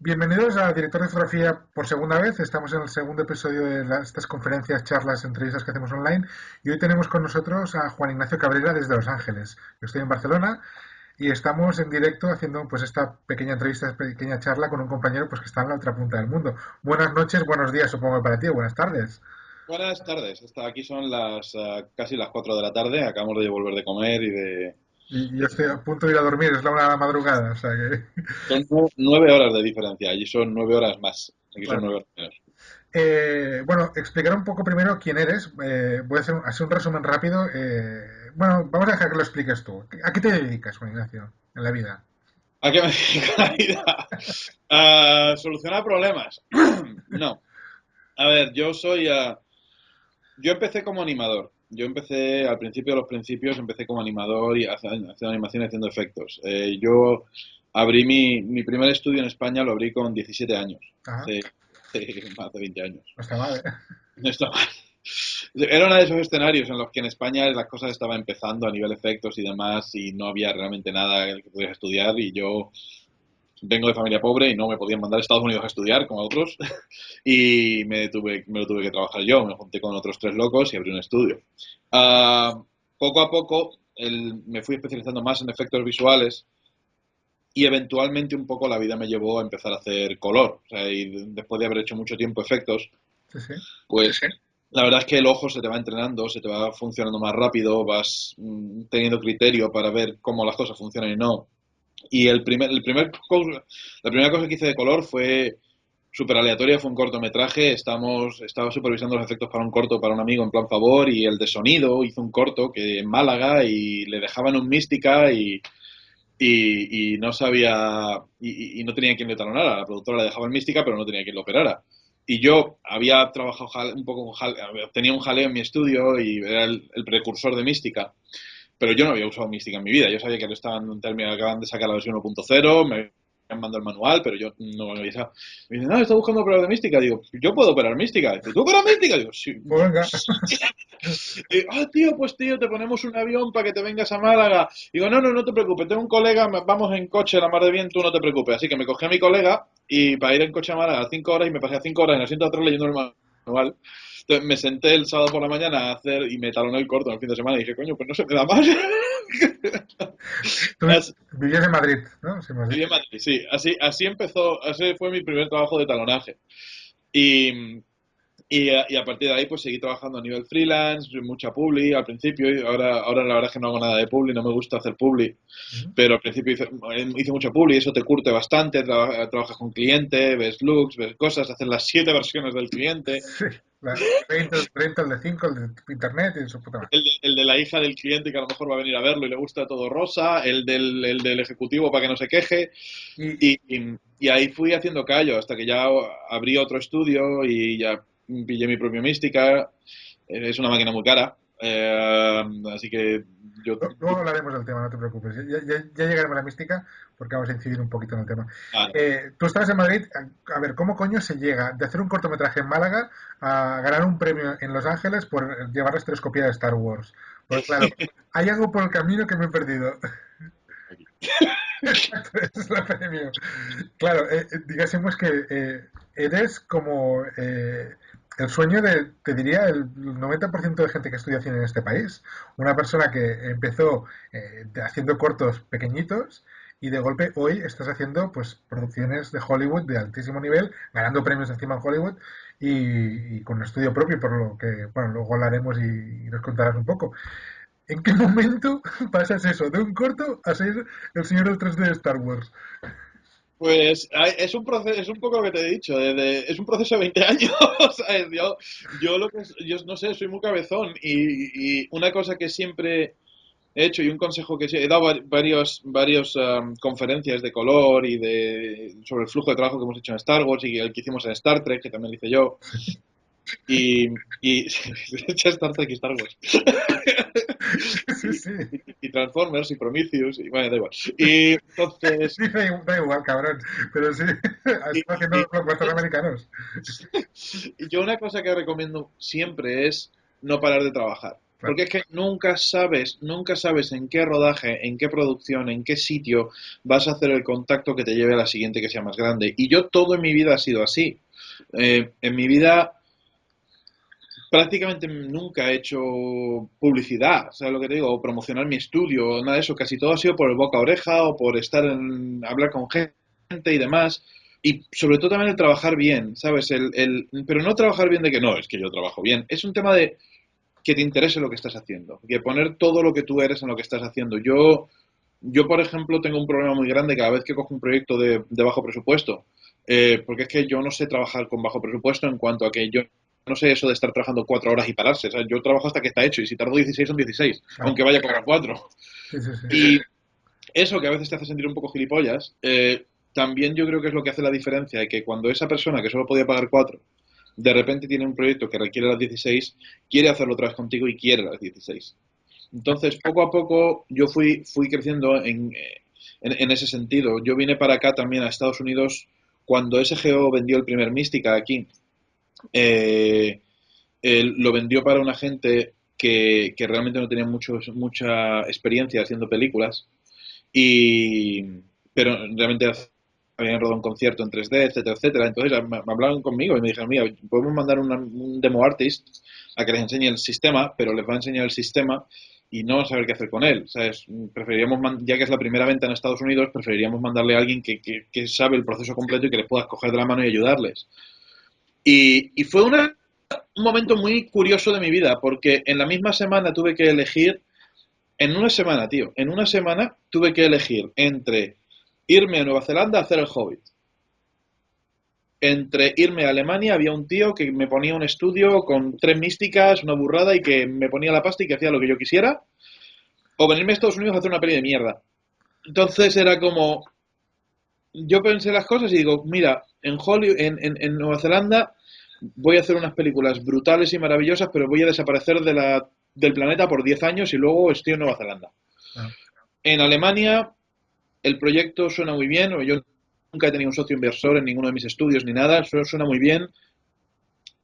Bienvenidos a Director de Fotografía por segunda vez. Estamos en el segundo episodio de estas conferencias, charlas, entrevistas que hacemos online. Y hoy tenemos con nosotros a Juan Ignacio Cabrera desde Los Ángeles. Yo estoy en Barcelona y estamos en directo haciendo pues esta pequeña entrevista, esta pequeña charla con un compañero pues que está en la otra punta del mundo. Buenas noches, buenos días, supongo para ti, buenas tardes. Buenas tardes. Aquí son casi las 4 de la tarde. Acabamos de volver de comer y de... Y yo estoy a punto de ir a dormir, es la una de la madrugada, o sea que... Son 9 horas de diferencia. Allí son 9 horas más. Aquí son Claro. 9 horas menos. Bueno, explicar un poco primero quién eres. Voy a hacer un resumen rápido. Bueno, vamos a dejar que lo expliques tú. ¿A qué te dedicas, Juan Ignacio, en la vida? ¿A qué me dedico la vida? ¿A solucionar problemas? No. A ver, yo empecé como animador. Yo empecé, al principio de los principios, empecé como animador y haciendo animación y haciendo efectos. Yo abrí mi primer estudio en España, lo abrí con 17 años. Ajá, Hace más de 20 años. no está mal, ¿eh? No está mal. Era uno de esos escenarios en los que en España las cosas estaban empezando a nivel efectos y demás y no había realmente nada que pudieras estudiar y yo vengo de familia pobre y no me podían mandar a Estados Unidos a estudiar como a otros y me lo tuve que trabajar yo, me junté con otros tres locos y abrí un estudio. Ah, Poco a poco me fui especializando más en efectos visuales y eventualmente un poco la vida me llevó a empezar a hacer color. O sea, y después de haber hecho mucho tiempo efectos, Sí, sí. pues la verdad es que el ojo se te va entrenando, se te va funcionando más rápido, vas teniendo criterio para ver cómo las cosas funcionan y no. Y la primera cosa que hice de color fue súper aleatoria, fue un cortometraje. Estaba supervisando los efectos para un corto para un amigo en plan favor y el de sonido hizo un corto que en Málaga y le dejaban un mística y no sabía y no tenía quien le talonara. La productora le dejaba en mística, pero no tenía quien lo operara. Y yo había trabajado un poco tenía un jaleo en mi estudio y era el precursor de mística, pero yo no había usado mística en mi vida. Yo sabía que acaban de sacar la versión 1.0, me han mandado el manual, pero yo no me había usado. Me dicen, no, está buscando operador de mística. Digo, yo puedo operar mística. Dice, ¿tú operas mística? Digo, sí. Pues venga. Tío, pues tío, te ponemos un avión para que te vengas a Málaga. Digo, no, no, no te preocupes, tengo un colega, vamos en coche la mar de bien, tú no te preocupes. Así que me cogí a mi colega y para ir en coche a Málaga 5 horas y me pasé 5 horas en el asiento de atrás leyendo el manual. Entonces me senté el sábado por la mañana a hacer y me taloné el corto en el fin de semana y dije, coño, pues no se me da más. Tú Así, vivías en Madrid, ¿no? Sí, me has viví dicho. en Madrid, sí, así empezó, así fue mi primer trabajo de talonaje. Y, y a partir de ahí pues seguí trabajando a nivel freelance, mucha publi al principio, y ahora la verdad es que no hago nada de publi, no me gusta hacer publi, Ujú. pero al principio hice mucha publi, eso te curte bastante, trabajas con cliente, ves looks, ves cosas, haces las 7 versiones del cliente, Sí, el 20, el 30, el de 5, el de internet y de su puta madre. el de la hija del cliente que a lo mejor va a venir a verlo y le gusta todo rosa, el del ejecutivo para que no se queje, Y, y ahí fui haciendo callo hasta que ya abrí otro estudio y ya pillé mi propio Mística. Es una máquina muy cara. Así que yo... luego hablaremos del tema, no te preocupes. Ya llegaremos a la mística porque vamos a incidir un poquito en el tema. Ah, Tú estabas en Madrid, a ver, ¿cómo coño se llega de hacer un cortometraje en Málaga a ganar un premio en Los Ángeles por llevar la estereoscopía de Star Wars? Porque claro, hay algo por el camino que me he perdido. aquí. Exacto, ese es el premio. Claro, digásemos que eres como el sueño de, te diría, el 90% de gente que estudia cine en este país. Una persona que empezó haciendo cortos pequeñitos y de golpe hoy estás haciendo pues producciones de Hollywood de altísimo nivel, ganando premios encima en Hollywood y con un estudio propio, por lo que, bueno, luego hablaremos y nos contarás un poco. ¿En qué momento pasas eso, de un corto a ser el señor del 3D de Star Wars? Pues es un proceso, es un poco lo que te he dicho, es un proceso de 20 años. ¿Sabes? Yo no sé, soy muy cabezón y una cosa que siempre he hecho y un consejo que he dado varios conferencias de color sobre el flujo de trabajo que hemos hecho en Star Wars y el que hicimos en Star Trek, que también lo hice yo, y Star Trek y Star Wars. Sí, sí. Y Transformers y Prometheus y bueno, da igual. Y entonces, Dice, da igual, cabrón. Pero sí, y, están haciendo y- los blockbusters americanos. y yo una cosa que recomiendo siempre es no parar de trabajar. claro. Porque es que nunca sabes en qué rodaje, en qué producción, en qué sitio vas a hacer el contacto que te lleve a la siguiente que sea más grande. Y yo todo en mi vida ha sido así. En mi vida prácticamente nunca he hecho publicidad, ¿sabes lo que te digo? O promocionar mi estudio, nada de eso. Casi todo ha sido por el boca a oreja o por hablar con gente y demás. Y sobre todo también el trabajar bien, ¿sabes? Pero no trabajar bien de que no, es que yo trabajo bien. Es un tema de que te interese lo que estás haciendo, que poner todo lo que tú eres en lo que estás haciendo. Yo por ejemplo, tengo un problema muy grande cada vez que cojo un proyecto de bajo presupuesto, porque es que yo no sé trabajar con bajo presupuesto en cuanto a que yo no sé eso de estar trabajando 4 horas y pararse. O sea, yo trabajo hasta que está hecho y si tardo 16 son 16, Claro. aunque vaya a cobrar 4. Sí, sí, sí. Y eso que a veces te hace sentir un poco gilipollas, también yo creo que es lo que hace la diferencia, de que cuando esa persona que solo podía pagar 4 de repente tiene un proyecto que requiere las 16, quiere hacerlo otra vez contigo y quiere las 16. Entonces, poco a poco yo fui creciendo en ese sentido. Yo vine para acá también a Estados Unidos cuando SGO vendió el primer Mística aquí. Eh, Él lo vendió para una gente que realmente no tenía mucha experiencia haciendo películas, y, pero realmente habían rodado un concierto en 3D, etcétera, etcétera. Entonces me hablaron conmigo y me dijeron, mira, podemos mandar un demo artist a que les enseñe el sistema, pero les va a enseñar el sistema y no van a saber qué hacer con él. ¿Sabes? Preferiríamos, ya que es la primera venta en Estados Unidos, preferiríamos mandarle a alguien que sabe el proceso completo y que les pueda coger de la mano y ayudarles. Y fue un momento muy curioso de mi vida, porque en la misma semana tuve que elegir, en una semana, tío, en una semana tuve que elegir entre irme a Nueva Zelanda a hacer el Hobbit. Entre irme a Alemania, había un tío que me ponía un estudio con 3 místicas, una burrada y que me ponía la pasta y que hacía lo que yo quisiera. O venirme a Estados Unidos a hacer una peli de mierda. Entonces era como, yo pensé las cosas y digo, mira, en Hollywood, en Nueva Zelanda voy a hacer unas películas brutales y maravillosas, pero voy a desaparecer del planeta por 10 años y luego estoy en Nueva Zelanda. Claro. En Alemania el proyecto suena muy bien, yo nunca he tenido un socio inversor en ninguno de mis estudios ni nada, suena muy bien,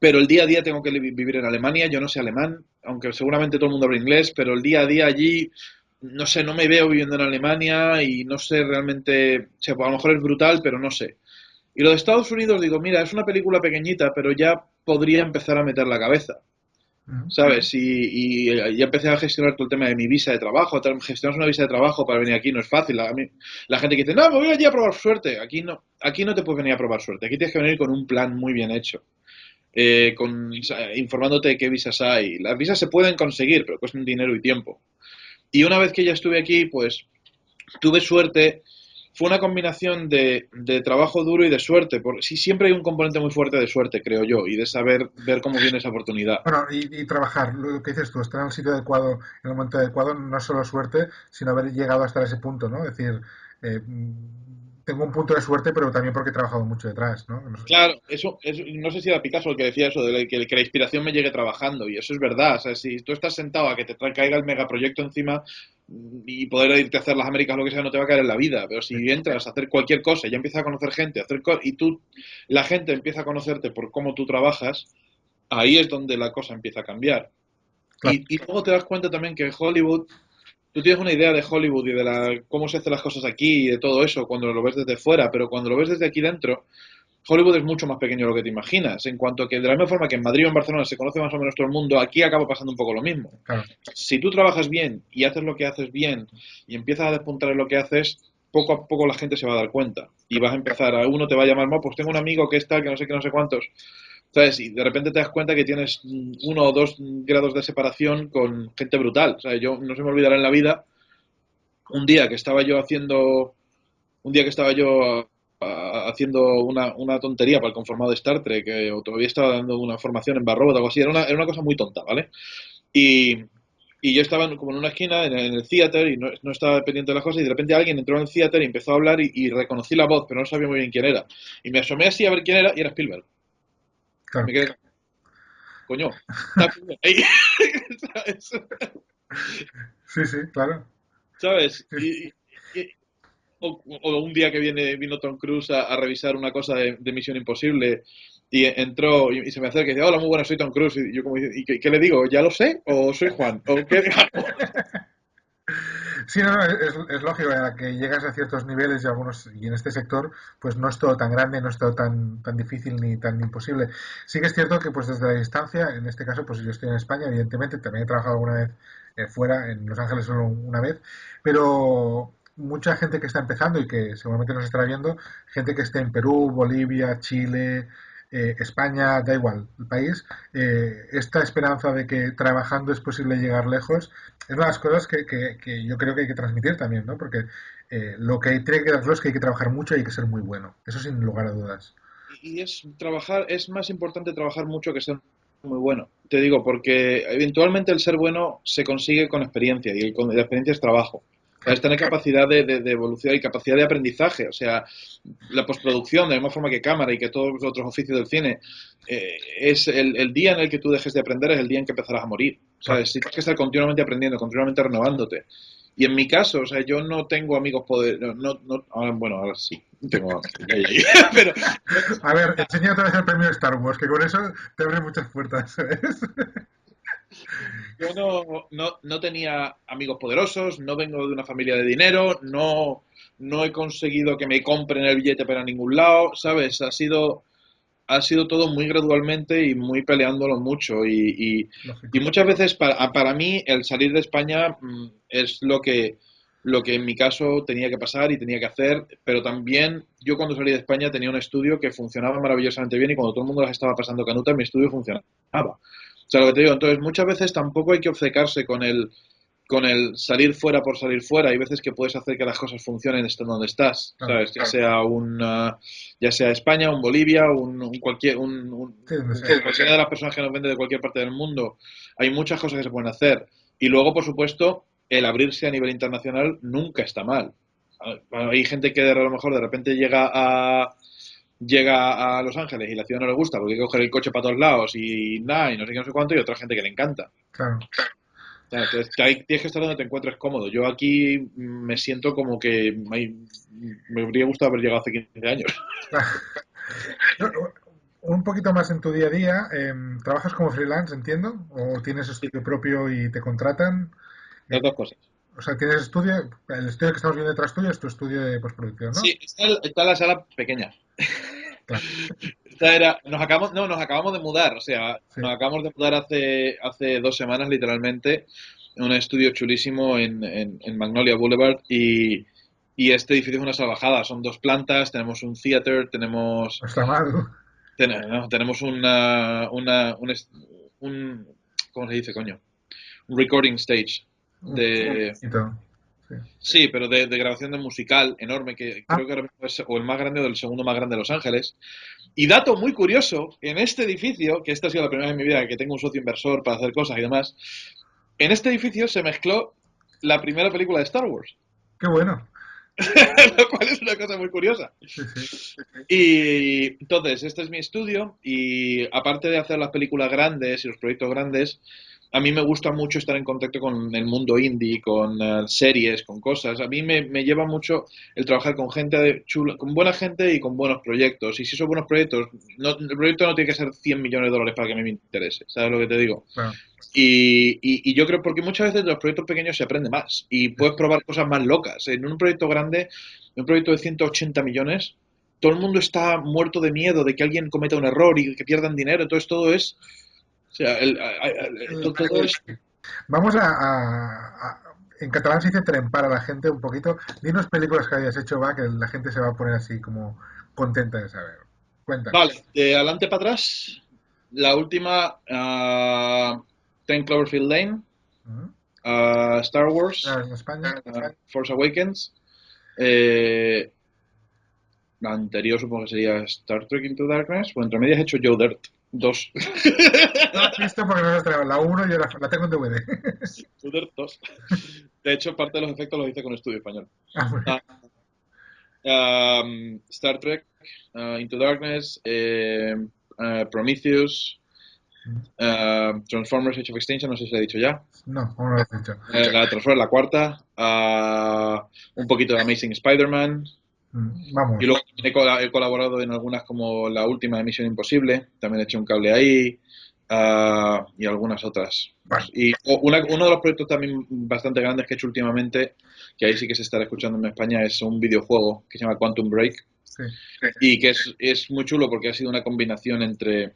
pero el día a día tengo que vivir en Alemania, yo no sé alemán, aunque seguramente todo el mundo habla inglés, pero el día a día allí, no sé, no me veo viviendo en Alemania y no sé realmente, o sea, pues a lo mejor es brutal, pero no sé. Y lo de Estados Unidos, digo, mira, es una película pequeñita, pero ya podría empezar a meter la cabeza, Ujú. ¿sabes? Y ya empecé a gestionar todo el tema de mi visa de trabajo. Gestionar una visa de trabajo para venir aquí no es fácil. La gente que dice, no, me voy allí a probar suerte. Aquí no te puedes venir a probar suerte. Aquí tienes que venir con un plan muy bien hecho, informándote de qué visas hay. Las visas se pueden conseguir, pero cuestan dinero y tiempo. Y una vez que ya estuve aquí, pues tuve suerte. Fue una combinación de trabajo duro y de suerte, porque sí, siempre hay un componente muy fuerte de suerte, creo yo, y de saber ver cómo viene esa oportunidad. Bueno, y trabajar, lo que dices tú, estar en el sitio adecuado, en el momento adecuado, no es solo suerte, sino haber llegado hasta ese punto, ¿no? Es decir, tengo un punto de suerte, pero también porque he trabajado mucho detrás, ¿no? No sé. Claro, eso, no sé si era Picasso el que decía eso, que la inspiración me llegue trabajando, y eso es verdad. O sea, si tú estás sentado a que te caiga el megaproyecto encima y poder irte a hacer las Américas o lo que sea, no te va a caer en la vida. Pero si entras a hacer cualquier cosa y ya empiezas a conocer gente, y la gente empieza a conocerte por cómo tú trabajas, ahí es donde la cosa empieza a cambiar. Claro, Y luego te das cuenta también que Hollywood, tú tienes una idea de Hollywood y de cómo se hacen las cosas aquí y de todo eso cuando lo ves desde fuera, pero cuando lo ves desde aquí dentro, Hollywood es mucho más pequeño de lo que te imaginas. En cuanto a que, de la misma forma que en Madrid o en Barcelona se conoce más o menos todo el mundo, aquí acaba pasando un poco lo mismo. claro, Si tú trabajas bien y haces lo que haces bien y empiezas a despuntar en lo que haces, poco a poco la gente se va a dar cuenta. Y vas a empezar, a uno te va a llamar, pues tengo un amigo que está, que no sé qué, no sé cuántos. ¿Sabes? Y de repente te das cuenta que tienes 1 o 2 grados de separación con gente brutal. O sea, yo no se me olvidará en la vida un día que estaba yo haciendo un día que estaba yo haciendo una tontería para el conformado de Star Trek, o todavía estaba dando una formación en Barrobot o algo así, era una cosa muy tonta, ¿vale? Y, y yo estaba como en una esquina en el theater y no estaba pendiente de las cosas y de repente alguien entró en el theater y empezó a hablar y reconocí la voz, pero no sabía muy bien quién era. Y me asomé así a ver quién era y era Spielberg. Y claro. me quedé, coño, está Spielberg ahí. ¿Sabes? Sí, sí, claro. ¿Sabes? Sí, O un día que vino Tom Cruise a revisar una cosa de Misión Imposible Y entró y se me acerca y dice, hola, muy buenas, soy Tom Cruise. Y yo como, ¿y qué le digo? ¿Ya lo sé? ¿O soy Juan? ¿O qué? Sí, no, no, es lógico, a la que llegas a ciertos niveles y algunos, y en este sector, pues no es todo tan grande, no es todo tan difícil ni tan imposible. Sí que es cierto que pues desde la distancia, en este caso, pues yo estoy en España, evidentemente, también he trabajado alguna vez fuera, en Los Ángeles solo una vez, pero mucha gente que está empezando y que seguramente nos estará viendo, gente que esté en Perú, Bolivia, Chile, España, da igual, el país, esta esperanza de que trabajando es posible llegar lejos, es una de las cosas que yo creo que hay que transmitir también, ¿no? Porque lo que tiene que quedar claro es que hay que trabajar mucho y hay que ser muy bueno. Eso sin lugar a dudas. Y es más importante trabajar mucho que ser muy bueno. Te digo, porque eventualmente el ser bueno se consigue con experiencia y la experiencia es trabajo. Es tener capacidad de evolución y capacidad de aprendizaje. O sea, la postproducción, de la misma forma que cámara y que todos los otros oficios del cine, es el día en el que tú dejes de aprender es el día en que empezarás a morir. Claro. ¿Sabes? Si tienes que estar continuamente aprendiendo, continuamente renovándote. Y en mi caso, o sea, yo no tengo amigos poderosos, bueno, ahora sí, tengo pero A ver, enseña otra vez el premio de Star Wars, que con eso te abre muchas puertas, ¿sabes? yo no tenía amigos poderosos, no vengo de una familia de dinero, no he conseguido que me compren el billete para ningún lado, ¿sabes? Ha sido todo muy gradualmente y muy peleándolo mucho. Y Lógico. muchas veces para mí el salir de España es lo que en mi caso tenía que pasar y tenía que hacer, pero también yo cuando salí de España tenía un estudio que funcionaba maravillosamente bien y cuando todo el mundo las estaba pasando canuta, mi estudio funcionaba. O sea, lo que te digo, entonces muchas veces tampoco hay que obcecarse con el salir fuera por salir fuera. Hay veces que puedes hacer que las cosas funcionen estando donde estás, Claro. ¿sabes? Ya sea España, un Bolivia, Sí, donde sea. cualquiera de las personas que nos vende de cualquier parte del mundo. Hay muchas cosas que se pueden hacer. Y luego, por supuesto, el abrirse a nivel internacional nunca está mal. Hay gente que a lo mejor de repente llega a Los Ángeles y la ciudad no le gusta porque hay que coger el coche para todos lados y nada, y no sé qué, no sé cuánto, y otra gente que le encanta. Claro. Entonces, tienes que estar donde te encuentres cómodo. Yo aquí me siento como que me habría gustado haber llegado hace 15 años. No, un poquito más en tu día a día, ¿trabajas como freelance, entiendo? ¿O tienes estudio propio y te contratan? Las Eh, dos cosas. o sea, ¿tienes estudio? El estudio que estamos viendo detrás tuyo es tu estudio de postproducción, ¿no? Sí, está la sala pequeña. Claro, Nos acabamos de mudar, o sea, sí. nos acabamos de mudar hace 2 semanas literalmente, en un estudio chulísimo en Magnolia Boulevard y este edificio es una salvajada, son 2 plantas, tenemos un theater, No está mal. no, tenemos un, ¿cómo se dice, coño? Un recording stage Un de, poquito. Sí. sí, pero de grabación de musical enorme, que Ah, creo que ahora mismo es o el más grande o el segundo más grande de Los Ángeles. Y dato muy curioso, en este edificio, que esta ha sido la primera vez en mi vida que tengo un socio inversor para hacer cosas y demás, en este edificio se mezcló la primera película de Star Wars, qué bueno. lo cual es una cosa muy curiosa. Sí, sí. Y entonces, este es mi estudio y aparte de hacer las películas grandes y los proyectos grandes, a mí me gusta mucho estar en contacto con el mundo indie, con series, con cosas. A mí me lleva mucho el trabajar con gente chula, con buena gente y con buenos proyectos. Y si son buenos proyectos, el proyecto no tiene que ser 100 millones de dólares para que a mí me interese. ¿Sabes lo que te digo? Claro. Y yo creo, porque muchas veces de los proyectos pequeños se aprende más y puedes probar cosas más locas. En un proyecto grande, en un proyecto de 180 millones, todo el mundo está muerto de miedo de que alguien cometa un error y que pierdan dinero. Entonces todo es, o sea, todo es, Vamos en catalán se dice trempar a la gente un poquito. Dinos películas que hayas hecho, va, que la gente se va a poner así como contenta de saber. vale, Cuéntanos. de adelante para atrás, la última, 10 Cloverfield Lane, ¿Mm? Star Wars, En España. Force Awakens, eh, la anterior supongo que sería Star Trek Into Darkness, o entre medias he hecho Joe Dirt 2. No has visto porque no has traído la uno yo la tengo en DVD. Joe Dirt 2. De hecho, parte de los efectos los hice con estudio español. Ah, muy bien. Ah, Star Trek Into Darkness, Prometheus, Transformers Age of Extinction, no sé si lo he dicho ya. No, aún no lo has dicho. La Transformers, la cuarta. Un poquito de Amazing Spider-Man. Y Vamos, luego he colaborado en algunas como la última de Misión Imposible, también he hecho un cable ahí, y algunas otras. bueno, Y uno de los proyectos también bastante grandes que he hecho últimamente, que ahí sí que se estará escuchando en España, es un videojuego que se llama Quantum Break sí, y que es muy chulo porque ha sido una combinación entre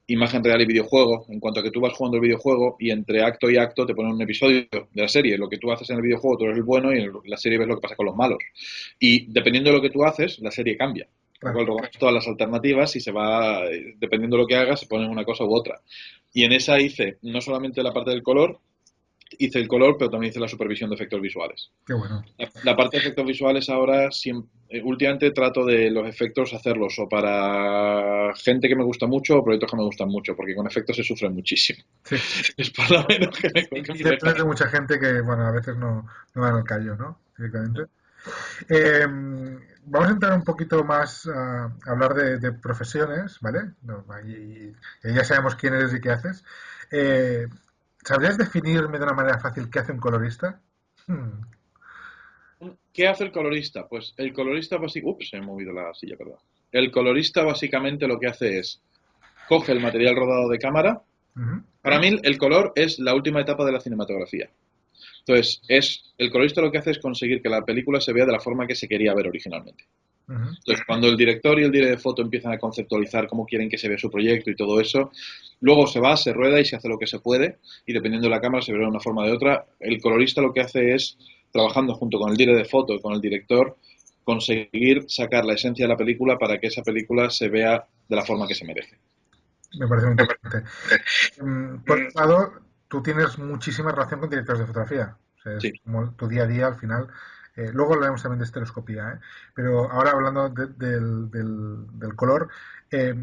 imagen real y videojuego, en cuanto a que tú vas jugando el videojuego y entre acto y acto te ponen un episodio de la serie. Lo que tú haces en el videojuego, tú eres el bueno y en la serie ves lo que pasa con los malos. Y dependiendo de lo que tú haces, la serie cambia. Con lo claro. cual robas todas las alternativas y dependiendo de lo que hagas, se ponen una cosa u otra. Y en esa hice no solamente la parte del color, hice el color, pero también hice la supervisión de efectos visuales. Qué bueno. La parte de efectos visuales ahora, últimamente trato de los efectos hacerlos o para gente que me gusta mucho o proyectos que me gustan mucho, porque con efectos se sufre muchísimo. Sí. Es por lo menos Y me depende de pasa. mucha gente que, bueno, a veces no van al callo, ¿no? Directamente. Eh, Vamos a entrar un poquito más a hablar de profesiones, ¿vale? No, ya sabemos quién eres y qué haces. Eh, ¿Sabrías definirme de una manera fácil qué hace un colorista? Hmm, ¿Qué hace el colorista? Pues el colorista básicamente... Ups, se me ha movido la silla, perdón. El colorista básicamente lo que hace es coge el material rodado de cámara. ujú, Para mí el color es la última etapa de la cinematografía. Entonces, el colorista lo que hace es conseguir que la película se vea de la forma que se quería ver originalmente. ujú. Entonces, cuando el director y el director de foto empiezan a conceptualizar cómo quieren que se vea su proyecto y todo eso, luego se va, se rueda y se hace lo que se puede, y dependiendo de la cámara se verá de una forma o de otra. El colorista lo que hace es, trabajando junto con el director de foto y con el director, conseguir sacar la esencia de la película para que esa película se vea de la forma que se merece. Me parece muy interesante. Por otro lado, tú tienes muchísima relación con directores de fotografía. O sea, es Sí. como tu día a día al final. Luego hablaremos también de estereoscopía, ¿eh? Pero ahora hablando del color, eh,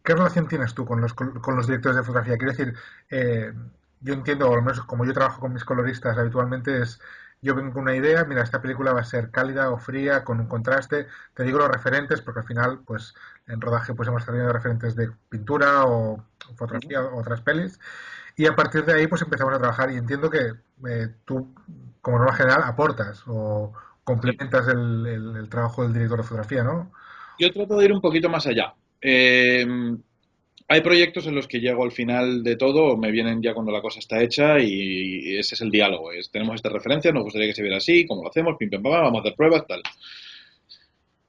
¿qué relación tienes tú con los directores de fotografía? Quiero decir, eh, yo entiendo, o al menos como yo trabajo con mis coloristas habitualmente, es yo vengo con una idea, mira, esta película va a ser cálida o fría, con un contraste, te digo los referentes, porque al final, pues en rodaje pues hemos tenido referentes de pintura o fotografía o otras pelis, y a partir de ahí pues empezamos a trabajar y entiendo que tú, como norma general, aportas o Sí. complementas el trabajo del director de fotografía, ¿no? Yo trato de ir un poquito más allá. Hay proyectos en los que llego al final de todo, me vienen ya cuando la cosa está hecha y ese es el diálogo. Tenemos esta referencia, nos gustaría que se viera así, cómo lo hacemos, pim, pam, pam, vamos a hacer pruebas, tal.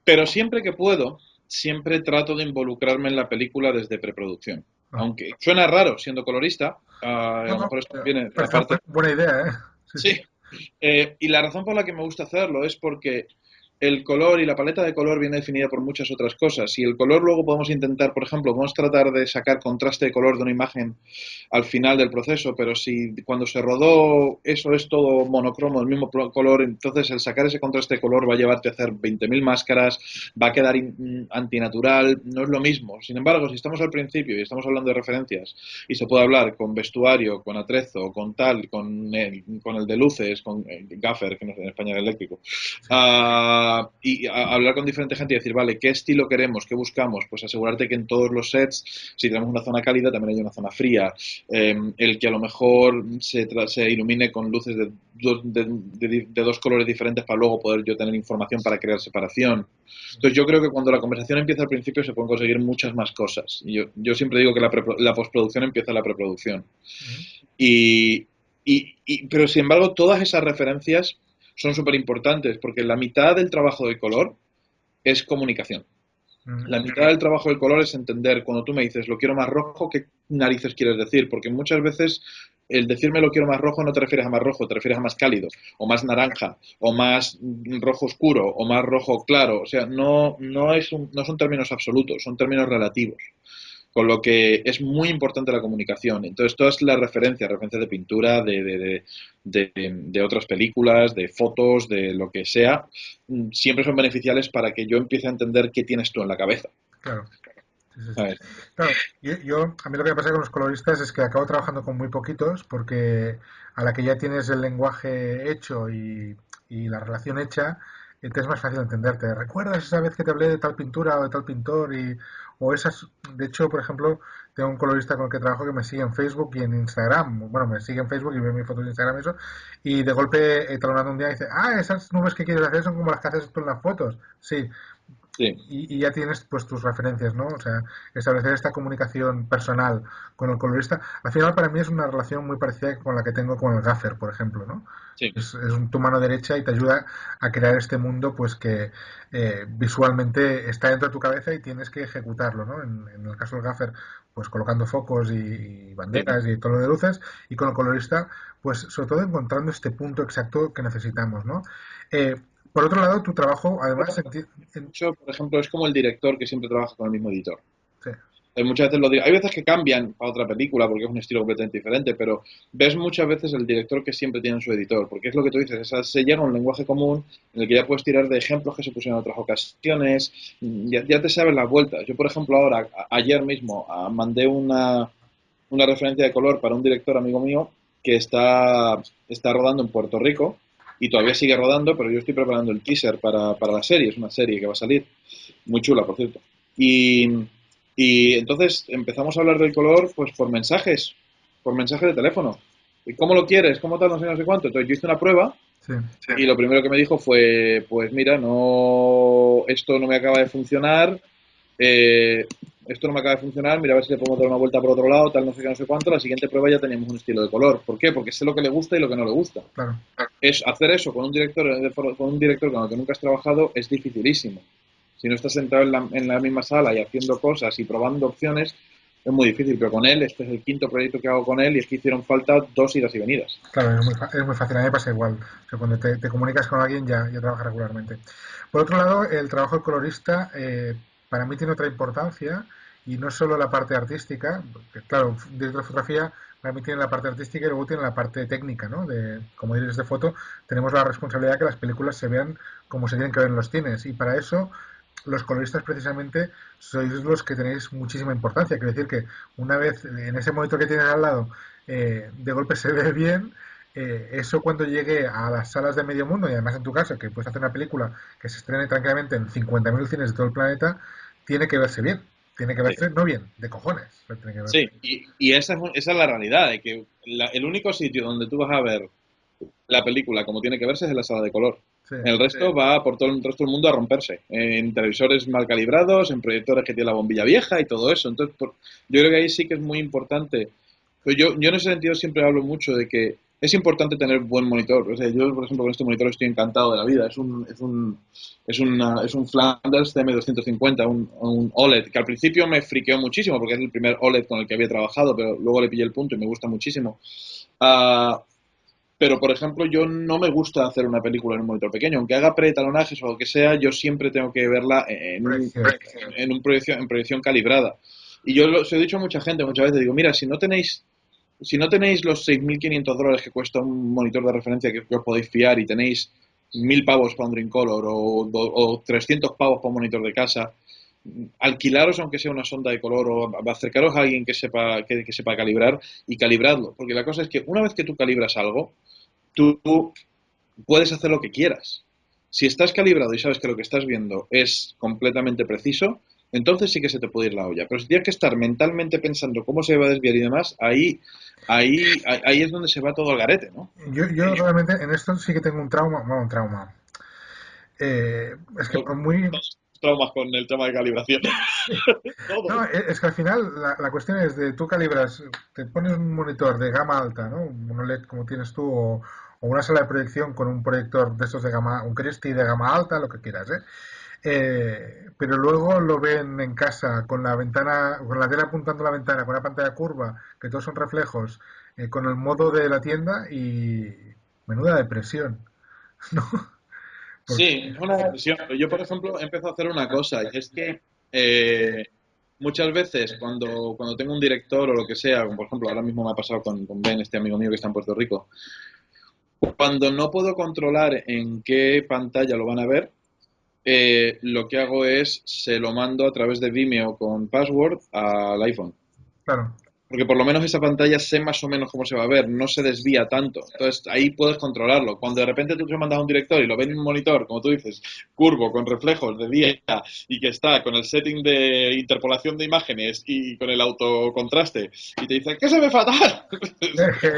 Pero siempre que puedo, siempre trato de involucrarme en la película desde preproducción. Ah, Aunque suena raro siendo colorista, a no, lo no, mejor esto viene la parece parte... buena idea, ¿eh? Sí, sí. Sí, y la razón por la que me gusta hacerlo es porque el color y la paleta de color viene definida por muchas otras cosas. Y el color luego podemos intentar, por ejemplo, podemos tratar de sacar contraste de color de una imagen al final del proceso, pero si cuando se rodó eso es todo monocromo, el mismo color, entonces el sacar ese contraste de color va a llevarte a hacer 20.000 máscaras, va a quedar antinatural, no es lo mismo. Sin embargo, si estamos al principio y estamos hablando de referencias y se puede hablar con vestuario, con atrezo, con tal, con el de luces, con el gaffer, que no sé, en España es eléctrico, hablar con diferente gente y decir, vale, ¿qué estilo queremos? ¿Qué buscamos? Pues asegurarte que en todos los sets, si tenemos una zona cálida, también hay una zona fría. El que a lo mejor se ilumine con luces de dos colores diferentes para luego poder yo tener información para crear separación. Entonces yo creo que cuando la conversación empieza al principio se pueden conseguir muchas más cosas. Y yo siempre digo que la postproducción empieza la preproducción. Ujú, Y, pero sin embargo, todas esas referencias son súper importantes porque la mitad del trabajo de color es comunicación. ujú. La mitad del trabajo del color es entender cuando tú me dices lo quiero más rojo, qué narices quieres decir, porque muchas veces el decirme lo quiero más rojo no te refieres a más rojo, te refieres a más cálido, o más naranja, o más rojo oscuro, o más rojo claro. O sea, no son términos absolutos, son términos relativos. Con lo que es muy importante la comunicación. Entonces, todas las referencias de pintura, de otras películas, de fotos, de lo que sea, siempre son beneficiales para que yo empiece a entender qué tienes tú en la cabeza. Claro. Sí, sí, sí. ¿Sabes? Claro, a mí lo que me pasa con los coloristas es que acabo trabajando con muy poquitos porque a la que ya tienes el lenguaje hecho y la relación hecha, te es más fácil entenderte. ¿Recuerdas esa vez que te hablé de tal pintura o de tal pintor? O esas, de hecho, por ejemplo, tengo un colorista con el que trabajo que me sigue en Facebook y en Instagram. Bueno, me sigue en Facebook y ve mis fotos de Instagram y eso. Y de golpe, talonando un día, dice, ah, esas nubes que quieres hacer son como las que haces tú en las fotos. Sí, Sí, y ya tienes pues tus referencias, ¿no? O sea, establecer esta comunicación personal con el colorista, al final para mí es una relación muy parecida con la que tengo con el gaffer, por ejemplo, ¿no? sí. Es tu mano derecha y te ayuda a crear este mundo pues que visualmente está dentro de tu cabeza y tienes que ejecutarlo, ¿no? En el caso del gaffer, pues colocando focos y Sí. banderas y todo lo de luces, y con el colorista, pues sobre todo encontrando este punto exacto que necesitamos, ¿no? Eh, por otro lado, tu trabajo, además, Mucho, por ejemplo, es como el director que siempre trabaja con el mismo editor. sí, Muchas veces lo digo. Hay veces que cambian a otra película porque es un estilo completamente diferente, pero ves muchas veces el director que siempre tiene su editor, porque es lo que tú dices, se llega a un lenguaje común en el que ya puedes tirar de ejemplos que se pusieron en otras ocasiones, ya te sabes las vueltas. Yo, por ejemplo, ahora, ayer mismo, mandé una referencia de color para un director amigo mío que está rodando en Puerto Rico y todavía sigue rodando, pero yo estoy preparando el teaser para la serie, es una serie que va a salir, muy chula, por cierto. Y, y entonces empezamos a hablar del color pues por mensajes de teléfono. ¿Y cómo lo quieres? ¿Cómo tal? No sé, no sé cuánto. Entonces yo hice una prueba sí. y lo primero que me dijo fue, pues mira, no, esto no me acaba de funcionar, eh, esto no me acaba de funcionar, mira a ver si le podemos dar una vuelta por otro lado, tal, no sé qué, no sé cuánto. La siguiente prueba ya teníamos un estilo de color. ¿Por qué? Porque sé lo que le gusta y lo que no le gusta. Claro, Es hacer eso con un director con el que nunca has trabajado es dificilísimo. Si no estás sentado en la misma sala y haciendo cosas y probando opciones, es muy difícil. Pero con él, este es el quinto proyecto que hago con él y es que hicieron falta 2 idas y venidas. claro, es muy fácil. A mí me pasa igual. O sea, cuando te comunicas con alguien ya trabajas regularmente. Por otro lado, el trabajo de colorista para mí tiene otra importancia y no es solo la parte artística, porque, claro, director de fotografía para mí tiene la parte artística y luego tiene la parte técnica, ¿no? De, como directores de foto, tenemos la responsabilidad de que las películas se vean como se tienen que ver en los cines y para eso los coloristas precisamente sois los que tenéis muchísima importancia. Quiero decir que una vez en ese monitor que tienes al lado de golpe se ve bien, eso cuando llegue a las salas de medio mundo, y además en tu caso, que puedes hacer una película que se estrene tranquilamente en 50.000 cines de todo el planeta, tiene que verse bien. Tiene que Sí. verse, no bien, de cojones. Tiene que verse. Sí, y esa es la realidad, de que el único sitio donde tú vas a ver la película como tiene que verse es en la sala de color. Sí, El resto va por todo el resto del mundo a romperse. En televisores mal calibrados, en proyectores que tienen la bombilla vieja y todo eso. Entonces, yo creo que ahí sí que es muy importante. Pero yo en ese sentido siempre hablo mucho de que es importante tener buen monitor. O sea, yo, por ejemplo, con este monitor estoy encantado de la vida. Es un Flanders CM250, un OLED, que al principio me friqueó muchísimo porque es el primer OLED con el que había trabajado, pero luego le pillé el punto y me gusta muchísimo. Uh, pero, por ejemplo, yo no me gusta hacer una película en un monitor pequeño. Aunque haga pretalonajes o lo que sea, yo siempre tengo que verla proyección. en proyección calibrada. Y yo se lo he dicho a mucha gente muchas veces, digo, mira, si no tenéis los $6.500 que cuesta un monitor de referencia que os podéis fiar y tenéis 1.000 pavos para un Dreamcolor o 300 pavos para un monitor de casa, alquilaros aunque sea una sonda de color o acercaros a alguien que sepa calibrar y calibradlo. Porque la cosa es que una vez que tú calibras algo, tú puedes hacer lo que quieras. Si estás calibrado y sabes que lo que estás viendo es completamente preciso, entonces sí que se te puede ir la olla. Pero si tienes que estar mentalmente pensando cómo se va a desviar y demás, ahí es donde se va todo al garete, ¿no? Yo realmente en esto sí que tengo un trauma, bueno, un trauma. Es que por muy... Todos traumas con el tema de calibración. No, Todos. es que al final la cuestión es de tú calibras, te pones un monitor de gama alta, ¿no? Un OLED como tienes tú, o una sala de proyección con un proyector de esos de gama, un Christie de gama alta, lo que quieras, ¿eh? Pero luego lo ven en casa con la ventana, con la tele apuntando a la ventana, con la pantalla curva, que todos son reflejos, con el modo de la tienda y menuda depresión, ¿no? Porque, Sí, es una depresión. Pero yo, por ejemplo, empiezo a hacer una cosa, y es que eh, muchas veces cuando tengo un director o lo que sea, como por ejemplo ahora mismo me ha pasado con Ben, este amigo mío que está en Puerto Rico, cuando no puedo controlar en qué pantalla lo van a ver, lo que hago es se lo mando a través de Vimeo con password al iPhone. claro, porque por lo menos esa pantalla sé más o menos cómo se va a ver, no se desvía tanto. Entonces ahí puedes controlarlo. Cuando de repente tú te mandas a un director y lo ves en un monitor, como tú dices, curvo, con reflejos de día y que está con el setting de interpolación de imágenes y con el autocontraste y te dice que se ve fatal.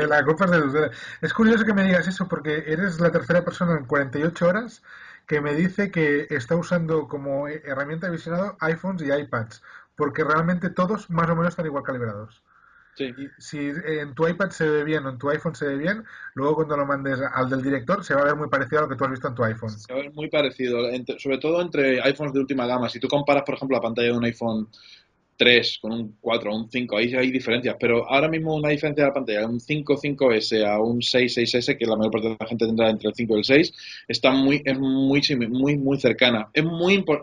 La culpa es de ustedes. Es curioso que me digas eso porque eres la tercera persona en 48 horas que me dice que está usando como herramienta de visionado iPhones y iPads, porque realmente todos más o menos están igual calibrados. Sí, Y si en tu iPad se ve bien o en tu iPhone se ve bien, luego cuando lo mandes al del director se va a ver muy parecido a lo que tú has visto en tu iPhone. se ve muy parecido, sobre todo entre iPhones de última gama. Si tú comparas, por ejemplo, la pantalla de un iPhone 3 con un 4 o un 5, ahí hay diferencias, pero ahora mismo una diferencia de la pantalla de un 5 5S a un 6 6S, que la mayor parte de la gente tendrá entre el 5 y el 6, está muy cercana.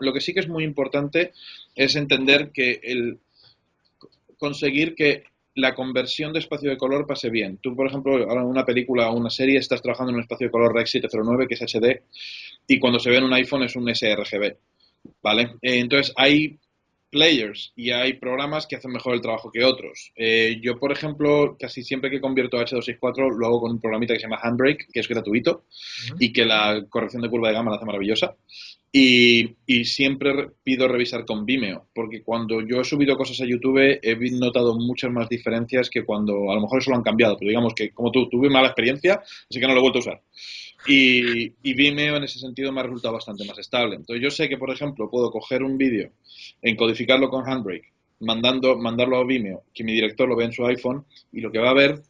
Lo que sí que es muy importante es entender que conseguir que la conversión de espacio de color pase bien. Tú, por ejemplo, ahora en una película o una serie estás trabajando en un espacio de color REC 709, que es HD, y cuando se ve en un iPhone es un sRGB. ¿Vale? Entonces hay players y hay programas que hacen mejor el trabajo que otros. Yo, por ejemplo, casi siempre que convierto a H264 lo hago con un programita que se llama Handbrake, que es gratuito Ujú. y que la corrección de curva de gama la hace maravillosa. Y siempre pido revisar con Vimeo, porque cuando yo he subido cosas a YouTube he notado muchas más diferencias que cuando a lo mejor eso lo han cambiado, pero digamos que como tú tuve mala experiencia, así que no lo he vuelto a usar. Y Vimeo en ese sentido me ha resultado bastante más estable. Entonces yo sé que, por ejemplo, puedo coger un vídeo, encodificarlo con Handbrake, mandarlo a Vimeo, que mi director lo ve en su iPhone y lo que va a ver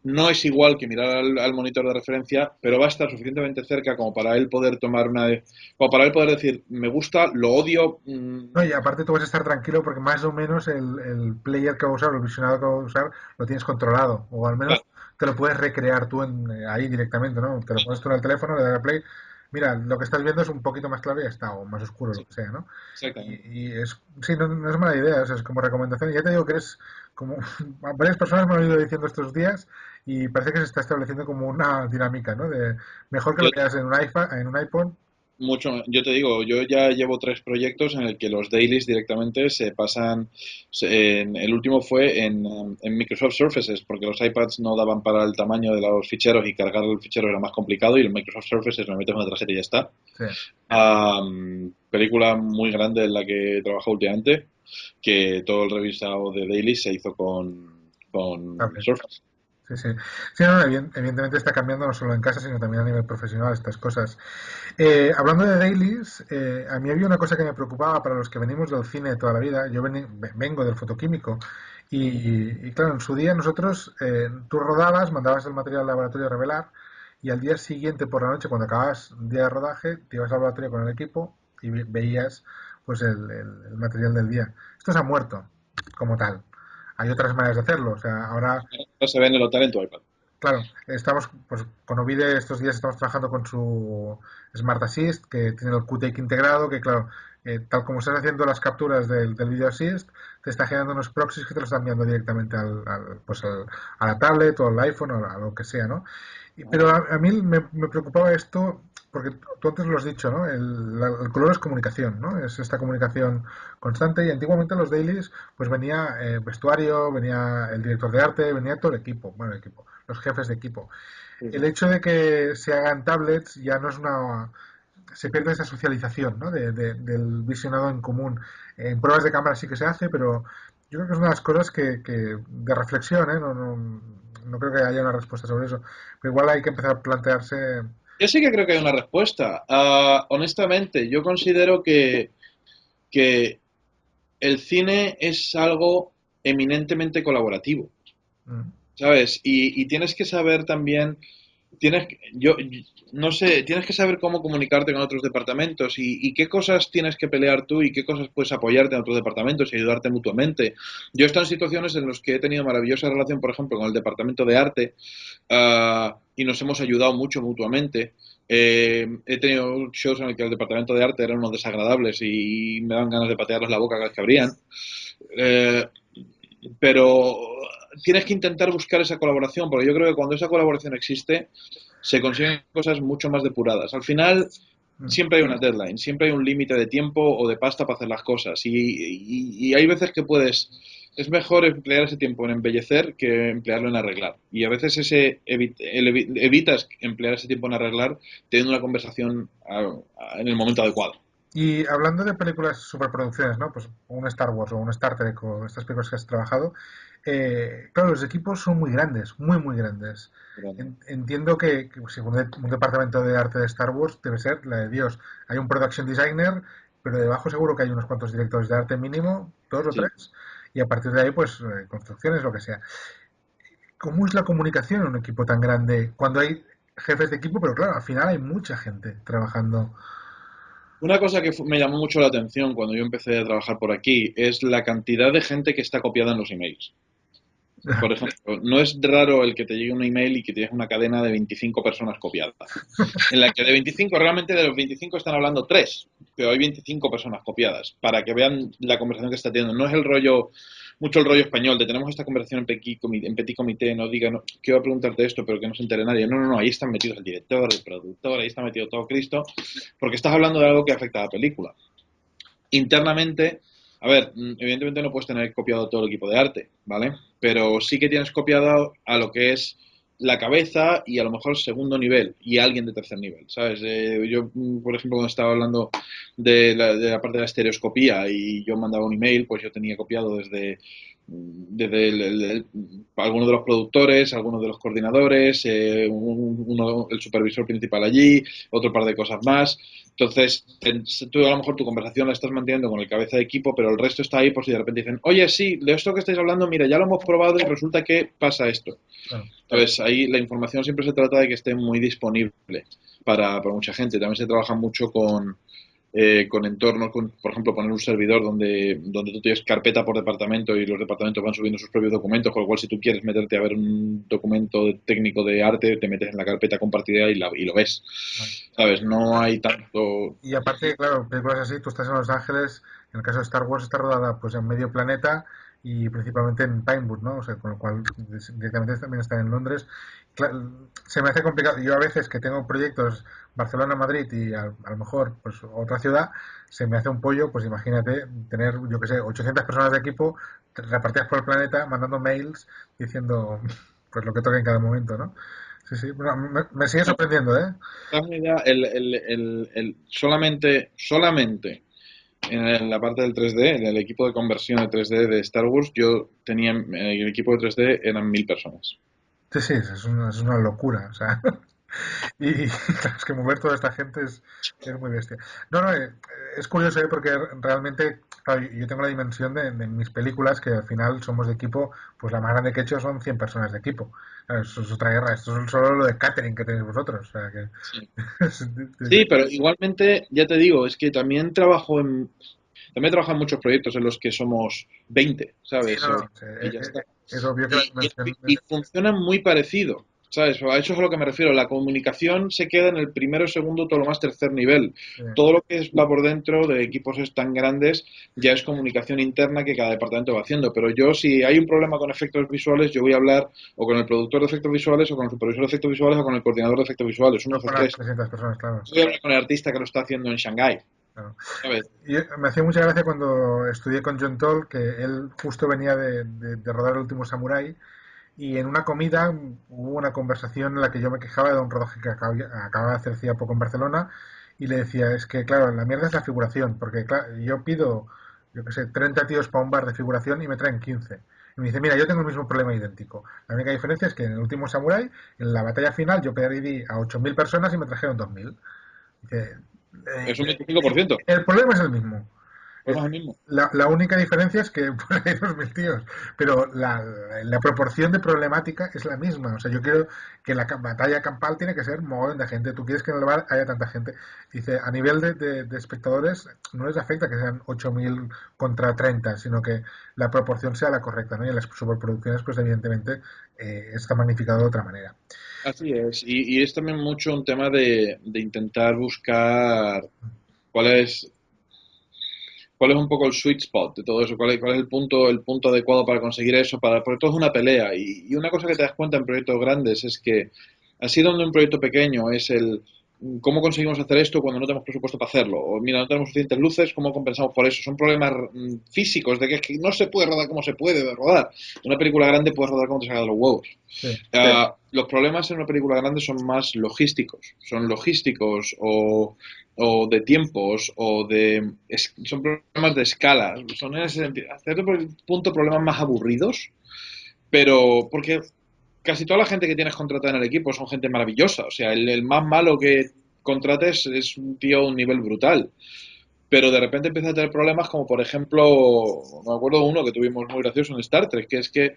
no es igual que mirar al monitor de referencia, pero va a estar suficientemente cerca como para él poder como para él poder decir, me gusta, lo odio. No, y aparte tú vas a estar tranquilo porque más o menos el player que va a usar, o el visionado que va a usar, lo tienes controlado. O al menos Claro, te lo puedes recrear tú ahí directamente, ¿no? Te lo pones tú en el teléfono, le das a play. Mira, lo que estás viendo es un poquito más claro y ya está, o más oscuro, lo sí, que sea, ¿no? exactamente. Y es, sí, no, no es mala idea, o sea, es como recomendación. Ya te digo que eres como, varias personas me han ido diciendo estos días y parece que se está estableciendo como una dinámica, ¿no? De mejor que lo Yo veas en un iPhone, en un iPhone. yo te digo, yo ya llevo 3 proyectos en el que los dailies directamente se pasan, el último fue en Microsoft Surfaces, porque los iPads no daban para el tamaño de los ficheros y cargar el fichero era más complicado y el Microsoft Surfaces lo metes en una tarjeta y ya está. Sí. Película muy grande en la que he trabajado últimamente, que todo el revisado de dailies se hizo con Tablet. Surface. Sí, sí. Sí, no, evidentemente está cambiando no solo en casa, sino también a nivel profesional estas cosas. Hablando de dailies, a mí había una cosa que me preocupaba para los que venimos del cine de toda la vida. Yo vengo del fotoquímico y claro, en su día nosotros, tú rodabas, mandabas el material al laboratorio a revelar y al día siguiente por la noche, cuando acababas un día de rodaje, te ibas al laboratorio con el equipo y veías pues el material del día. Esto se ha muerto como tal. Hay otras maneras de hacerlo. O sea, ahora No se ve en el hotel en tu iPad. claro, estamos, pues con Ovide estos días estamos trabajando con su Smart Assist, que tiene el QTake integrado, que claro, tal como estás haciendo las capturas del Video Assist, te está generando unos proxies que te los están enviando directamente a la tablet o al iPhone o a lo que sea, ¿no? Pero a mí me preocupaba esto, porque tú antes lo has dicho, ¿no? El color es comunicación, ¿no? Es esta comunicación constante y antiguamente los dailies, pues venía vestuario, venía el director de arte, venía todo el equipo, bueno, el equipo, los jefes de equipo. El hecho de que se hagan tablets ya no es una... Se pierde esa socialización, ¿no? Del visionado en común. En pruebas de cámara sí que se hace, pero yo creo que es una de las cosas que de reflexión, ¿eh? No creo que haya una respuesta sobre eso. Pero igual hay que empezar a plantearse... Yo sí que creo que hay una respuesta. Honestamente, yo considero que el cine es algo eminentemente colaborativo, Mm, ¿sabes? Y tienes que saber también, yo no sé, tienes que saber cómo comunicarte con otros departamentos y qué cosas tienes que pelear tú y qué cosas puedes apoyarte en otros departamentos y ayudarte mutuamente. Yo he estado en situaciones en las que he tenido maravillosa relación, por ejemplo, con el departamento de arte, y nos hemos ayudado mucho mutuamente. He tenido shows en el que el departamento de arte eran unos desagradables y me daban ganas de patearles la boca cada vez que abrían. Eh, pero tienes que intentar buscar esa colaboración, porque yo creo que cuando esa colaboración existe, se consiguen cosas mucho más depuradas. Al final, siempre hay una deadline, siempre hay un límite de tiempo o de pasta para hacer las cosas. Y hay veces que es mejor emplear ese tiempo en embellecer que emplearlo en arreglar. Y a veces evitas emplear ese tiempo en arreglar teniendo una conversación en el momento adecuado. Y hablando de películas superproducciones, ¿no? Pues un Star Wars o un Star Trek o estas películas que has trabajado, claro, los equipos son muy grandes, muy, muy grandes. Entiendo que si un departamento de arte de Star Wars debe ser la de Dios. Hay un production designer, pero debajo seguro que hay unos cuantos directores de arte mínimo, dos o Sí. tres, y a partir de ahí, pues, construcciones, lo que sea. ¿Cómo es la comunicación en un equipo tan grande cuando hay jefes de equipo? Pero claro, al final hay mucha gente trabajando. Una cosa que me llamó mucho la atención cuando yo empecé a trabajar por aquí es la cantidad de gente que está copiada en los emails. Por ejemplo, no es raro el que te llegue un email y que tienes una cadena de 25 personas copiadas, en la que de 25, realmente de los 25 están hablando 3, pero hay 25 personas copiadas, para que vean la conversación que está teniendo. No es mucho el rollo español, de tenemos esta conversación en petit comité, no diga, no, quiero preguntarte esto, pero que no se entere nadie. No, no, no, ahí están metidos el director, el productor, ahí está metido todo Cristo, porque estás hablando de algo que afecta a la película. Internamente, a ver, evidentemente no puedes tener copiado todo el equipo de arte, ¿vale? Pero sí que tienes copiado a lo que es la cabeza y a lo mejor segundo nivel y alguien de tercer nivel, ¿sabes? Yo, por ejemplo, cuando estaba hablando de la parte de la estereoscopía y yo mandaba un email, pues yo tenía copiado desde algunos de los productores, algunos de los coordinadores, el supervisor principal allí, otro par de cosas más. Entonces, tú a lo mejor tu conversación la estás manteniendo con el cabeza de equipo, pero el resto está ahí por si de repente dicen, oye, sí, de esto que estáis hablando, mira, ya lo hemos probado y resulta que pasa esto. Claro. Entonces, ahí la información siempre se trata de que esté muy disponible para mucha gente. También se trabaja mucho con entornos, por ejemplo, poner un servidor donde tú tienes carpeta por departamento y los departamentos van subiendo sus propios documentos, con lo cual si tú quieres meterte a ver un documento técnico de arte, te metes en la carpeta compartida y lo ves. Vale. ¿Sabes? No hay tanto... Y aparte, claro, películas así, tú estás en Los Ángeles, en el caso de Star Wars está rodada pues en medio planeta y principalmente en Pinewood, ¿no? O sea, con lo cual directamente también están en Londres. Se me hace complicado. Yo a veces que tengo proyectos Barcelona-Madrid y a lo mejor pues otra ciudad, se me hace un pollo, pues imagínate tener, yo que sé, 800 personas de equipo repartidas por el planeta mandando mails diciendo pues lo que toque en cada momento, ¿no? Sí, sí, bueno, me sigue sorprendiendo, ¿eh? Una idea, solamente en la parte del 3D, en el equipo de conversión de 3D de Star Wars, yo tenía, el equipo de 3D eran 1000 personas. Sí, sí, es una locura. O sea, y claro, es que mover toda esta gente es muy bestia. No, no, es curioso, porque realmente, claro, yo tengo la dimensión de mis películas, que al final somos de equipo, pues la más grande que he hecho son 100 personas de equipo. Claro, eso es otra guerra, esto es solo lo de catering que tenéis vosotros. O sea, que Sí. es Sí, pero igualmente, ya te digo, es que también he trabajado en muchos proyectos en los que somos 20, sí, ¿sabes? no, no, Y ya está. es obvio que la dimensión Y funcionan muy parecido, ¿sabes? A eso es a lo que me refiero. La comunicación se queda en el primero, segundo, todo lo más tercer nivel. Todo lo que va por dentro de equipos tan grandes ya es comunicación interna que cada departamento va haciendo. Pero yo, si hay un problema con efectos visuales, yo voy a hablar o con el productor de efectos visuales, o con el supervisor de efectos visuales, o con el coordinador de efectos visuales, uno no de los con las tres. 300 personas, claro. Voy a hablar con el artista que lo está haciendo en Shanghái, Claro. ¿sabes? Y me hacía mucha gracia cuando estudié con John Toll, que él justo venía de rodar El último Samurái, y en una comida hubo una conversación en la que yo me quejaba de un rodaje que acababa de hacer hacía poco en Barcelona, y le decía, es que claro, la mierda es la figuración, porque claro, yo pido, yo qué sé, 30 tíos para un bar de figuración y me traen 15. Y me dice, mira, yo tengo el mismo problema idéntico. La única diferencia es que en El último Samurái, en la batalla final, yo pedí a 8000 personas y me trajeron 2000. Dice, Es un 25%. el problema es el mismo. Pues es el mismo. La única diferencia es que pues, hay 2000 tíos, pero la proporción de problemática es la misma. O sea, yo quiero que la batalla campal tiene que ser mogollón de gente. Tú quieres que en el bar haya tanta gente. Dice, a nivel de espectadores, no les afecta que sean 8000 contra 30, sino que la proporción sea la correcta, ¿no? Y en las superproducciones, pues evidentemente, está magnificado de otra manera. Así es. Y es también mucho un tema de intentar buscar cuál es, cuál es un poco el sweet spot de todo eso, cuál es el punto adecuado para conseguir eso, porque todo es una pelea. Y una cosa que te das cuenta en proyectos grandes es que así donde un proyecto pequeño es ¿cómo conseguimos hacer esto cuando no tenemos presupuesto para hacerlo? O mira, no tenemos suficientes luces, ¿cómo compensamos por eso? Son problemas físicos de que, es que no se puede rodar como se puede rodar. Una película grande puede rodar como te salga de los huevos. Sí, Los problemas en una película grande son más logísticos. Son logísticos o de tiempos o son problemas de escala. Son en ese sentido, a cierto punto problemas más aburridos, pero porque casi toda la gente que tienes contratada en el equipo son gente maravillosa. O sea, el más malo que contrates es un tío a un nivel brutal. Pero de repente empieza a tener problemas como, por ejemplo, me acuerdo uno que tuvimos muy gracioso en Star Trek, que es que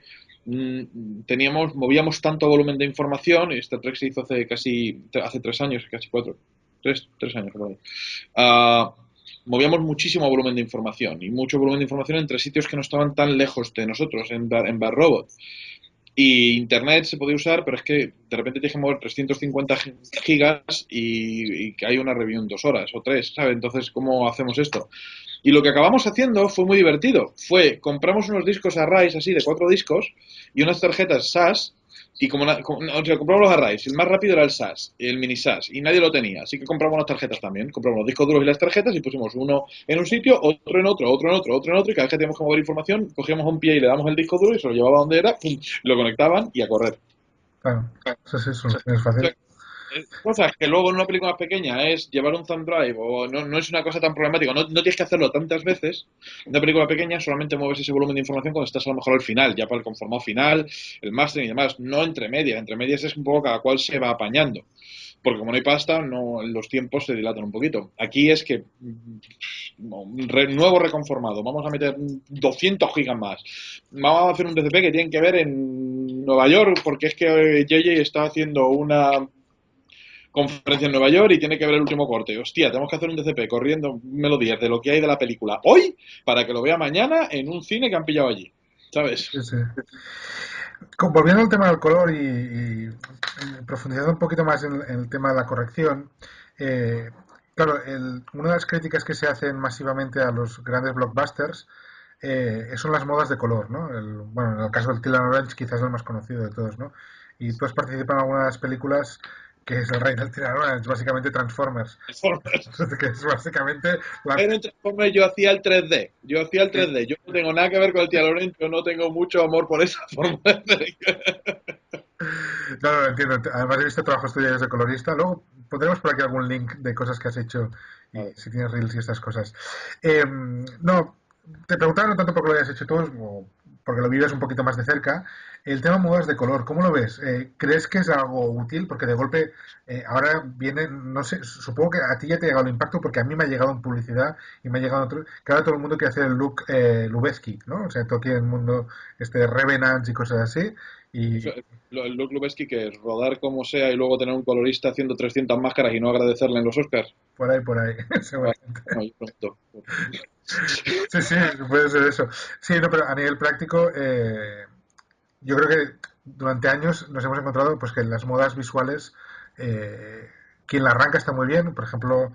movíamos tanto volumen de información, y Star Trek se hizo hace 3 años, casi cuatro, tres años, por ahí. Ah, movíamos muchísimo volumen de información y mucho volumen de información entre sitios que no estaban tan lejos de nosotros, en Bar Robot. Y internet se podía usar, pero es que de repente tienes que mover 350 gigas y que hay una review en 2 horas o tres, ¿sabes? Entonces, ¿cómo hacemos esto? Y lo que acabamos haciendo fue muy divertido. Compramos unos discos Arrays así de 4 discos y unas tarjetas SAS. Y o sea, compramos los Arrays, el más rápido era el SAS, el mini SAS, y nadie lo tenía. Así que compramos las tarjetas también. Compramos los discos duros y las tarjetas y pusimos uno en un sitio, otro en otro, otro en otro, otro en otro. Y cada vez que teníamos que mover información, cogíamos un pie y le damos el disco duro y se lo llevaba donde era, pum, lo conectaban y a correr. claro. Eso sí, eso es O sea, fácil. cosas que luego en una película más pequeña es llevar un thumb drive o no es una cosa tan problemática, no tienes que hacerlo tantas veces. En una película pequeña solamente mueves ese volumen de información cuando estás a lo mejor al final, ya para el conformado final, el mastering y demás, no entre medias es un poco cada cual se va apañando. Porque como no hay pasta, los tiempos se dilatan un poquito. Aquí es que nuevo reconformado, vamos a meter 200 gigas más. Vamos a hacer un DCP que tienen que ver en Nueva York porque es que JJ está haciendo una conferencia en Nueva York y tiene que ver el último corte. Hostia, tenemos que hacer un DCP corriendo melodías de lo que hay de la película hoy para que lo vea mañana en un cine que han pillado allí. ¿Sabes? Sí, sí. Volviendo al tema del color profundizando un poquito más en el tema de la corrección, eh, claro, una de las críticas que se hacen masivamente a los grandes blockbusters son las modas de color, ¿no? Bueno, en el caso del Teal Orange quizás es el más conocido de todos, ¿no? Y tú has participado en alguna de las películas que es el rey del Teal Orange, básicamente Transformers, que es básicamente la... En Transformers yo hacía el 3D. Yo hacía el 3D. Yo no tengo nada que ver con el Tía Lorenzo, no tengo mucho amor por esa forma. Claro, entiendo. Además he visto trabajos tuyos de colorista. Luego pondremos por aquí algún link de cosas que has hecho y Vale. si tienes reels y estas cosas. No, te preguntaba no tanto porque lo hayas hecho tú, o porque lo vives un poquito más de cerca. El tema modas de color, ¿cómo lo ves? ¿Crees que es algo útil? Porque de golpe ahora viene, no sé, supongo que a ti ya te ha llegado el impacto porque a mí me ha llegado en publicidad y me ha llegado otro, que ahora todo el mundo quiere hacer el look Lubeski, ¿no? O sea, todo aquí en el mundo Revenants y cosas así. Eso, Y, el Luke Lubeski, que es rodar como sea y luego tener un colorista haciendo 300 máscaras y no agradecerle en los Oscars. por ahí, Ah, seguramente. no, yo pregunto. Sí, sí, puede ser eso. Sí, no, pero a nivel práctico, yo creo que durante años nos hemos encontrado pues que las modas visuales, quien la arranca está muy bien. Por ejemplo,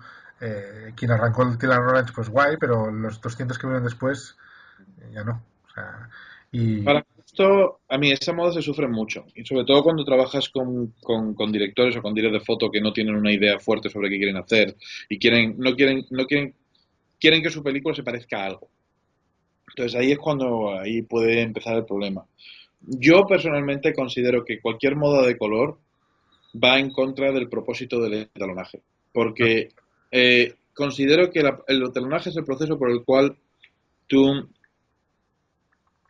quien arrancó el Teal Orange, pues guay, pero los 200 que vienen después, ya no. O sea, y Para esto, a mí esa moda se sufre mucho. Y sobre todo cuando trabajas con directores o con directores de foto que no tienen una idea fuerte sobre qué quieren hacer y quieren que su película se parezca a algo. Entonces ahí es cuando ahí puede empezar el problema. Yo personalmente considero que cualquier moda de color va en contra del propósito del etalonaje. Porque considero que el etalonaje es el proceso por el cual tú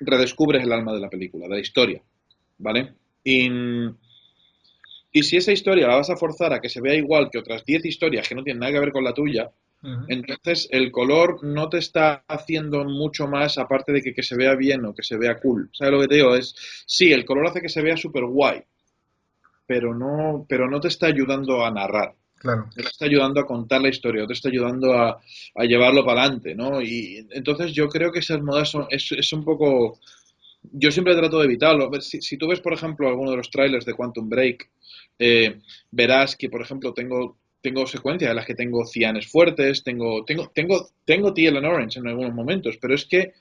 redescubres el alma de la película, de la historia, ¿vale? Y, y si esa historia la vas a forzar a que se vea igual que otras 10 historias que no tienen nada que ver con la tuya, ujú, entonces el color no te está haciendo mucho más aparte de que se vea bien o que se vea cool. ¿Sabes lo que te digo? Sí, el color hace que se vea súper guay, pero no te está ayudando a narrar. claro, Te está ayudando a contar la historia, te está ayudando a llevarlo para adelante, ¿no? Y entonces yo creo que esas modas es un poco. Yo siempre trato de evitarlo. Si tú ves, por ejemplo, alguno de los trailers de Quantum Break, verás que, por ejemplo, tengo secuencias en las que tengo cianes fuertes, tengo teal and orange en algunos momentos, pero es que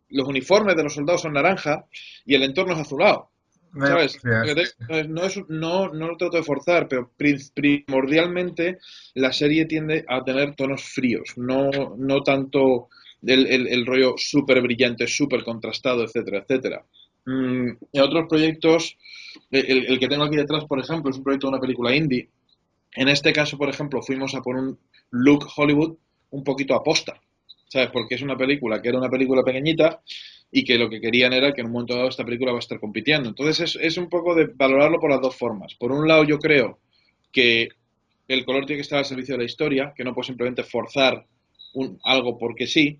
los uniformes de los soldados son naranja y el entorno es azulado. No hay ¿Sabes? posibilidades. No lo trato de forzar, pero primordialmente la serie tiende a tener tonos fríos, no tanto el rollo súper brillante, súper contrastado, etcétera, etcétera. En otros proyectos, el que tengo aquí detrás, por ejemplo, es un proyecto de una película indie. En este caso, por ejemplo, fuimos a por un look Hollywood un poquito aposta, ¿sabes? Porque es una película que era una película pequeñita y que lo que querían era que en un momento dado esta película va a estar compitiendo. Entonces es un poco de valorarlo por las dos formas. Por un lado, yo creo que el color tiene que estar al servicio de la historia, que no puedes simplemente forzar algo porque sí,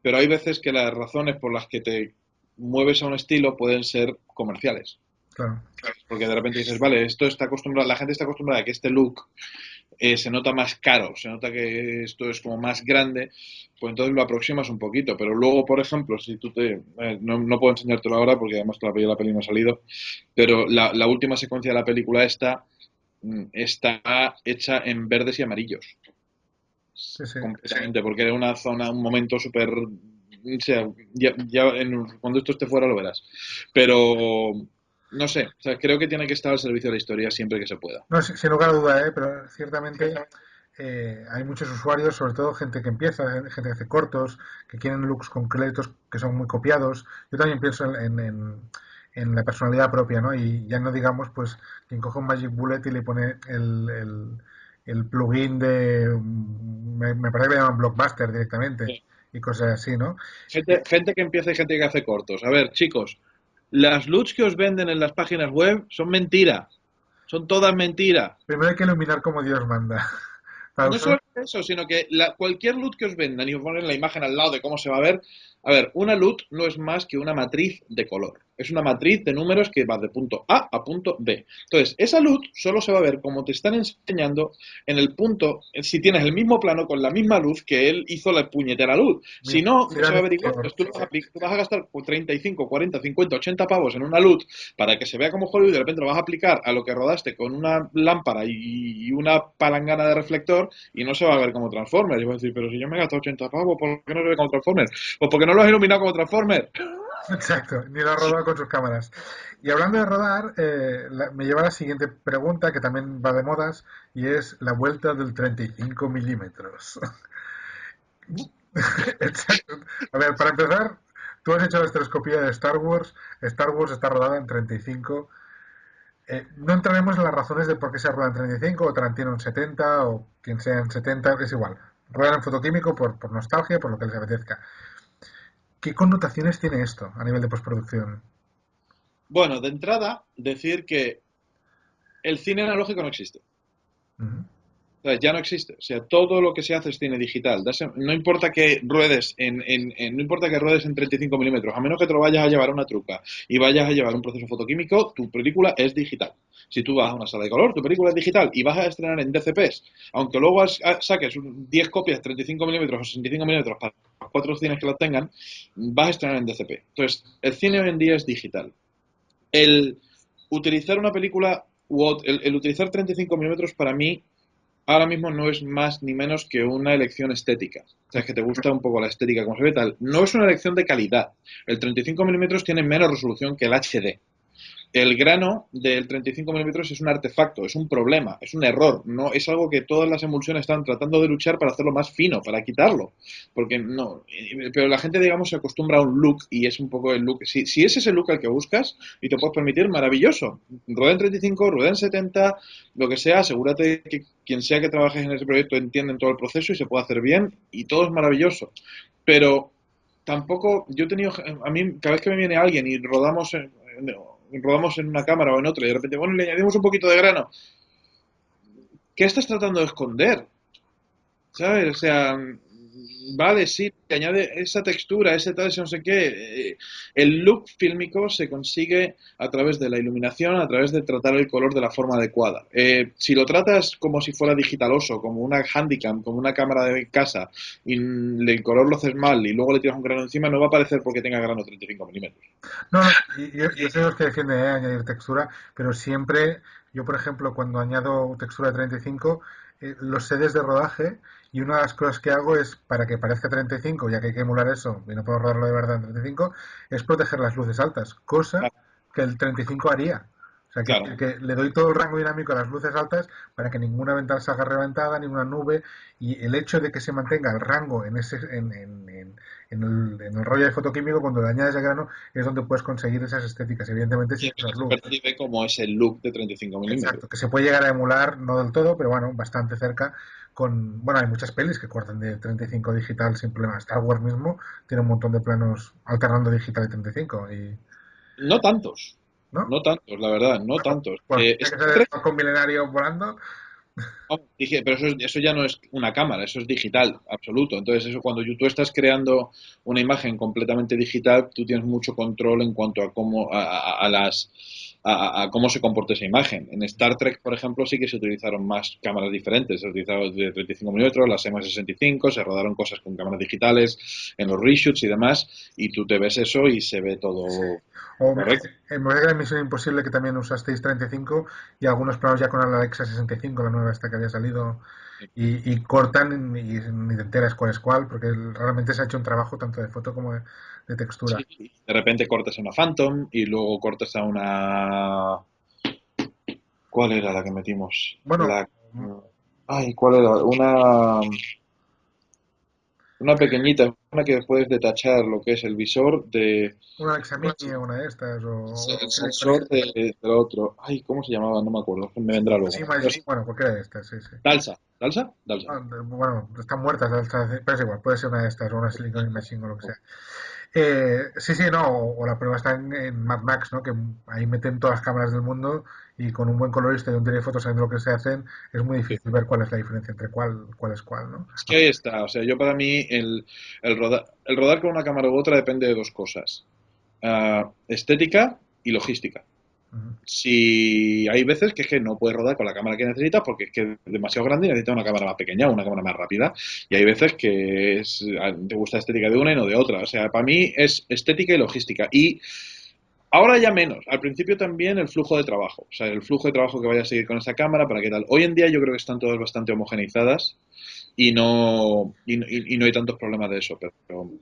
pero hay veces que las razones por las que te mueves a un estilo pueden ser comerciales. Claro. Porque de repente dices, vale, esto está acostumbrado, la gente está acostumbrada a que este look se nota más caro, se nota que esto es como más grande, pues entonces lo aproximas un poquito. Pero luego, por ejemplo, si tú no puedo enseñártelo ahora porque además todavía la peli no ha salido, pero la última secuencia de la película esta está hecha en verdes y amarillos, Sí, sí. completamente, porque era una zona, un momento súper... O sea, cuando esto esté fuera lo verás. Pero, no sé, o sea, creo que tiene que estar al servicio de la historia siempre que se pueda. No, sin lugar a duda, pero ciertamente hay muchos usuarios, sobre todo gente que empieza, gente que hace cortos, que quieren looks concretos, que son muy copiados. Yo también pienso en la personalidad propia, ¿no? Y ya no digamos, pues, quien coge un Magic Bullet y le pone el plugin me parece que le llaman Blockbuster directamente, y cosas así, ¿no? Gente que empieza y gente que hace cortos. A ver, chicos, las LUTs que os venden en las páginas web son mentira. Son todas mentiras. Primero hay que iluminar como Dios manda. Para No usar, solo eso, sino que cualquier LUT que os vendan y os ponen la imagen al lado de cómo se va a ver. A ver, una LUT no es más que una matriz de color. Es una matriz de números que va de punto A a punto B. Entonces, esa LUT solo se va a ver como te están enseñando en el punto, si tienes el mismo plano con la misma luz que él hizo la puñetera luz. Si no, no se va a ver igual. Entonces, tú vas a gastar 35, 40, 50, 80 pavos en una LUT para que se vea como Hollywood y de repente lo vas a aplicar a lo que rodaste con una lámpara y una palangana de reflector y no se va a ver como Transformers. Y voy a decir, pero si yo me he gastado 80 pavos, ¿por qué no se ve como Transformers? Pues porque no lo has iluminado como Transformers. exacto, ni lo ha rodado con sus cámaras. Y hablando de rodar, me lleva a la siguiente pregunta, que también va de modas, y es la vuelta del 35 milímetros. Exacto. A ver, para empezar, tú has hecho la estereoscopía de Star Wars. Star Wars está rodada en 35. No entraremos en las razones de por qué se rueda en 35 o Tarantino en 70 o quien sea en 70, es igual. Ruedan en fotoquímico por nostalgia, por lo que les apetezca. ¿Qué connotaciones tiene esto a nivel de postproducción? Bueno, de entrada, decir que el cine analógico no existe. Ujú. O sea, ya no existe. O sea, todo lo que se hace es cine digital. No importa que ruedes no importa que ruedes en 35 milímetros, a menos que te lo vayas a llevar a una truca y vayas a llevar un proceso fotoquímico, tu película es digital. Si tú vas a una sala de color, tu película es digital y vas a estrenar en DCPs, aunque luego saques 10 copias 35 milímetros o 65 milímetros para los 4 cines que lo tengan, vas a estrenar en DCP. Entonces, el cine hoy en día es digital. El utilizar una película, el utilizar 35 milímetros para mí ahora mismo no es más ni menos que una elección estética. O sea, es que te gusta un poco la estética, como se ve tal. No es una elección de calidad. El 35 milímetros tiene menos resolución que el HD. El grano del 35 milímetros es un artefacto, es un problema, es un error, no es algo que todas las emulsiones están tratando de luchar para hacerlo más fino, para quitarlo, porque no, pero la gente digamos se acostumbra a un look y es un poco el look, si ese es el look al que buscas y te puedes permitir, maravilloso, rueda en 35, rueda en 70, lo que sea, asegúrate que quien sea que trabajes en ese proyecto entiende todo el proceso y se puede hacer bien y todo es maravilloso, pero tampoco, yo he tenido, a mí cada vez que me viene alguien y rodamos en una cámara o en otra y de repente, bueno, le añadimos un poquito de grano. ¿Qué estás tratando de esconder? ¿Sabes? O sea, vale, sí, te añade esa textura, ese tal, ese no sé qué. El look fílmico se consigue a través de la iluminación, a través de tratar el color de la forma adecuada. Si lo tratas como si fuera digitaloso, como una Handycam, como una cámara de casa, y el color lo haces mal y luego le tiras un grano encima, no va a parecer porque tenga grano 35 milímetros. No, no, yo soy los que defiende añadir textura, pero siempre, yo por ejemplo, cuando añado textura de 35, los sedes de rodaje, y una de las cosas que hago es, para que parezca 35, ya que hay que emular eso, y no puedo rodarlo de verdad en 35, es proteger las luces altas, cosa que el 35 haría. O sea, Claro. que le doy todo el rango dinámico a las luces altas para que ninguna ventana salga reventada, ninguna nube, y el hecho de que se mantenga el rango en el rollo de fotoquímico, cuando le añades el grano, es donde puedes conseguir esas estéticas, evidentemente Y sin que usar se luz. percibe como ese look de 35 milímetros. Exacto, que se puede llegar a emular, no del todo, pero bueno, bastante cerca. Bueno, hay muchas pelis que cortan de 35 digital sin problema. Star Wars mismo tiene un montón de planos alternando digital y 35, No tantos, ¿no? no tantos, la verdad, no tantos. Cuando tiene que Star ser el Trek, halcón milenario volando. dije, pero eso ya no es una cámara, eso es digital, absoluto. Entonces, eso cuando tú estás creando una imagen completamente digital, tú tienes mucho control en cuanto a cómo, a las, a cómo se comporta esa imagen. En Star Trek, por ejemplo, sí que se utilizaron más cámaras diferentes. Se utilizaron de 35 milímetros, las M65, se rodaron cosas con cámaras digitales en los reshoots y demás, y tú te ves eso y se ve todo O correcto. me parece que en Misión Imposible que también usasteis 35 y algunos planos ya con la Alexa 65, la nueva esta que había salido, y cortan y ni te enteras cuál es cuál, porque realmente se ha hecho un trabajo tanto de foto como de textura. Sí, de repente cortas a una Phantom y luego cortas a una... ¿Cuál era la que metimos? Bueno, La... Ay, ¿cuál era? Una pequeñita, una que puedes detachar lo que es el visor de... una Alexa Mini o una de estas, El o tiene conexión. sensor del otro. Ay, ¿cómo se llamaba? No me acuerdo. Me vendrá luego. Sí, bueno, cualquiera de estas, sí, sí. Dalsa. ¿Dalsa? Dalsa. Ah, bueno, están muertas, pero es igual, puede ser una de estas, o una Silicon Machine o lo que sea. Sí, sí, no, o la prueba está en Mad Max, ¿no? Que ahí meten todas las cámaras del mundo y con un buen colorista y un telefoto sabiendo lo que se hacen, es muy Sí. difícil ver cuál es la diferencia entre cuál es cuál, ¿no? Es que ahí está. O sea, yo para mí el rodar con una cámara u otra depende de dos cosas. Estética y logística. Ujú. Si hay veces que es que no puedes rodar con la cámara que necesitas porque es que es demasiado grande y necesitas una cámara más pequeña o una cámara más rápida. Y hay veces que te gusta la estética de una y no de otra. O sea, para mí es estética y logística. Y ahora ya menos. Al principio también el flujo de trabajo. O sea, el flujo de trabajo que vaya a seguir con esa cámara, para qué tal. Hoy en día yo creo que están todas bastante homogeneizadas y no hay tantos problemas de eso.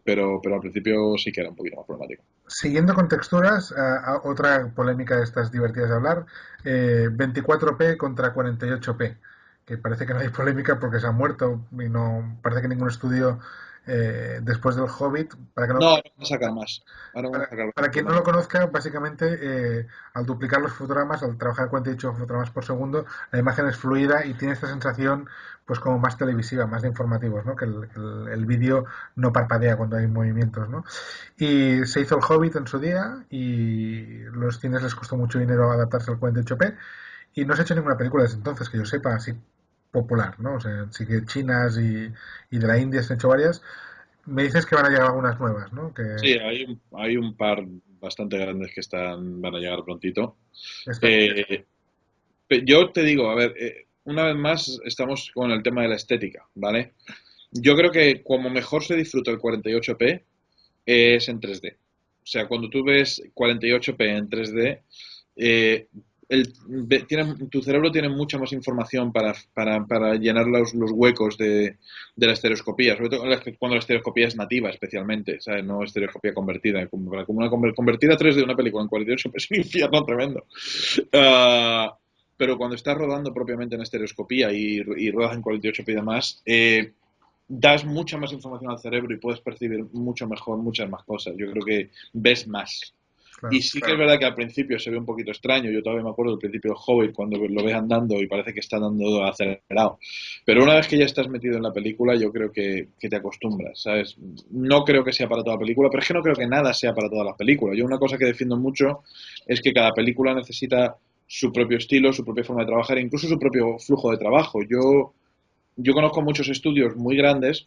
Pero al principio sí que era un poquito más problemático. Siguiendo con texturas, otra polémica de estas divertidas de hablar, 24p contra 48p, que parece que no hay polémica porque se han muerto y no parece que ningún estudio después del Hobbit, para que no, No, ahora van a sacar más. Ahora van a sacar para bastante quien no más. lo conozca, básicamente al duplicar los fotogramas, al trabajar 48 fotogramas por segundo, la imagen es fluida y tiene esta sensación pues como más televisiva, más de informativos, ¿no? Que el vídeo no parpadea cuando hay movimientos, ¿no? Y se hizo el Hobbit en su día y los cines les costó mucho dinero adaptarse al 48p y no se ha hecho ninguna película desde entonces, que yo sepa, así popular, ¿no? O sea, sí que chinas y de la India se han hecho varias. Me dices que van a llegar algunas nuevas, ¿no? Que Sí, hay un par bastante grandes que van a llegar prontito. esta, Eh, yo te digo, a ver, una vez más estamos con el tema de la estética, ¿vale? Yo creo que como mejor se disfruta el 48p es en 3D. O sea, cuando tú ves 48p en 3D, eh, tu cerebro tiene mucha más información para llenar los huecos de la estereoscopía, sobre todo cuando la estereoscopía es nativa, especialmente, ¿sabes? No estereoscopía convertida. Como una convertida a 3D una película en 48 es un infierno tremendo. Ah, pero cuando estás rodando propiamente en estereoscopía y rodas en 48p y demás, das mucha más información al cerebro y puedes percibir mucho mejor muchas más cosas. Yo creo que ves más. Y claro. sí que es verdad que al principio se ve un poquito extraño. Yo todavía me acuerdo del principio de Hobbit cuando lo ves andando y parece que está andando acelerado. Pero una vez que ya estás metido en la película, yo creo que te acostumbras, ¿sabes? No creo que sea para toda la película, pero es que no creo que nada sea para todas las películas. Yo una cosa que defiendo mucho es que cada película necesita su propio estilo, su propia forma de trabajar, e incluso su propio flujo de trabajo. Yo conozco muchos estudios muy grandes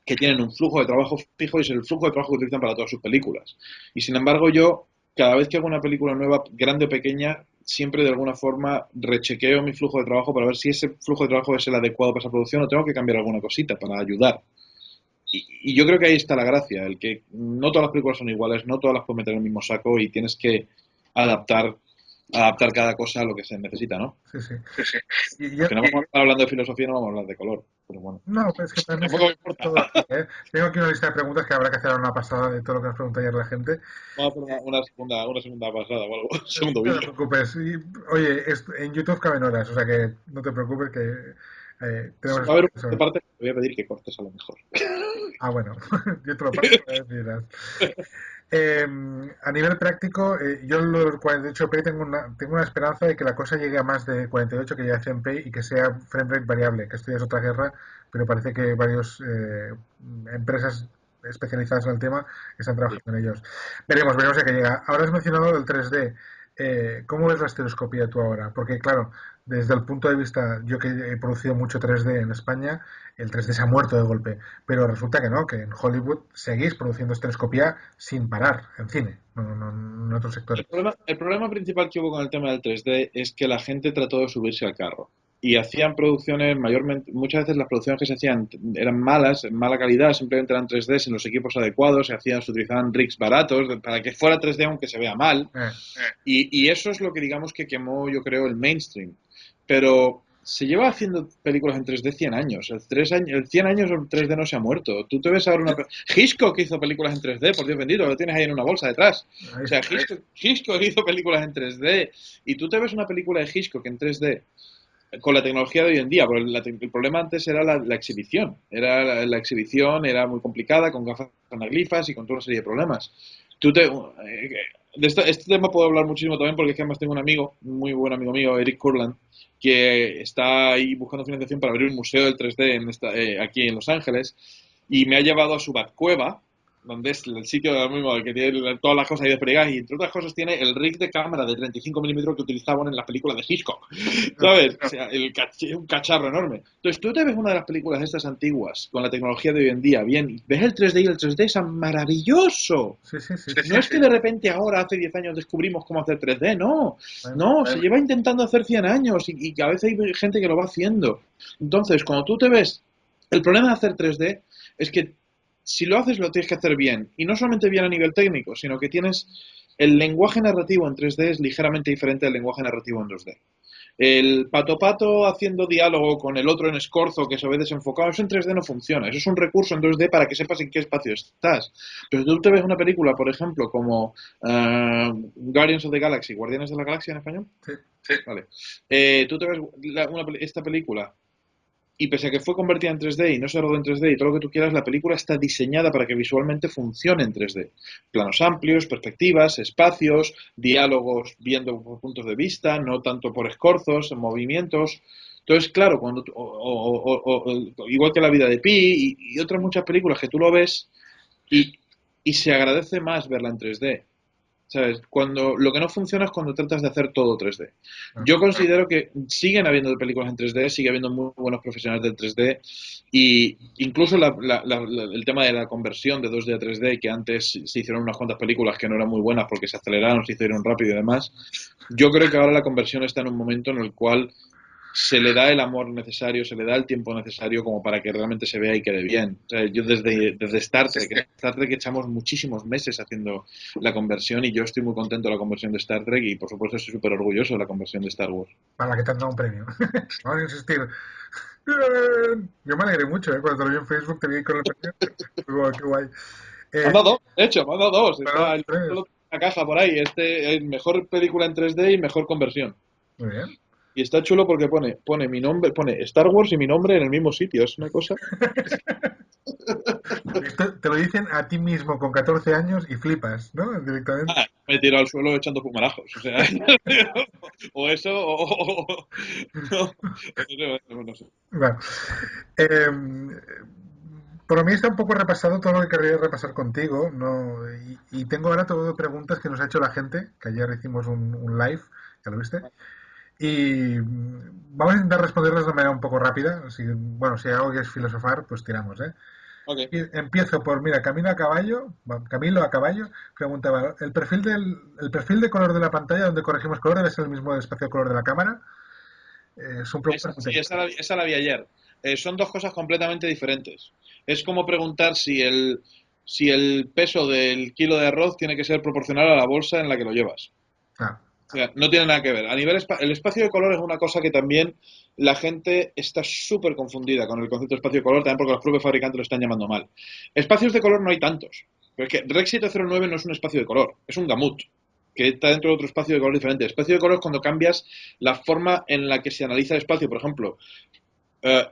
que tienen un flujo de trabajo fijo y es el flujo de trabajo que utilizan para todas sus películas. Y sin embargo, yo, cada vez que hago una película nueva, grande o pequeña, siempre de alguna forma rechequeo mi flujo de trabajo para ver si ese flujo de trabajo es el adecuado para esa producción o tengo que cambiar alguna cosita para ayudar. Y yo creo que ahí está la gracia, el que no todas las películas son iguales, no todas las puedes meter en el mismo saco y tienes que adaptar adaptar cada cosa a lo que se necesita, ¿no? Sí, sí. Y Al yo, final vamos a estar hablando de filosofía, no vamos a hablar de color, pero bueno, no, pues es que también tampoco me siempre importa. todo así, ¿eh? Tengo aquí una lista de preguntas que habrá que hacer una pasada de todo lo que nos pregunta ayer la gente. Vamos a hacer una segunda pasada o algo, un segundo No te vídeo. preocupes. Oye, en YouTube caben horas, o sea que no te preocupes que Si tenemos va a haber espacio un de de sobra. parte, te voy a pedir que cortes a lo mejor. Ah, bueno, yo te lo paso para que decidas. Eh, a nivel práctico, yo en los 48p tengo una esperanza de que la cosa llegue a más de 48, que llegue a 100p y que sea frame rate variable, que esto ya es otra guerra, pero parece que varias empresas especializadas en el tema están Sí. trabajando en ellos. Veremos a qué llega. Ahora has mencionado el 3D. ¿Cómo ves la estereoscopía tú ahora? Porque claro, desde el punto de vista, yo que he producido mucho 3D en España, el 3D se ha muerto de golpe. Pero resulta que no, que en Hollywood seguís produciendo estereoscopía sin parar, en cine, no en otros sectores. El problema principal que hubo con el tema del 3D es que la gente trató de subirse al carro. Y hacían producciones, mayormente, muchas veces las producciones que se hacían eran malas, en mala calidad, simplemente eran 3D sin los equipos adecuados, se utilizaban rigs baratos para que fuera 3D aunque se vea mal. Eh, Y eso es lo que digamos que quemó, yo creo, el mainstream. Pero se lleva haciendo películas en 3D 100 años. El 100 años el 3D no se ha muerto. Tú te ves ahora Hitchcock hizo películas en 3D, por Dios bendito, lo tienes ahí en una bolsa detrás. ahí O sea, está. Hitchcock hizo películas en 3D y tú te ves una película de Hitchcock en 3D con la tecnología de hoy en día, porque el problema antes era la exhibición. La exhibición era muy complicada, con gafas anaglifas y con toda una serie de problemas. Este tema puedo hablar muchísimo también porque es que además tengo un amigo, un muy buen amigo mío, Eric Kurland, que está ahí buscando financiación para abrir un museo del 3D aquí en Los Ángeles y me ha llevado a su Batcueva, donde es el sitio mismo que tiene todas las cosas ahí desplegadas y entre otras cosas tiene el rig de cámara de 35 milímetros que utilizaban en las películas de Hitchcock. ¿Sabes? O sea, un cacharro enorme. Entonces, tú te ves una de las películas estas antiguas con la tecnología de hoy en día, bien, ves el 3D y el 3D es maravilloso. Sí, sí, sí, No es que de repente ahora, hace 10 años, descubrimos cómo hacer 3D, no. bueno, No, se lleva intentando hacer 100 años y a veces hay gente que lo va haciendo. Entonces, cuando tú te ves, el problema de hacer 3D es que si lo haces, lo tienes que hacer bien. Y no solamente bien a nivel técnico, sino que tienes el lenguaje narrativo en 3D es ligeramente diferente al lenguaje narrativo en 2D. El pato pato haciendo diálogo con el otro en escorzo que se ve desenfocado, eso en 3D no funciona. Eso es un recurso en 2D para que sepas en qué espacio estás. Pero tú te ves una película, por ejemplo, como Guardians of the Galaxy, Guardianes de la Galaxia en español. sí, Vale. Tú te ves esta película y pese a que fue convertida en 3D y no se rodó en 3D y todo lo que tú quieras, la película está diseñada para que visualmente funcione en 3D. Planos amplios, perspectivas, espacios, diálogos viendo por puntos de vista, no tanto por escorzos, movimientos. Entonces, claro, igual que La vida de Pi y otras muchas películas que tú lo ves y, y se agradece más verla en 3D. ¿Sabes? Lo que no funciona es cuando tratas de hacer todo 3D. no, Yo considero que siguen habiendo películas en 3D, sigue habiendo muy buenos profesionales del 3D y incluso el tema de la conversión de 2D a 3D, que antes se hicieron unas cuantas películas que no eran muy buenas porque se aceleraron, se hicieron rápido y demás. Yo creo que ahora la conversión está en un momento en el cual se le da el amor necesario, se le da el tiempo necesario como para que realmente se vea y quede bien. O sea, yo desde Star Trek echamos muchísimos meses haciendo la conversión y yo estoy muy contento de la conversión de Star Trek y por supuesto estoy súper orgulloso de la conversión de Star Wars. para la que te han dado un premio. Vamos a insistir. Bien. Yo me alegré mucho, cuando te lo vi en Facebook, te vi con el premio. Qué guay. Me han Eh, dado dos, de hecho, me han dado dos. bueno, Está tres. una caja por ahí, mejor película en 3D y mejor conversión. Muy bien. Y está chulo porque pone mi nombre, pone Star Wars y mi nombre en el mismo sitio. Es una cosa. Esto te lo dicen a ti mismo con 14 años y flipas, ¿no? Directamente. Me tiro al suelo echando fumarajos. O sea, o eso, no, no sé. Bueno, eh, por mí está un poco repasado todo lo que querría repasar contigo, ¿no? Y tengo ahora todo de preguntas que nos ha hecho la gente, que ayer hicimos un live, ¿ya lo viste? Y vamos a intentar responderlas de manera un poco rápida. Bueno, si algo que es filosofar, pues tiramos, ¿eh? Ok. Y empiezo por, mira, Camilo a caballo, preguntaba, ¿el perfil de color de la pantalla donde corregimos color debe ser el mismo del espacio de color de la cámara? Son preguntas muy Sí, técnicas. esa la vi ayer. Son dos cosas completamente diferentes. Es como preguntar si el peso del kilo de arroz tiene que ser proporcional a la bolsa en la que lo llevas. Ah. O sea, no tiene nada que ver. A nivel el espacio de color es una cosa que también la gente está súper confundida con el concepto de espacio de color, también porque los propios fabricantes lo están llamando mal. Espacios de color no hay tantos. Pero es que Rec 709 no es un espacio de color, es un gamut, que está dentro de otro espacio de color diferente. El espacio de color es cuando cambias la forma en la que se analiza el espacio. Por ejemplo, eh,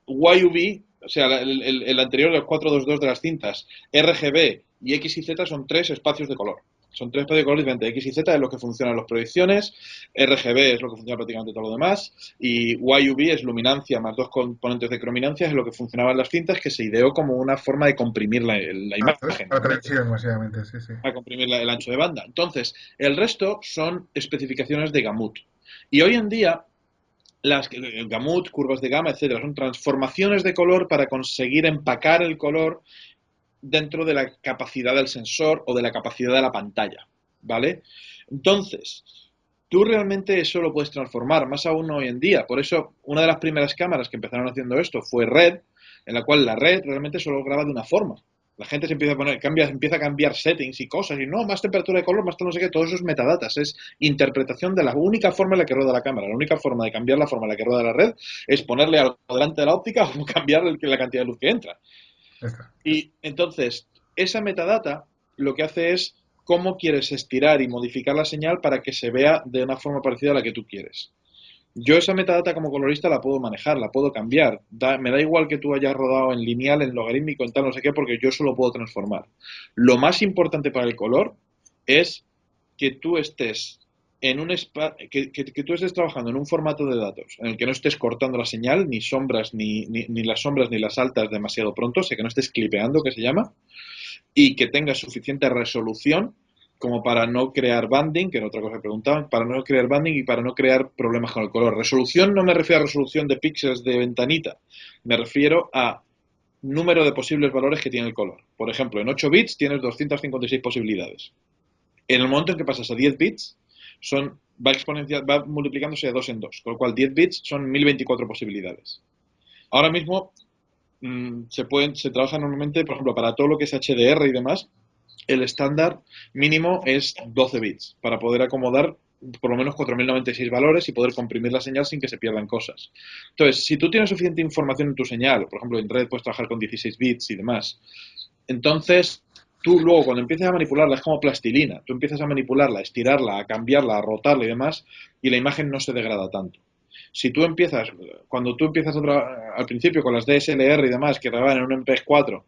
YUV, o sea, el anterior de los 422 de las cintas, RGB y X y Z son tres espacios de color. Son tres espacios de color diferentes. X y Z es lo que funciona en las proyecciones, RGB es lo que funciona prácticamente todo lo demás, y YUV es luminancia más dos componentes de crominancia, es lo que funcionaba en las cintas, que se ideó como una forma de comprimir la imagen, Para realmente, televisión, básicamente, sí, sí. a comprimir el ancho de banda. Entonces, el resto son especificaciones de Gamut. Y hoy en día las gamut, curvas de gama, etcétera, son transformaciones de color para conseguir empacar el color dentro de la capacidad del sensor o de la capacidad de la pantalla, ¿vale? Entonces, tú realmente eso lo puedes transformar, más aún hoy en día. Por eso, una de las primeras cámaras que empezaron haciendo esto fue Red, en la cual la Red realmente solo graba de una forma. La gente se empieza a poner, empieza a cambiar settings y cosas, y no, más temperatura de color, más no sé qué, todos esos metadatas, es interpretación de la única forma en la que rueda la cámara. La única forma de cambiar la forma en la que rueda la red es ponerle algo delante de la óptica o cambiar la cantidad de luz que entra. Esta. Y entonces, esa metadata lo que hace es cómo quieres estirar y modificar la señal para que se vea de una forma parecida a la que tú quieres. Yo esa metadata como colorista la puedo manejar, la puedo cambiar. Me da igual que tú hayas rodado en lineal, en logarítmico, en tal, no sé qué, porque yo eso lo puedo transformar. Lo más importante para el color es que tú estés que tú estés trabajando en un formato de datos en el que no estés cortando la señal, ni sombras, ni las sombras, ni las altas demasiado pronto, o sea, que no estés clipeando, que se llama, y que tengas suficiente resolución como para no crear banding, que era otra cosa que preguntaban, para no crear banding y para no crear problemas con el color. Resolución no me refiero a resolución de píxeles de ventanita, me refiero a número de posibles valores que tiene el color. Por ejemplo, en 8 bits tienes 256 posibilidades. En el momento en que pasas a 10 bits, va multiplicándose de 2 en 2, con lo cual 10 bits son 1024 posibilidades. Ahora mismo se trabaja normalmente, por ejemplo, para todo lo que es HDR y demás, el estándar mínimo es 12 bits para poder acomodar por lo menos 4096 valores y poder comprimir la señal sin que se pierdan cosas. Entonces, si tú tienes suficiente información en tu señal, por ejemplo, en red puedes trabajar con 16 bits y demás, entonces tú luego cuando empieces a manipularla es como plastilina, tú empiezas a manipularla, a estirarla, a cambiarla, a rotarla y demás, y la imagen no se degrada tanto. Si tú empiezas, cuando tú empiezas al principio con las DSLR y demás que grababan en un MP4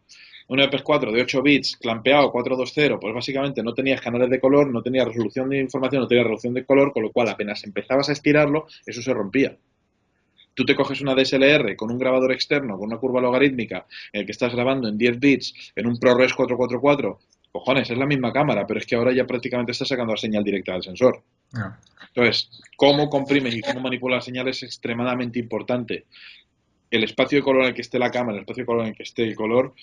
de 8 bits clampeado 420, pues básicamente no tenías canales de color, no tenías resolución de información, no tenías resolución de color, con lo cual apenas empezabas a estirarlo, eso se rompía. Tú te coges una DSLR con un grabador externo, con una curva logarítmica, en el que estás grabando en 10 bits, en un ProRes 444, cojones, es la misma cámara, pero es que ahora ya prácticamente estás sacando la señal directa del sensor. No. Entonces, cómo comprimes y cómo manipulas la señal es extremadamente importante. El espacio de color en el que esté la cámara, el espacio de color en el que esté el color,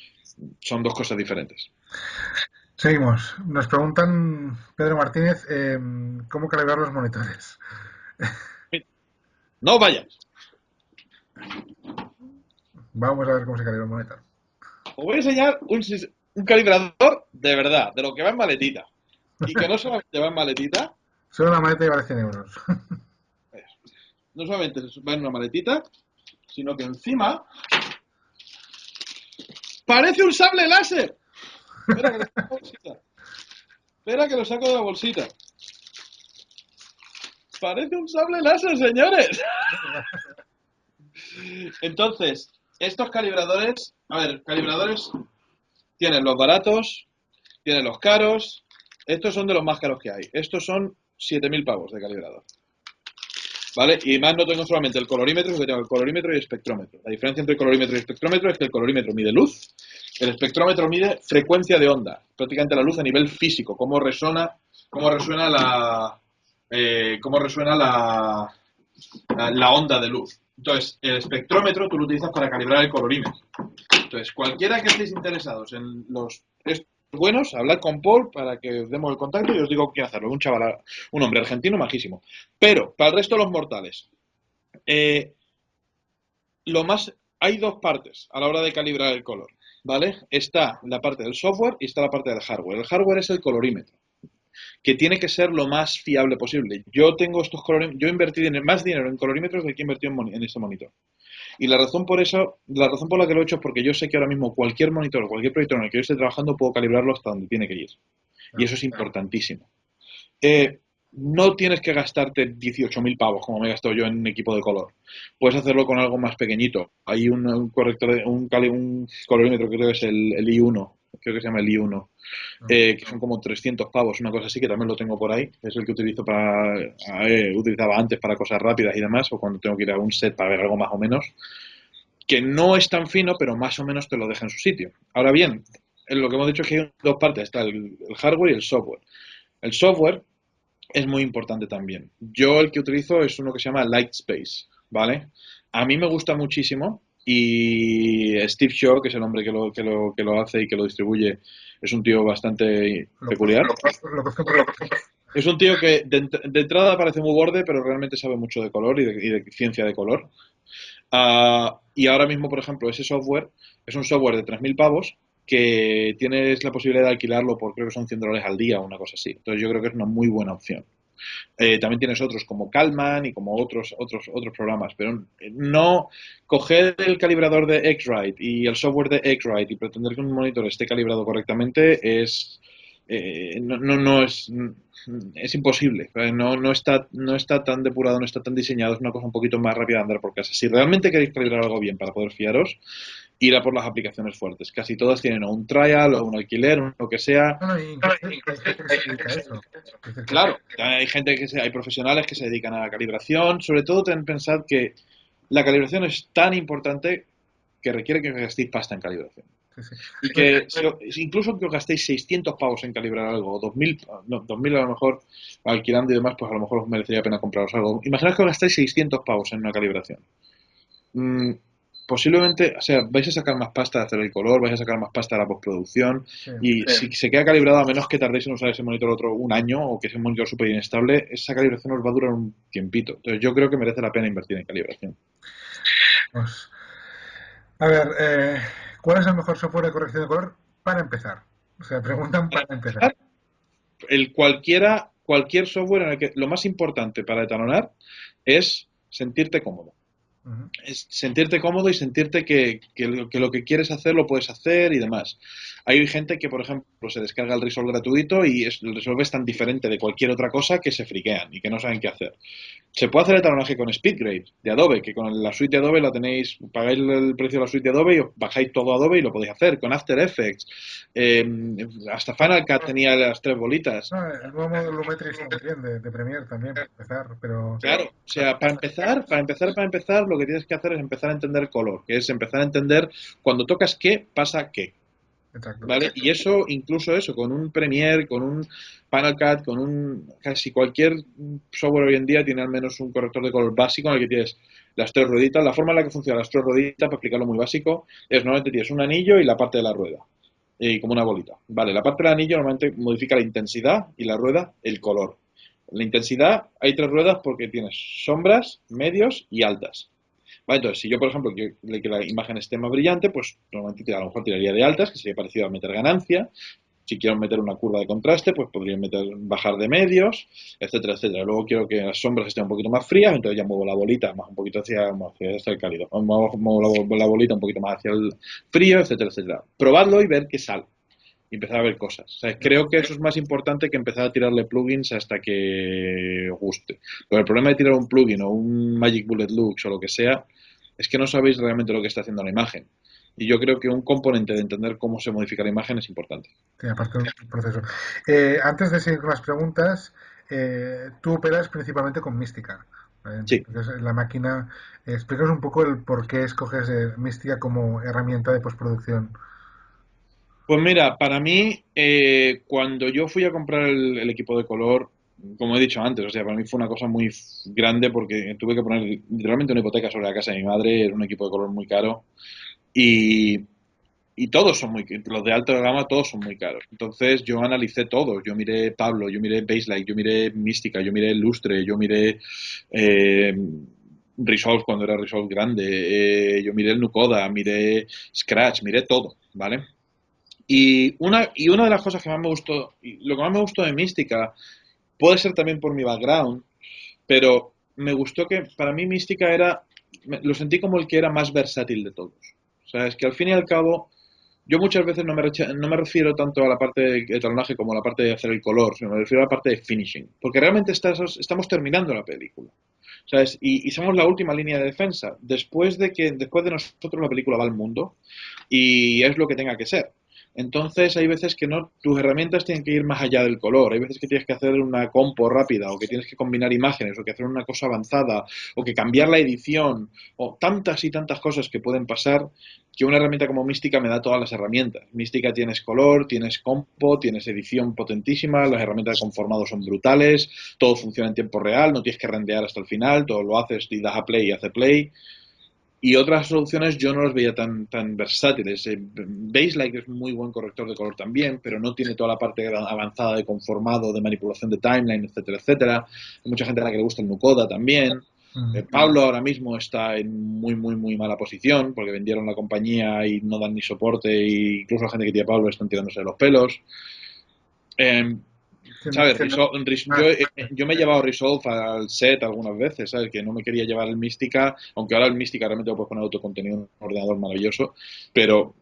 son dos cosas diferentes. Seguimos. Nos preguntan, Pedro Martínez, cómo calibrar los monitores. No vayas. Vamos a ver cómo se calibra un monitor. Os voy a enseñar un calibrador de verdad, de lo que va en maletita. Y que no solamente va en maletita, Solo una maleta y vale 100 euros. no solamente va en una maletita, sino que encima parece un sable láser. Espera que lo saco de la bolsita. Espera que lo saco de la bolsita. Parece un sable láser, señores. Entonces, estos calibradores, a ver, calibradores tienen los baratos, tienen los caros. Estos son de los más caros que hay. Estos son 7.000 pavos de calibrador. ¿Vale? Y más no tengo solamente el colorímetro, sino que tengo el colorímetro y el espectrómetro. La diferencia entre el colorímetro y el espectrómetro es que el colorímetro mide luz, el espectrómetro mide frecuencia de onda, prácticamente la luz a nivel físico, cómo resuena la onda de luz. Entonces, el espectrómetro tú lo utilizas para calibrar el colorímetro. Entonces, cualquiera que estéis interesados en los buenos, hablad con Paul para que os demos el contacto y os digo quién hacerlo. Un chaval, un hombre argentino majísimo. Pero, para el resto de los mortales, eh, hay dos partes a la hora de calibrar el color, ¿vale? Está la parte del software y está la parte del hardware. El hardware es el colorímetro. que tiene que ser lo más fiable posible. Yo tengo estos colorímetros, yo invertí más dinero en colorímetros del que invertí en este monitor. Y la razón por eso, la razón por la que lo he hecho es porque yo sé que ahora mismo cualquier monitor o cualquier proyecto en el que yo esté trabajando puedo calibrarlo hasta donde tiene que ir. Y Claro. eso es importantísimo. Eh, no tienes que gastarte 18.000 pavos como me he gastado yo en un equipo de color. Puedes hacerlo con algo más pequeñito. Hay un corrector, un colorímetro que creo que es el I1, creo que se llama el I1, Mm. que son como 300 pavos, una cosa así, que también lo tengo por ahí. Es el que utilizo utilizaba antes para cosas rápidas y demás, o cuando tengo que ir a un set para ver algo más o menos, que no es tan fino, pero más o menos te lo deja en su sitio. Ahora bien, lo que hemos dicho es que hay dos partes, está el hardware y el software. El software es muy importante también. Yo el que utilizo es uno que se llama Lightspace, ¿vale? A mí me gusta muchísimo y Steve Shore, que es el hombre que lo hace y que lo distribuye, es un tío bastante Lo peculiar. conozco, lo conozco perfecto. Es un tío que de entrada parece muy borde, pero realmente sabe mucho de color y de ciencia de color. Y ahora mismo, por ejemplo, ese software es un software de 3.000 pavos que tienes la posibilidad de alquilarlo por creo que son $100 al día o una cosa así. Entonces yo creo que es una muy buena opción. También tienes otros como Calman y como otros programas, pero no coger el calibrador de X-Rite y el software de X-Rite y pretender que un monitor esté calibrado correctamente es imposible. No está tan depurado, no está tan diseñado, es una cosa un poquito más rápida de andar por casa. Si realmente queréis calibrar algo bien para poder fiaros, ir a por las aplicaciones fuertes. Casi todas tienen o un trial o un alquiler, o lo que sea. No, no, incluso hay gente que se dedica a eso. Es decir, Claro, hay profesionales que se dedican a la calibración. Sobre todo, pensad que la calibración es tan importante que requiere que gastéis pasta en calibración. sí, sí. Y que incluso que os gastéis 600 pavos en calibrar algo, o 2.000, no, 2.000 a lo mejor alquilando y demás, pues a lo mejor os merecería pena compraros algo. Imaginad que os gastáis 600 pavos en una calibración. Mm, posiblemente, o sea, vais a sacar más pasta de hacer el color, vais a sacar más pasta de la postproducción Sí. y si se queda calibrado, a menos que tardéis en usar ese monitor otro un año o que sea un monitor súper inestable, esa calibración os va a durar un tiempito. Entonces yo creo que merece la pena invertir en calibración. Pues, a ver, ¿cuál es el mejor software de corrección de color para empezar? O sea, preguntan para empezar. Cualquier software en el que lo más importante para etalonar es sentirte cómodo. Ujú. Es sentirte cómodo y sentirte que lo que quieres hacer lo puedes hacer y demás. Hay gente que, por ejemplo, se descarga el Resolve gratuito y el Resolve es tan diferente de cualquier otra cosa que se friquean y que no saben qué hacer. Se puede hacer el talonaje con SpeedGrade de Adobe, que con la suite de Adobe la tenéis, pagáis el precio de la suite de Adobe y os bajáis todo Adobe y lo podéis hacer. Con After Effects, eh, hasta Final Cut tenía las tres bolitas. No, el nuevo módulo Lumetri está muy bien, de Premiere también, para empezar, pero... Claro, o sea, para empezar, lo que tienes que hacer es empezar a entender color, que es empezar a entender cuando tocas qué, pasa qué. Exacto. ¿Vale? Y eso, incluso eso, con un Premiere, con un Final Cut, con casi cualquier software hoy en día tiene al menos un corrector de color básico en el que tienes las tres rueditas. La forma en la que funcionan las tres rueditas, para explicarlo muy básico, es normalmente tienes un anillo y la parte de la rueda, y como una bolita. Vale, la parte del anillo normalmente modifica la intensidad y la rueda el color. La intensidad, hay tres ruedas porque tienes sombras, medios y altas. Vale, entonces, si yo, por ejemplo, quiero que la imagen esté más brillante, pues normalmente a lo mejor tiraría de altas, que sería parecido a meter ganancia. Si quiero meter una curva de contraste, pues podría bajar de medios, etcétera, etcétera. Luego quiero que las sombras estén un poquito más frías, entonces ya muevo la bolita más un poquito hacia el cálido. Muevo la bolita un poquito más hacia el frío, etcétera, etcétera. Probarlo y ver qué sale y empezar a ver cosas. O sea, creo que eso es más importante que empezar a tirarle plugins hasta que os guste. Pero el problema de tirar un plugin o un Magic Bullet Lux o lo que sea es que no sabéis realmente lo que está haciendo la imagen. Y yo creo que un componente de entender cómo se modifica la imagen es importante. Sí, aparte del proceso. Antes de seguir con las preguntas, tú operas principalmente con Mística. ¿Vale? Sí. Entonces, la máquina, explícanos un poco el por qué escoges Mística como herramienta de postproducción. Pues mira, para mí, cuando yo fui a comprar el equipo de color, como he dicho antes, o sea, para mí fue una cosa muy grande porque tuve que poner literalmente una hipoteca sobre la casa de mi madre, era un equipo de color muy caro y, y todos son los de alta gama todos son muy caros. Entonces yo analicé todos, yo miré Pablo, yo miré Baselight, yo miré Mística, yo miré Lustre, yo miré eh, Resolve cuando era Resolve grande, yo miré el Nucoda, miré Scratch, miré todo, ¿vale? Y una de las cosas que más me gustó, y lo que más me gustó de Mística, puede ser también por mi background, pero me gustó que para mí Mística lo sentí como el que era más versátil de todos. O sea, es que al fin y al cabo, yo muchas veces no me refiero tanto a la parte de talonaje como a la parte de hacer el color, sino me refiero a la parte de finishing. Porque realmente estamos terminando la película. ¿Sabes? Y somos la última línea de defensa. Después de nosotros la película va al mundo y es lo que tenga que ser. Entonces hay veces que no, tus herramientas tienen que ir más allá del color, hay veces que tienes que hacer una compo rápida o que tienes que combinar imágenes o que hacer una cosa avanzada o que cambiar la edición o tantas y tantas cosas que pueden pasar que una herramienta como Mística me da todas las herramientas. Mística tienes color, tienes compo, tienes edición potentísima, las herramientas de conformado son brutales, todo funciona en tiempo real, no tienes que rendear hasta el final, todo lo haces y das a play y hace play. Y otras soluciones yo no las veía tan versátiles. Baselike es muy buen corrector de color también, pero no tiene toda la parte avanzada de conformado, de manipulación de timeline, etcétera, etcétera. Hay mucha gente a la que le gusta el Nucoda también. Pablo ahora mismo está en muy mala posición porque vendieron la compañía y no dan ni soporte, e incluso la gente que tiene Pablo están tirándose de los pelos. Eh, ¿Sabes? Yo me he llevado Resolve al set algunas veces, ¿sabes? Que no me quería llevar el Mística, aunque ahora el Mística realmente lo puedes poner autocontenido en un ordenador maravilloso, pero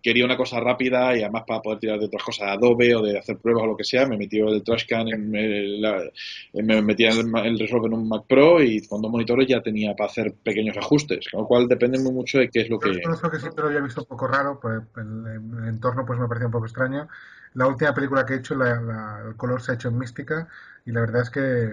quería una cosa rápida y además para poder tirar de otras cosas de Adobe o de hacer pruebas o lo que sea, me metí el Trashcan, me metía el Resolve en un Mac Pro y con dos monitores ya tenía para hacer pequeños ajustes, con lo cual depende muy mucho de qué es lo Yo que... reconozco que siempre lo había visto un poco raro, pues el entorno pues me parecía un poco extraño. La última película que he hecho, el color se ha hecho en mística y la verdad es que,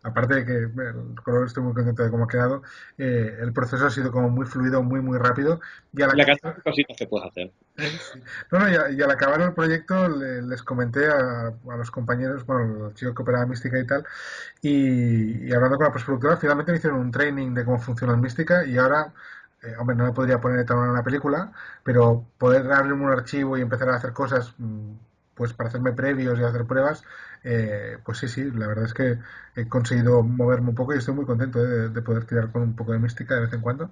aparte de que el color estoy muy contento de cómo ha quedado, el proceso ha sido como muy fluido, muy rápido y al La cantidad acabar, de cositas que puedes hacer. sí. No, no, y al acabar el proyecto les comenté a los compañeros, bueno, los chicos que operaban mística y tal, y hablando con la postproductora, finalmente me hicieron un training de cómo funciona el Mística y ahora, hombre, no me podría poner tan en una película, pero poder abrirme un archivo y empezar a hacer cosas, pues para hacerme previos y hacer pruebas, pues sí, sí, la verdad es que he conseguido moverme un poco y estoy muy contento de poder tirar con un poco de mística de vez en cuando.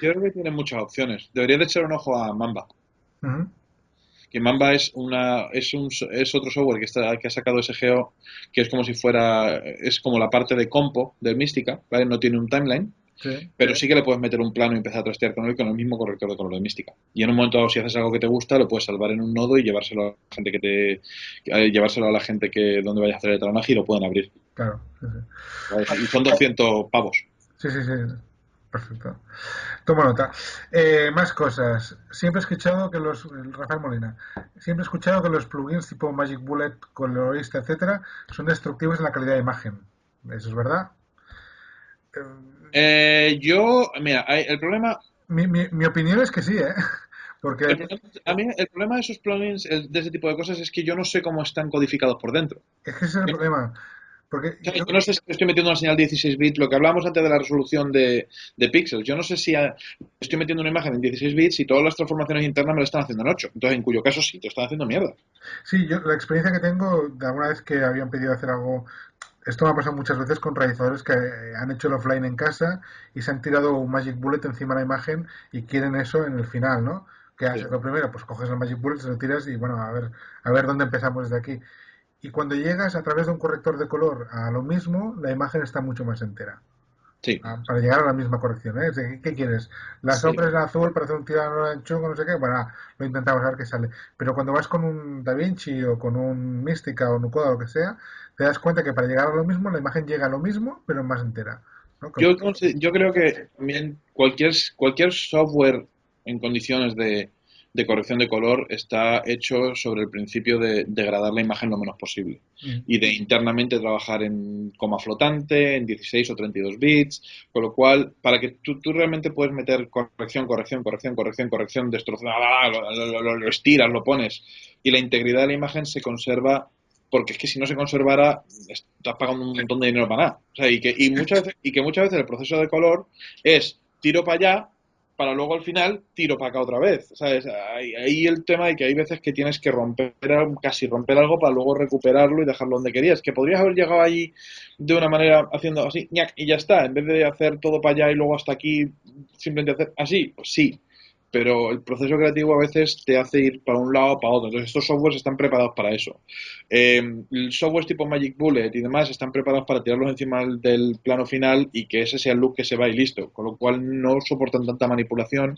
Yo creo que tiene muchas opciones. Deberías de echar un ojo a Mamba. Ujú. Que Mamba es otro software que ha sacado SGO, que es como si fuera, es como la parte de compo del Mística, ¿vale? No tiene un timeline, Sí, pero sí que le puedes meter un plano y empezar a trastear con él con el mismo corrector de color de Mística. Y en un momento dado, si haces algo que te gusta, lo puedes salvar en un nodo y llevárselo a la gente llevárselo a la gente que donde vayas a hacer el trabajo y lo pueden abrir. claro. Sí, sí. ¿Vale? Y son 200 pavos. Sí, sí, sí. Perfecto. Tomo nota. Más cosas. Siempre he escuchado que Rafael Molina. Siempre he escuchado que los plugins tipo Magic Bullet, Colorista, etcétera, son destructivos en la calidad de imagen. ¿Eso es verdad? Mira, el problema, Mi opinión es que sí, ¿eh? Porque el problema de esos plugins, de ese tipo de cosas, es que yo no sé cómo están codificados por dentro. es que ese es el problema. Porque Claro, yo, yo no sé si estoy metiendo una señal 16 bits, lo que hablábamos antes de la resolución de píxeles. Yo no sé si estoy metiendo una imagen en 16 bits y todas las transformaciones internas me lo están haciendo en 8. Entonces, en cuyo caso sí, te están haciendo mierda. sí, yo la experiencia que tengo de alguna vez que habían pedido hacer algo. Esto me ha pasado muchas veces con realizadores que han hecho el offline en casa y se han tirado un Magic Bullet encima de la imagen y quieren eso en el final, ¿no? ¿Qué Sí, haces? Lo primero, pues coges el Magic Bullet, se lo tiras y bueno, a ver dónde empezamos desde aquí. Y cuando llegas a través de un corrector de color a lo mismo, la imagen está mucho más entera. sí, Para llegar a la misma corrección, ¿eh? ¿Qué quieres? La sí. sombra es azul para hacer un tirano en chungo, no sé qué. Bueno, lo intentamos a ver qué sale. Pero cuando vas con un DaVinci o con un Mística o Nucoda o lo que sea, te das cuenta que para llegar a lo mismo, la imagen llega a lo mismo, pero más entera. ¿No? Yo creo que también cualquier software en condiciones de corrección de color está hecho sobre el principio de degradar la imagen lo menos posible Mm, y de internamente trabajar en coma flotante, en 16 o 32 bits, con lo cual, para que tú realmente puedes meter corrección, destrozar, lo estiras, lo pones y la integridad de la imagen se conserva porque es que si no se conservara, estás pagando un montón de dinero para nada. O sea, que muchas veces el proceso de color es tiro para allá, para luego al final tiro para acá otra vez. ¿Sabes? Ahí el tema de que hay veces que tienes que casi romper algo para luego recuperarlo y dejarlo donde querías. Que podrías haber llegado allí de una manera haciendo así, ñac, y ya está. En vez de hacer todo para allá y luego hasta aquí, simplemente hacer así, pues sí. pero el proceso creativo a veces te hace ir para un lado o para otro. Entonces, estos softwares están preparados para eso. El software tipo Magic Bullet y demás están preparados para tirarlos encima del plano final y que ese sea el look que se va y listo. Con lo cual no soportan tanta manipulación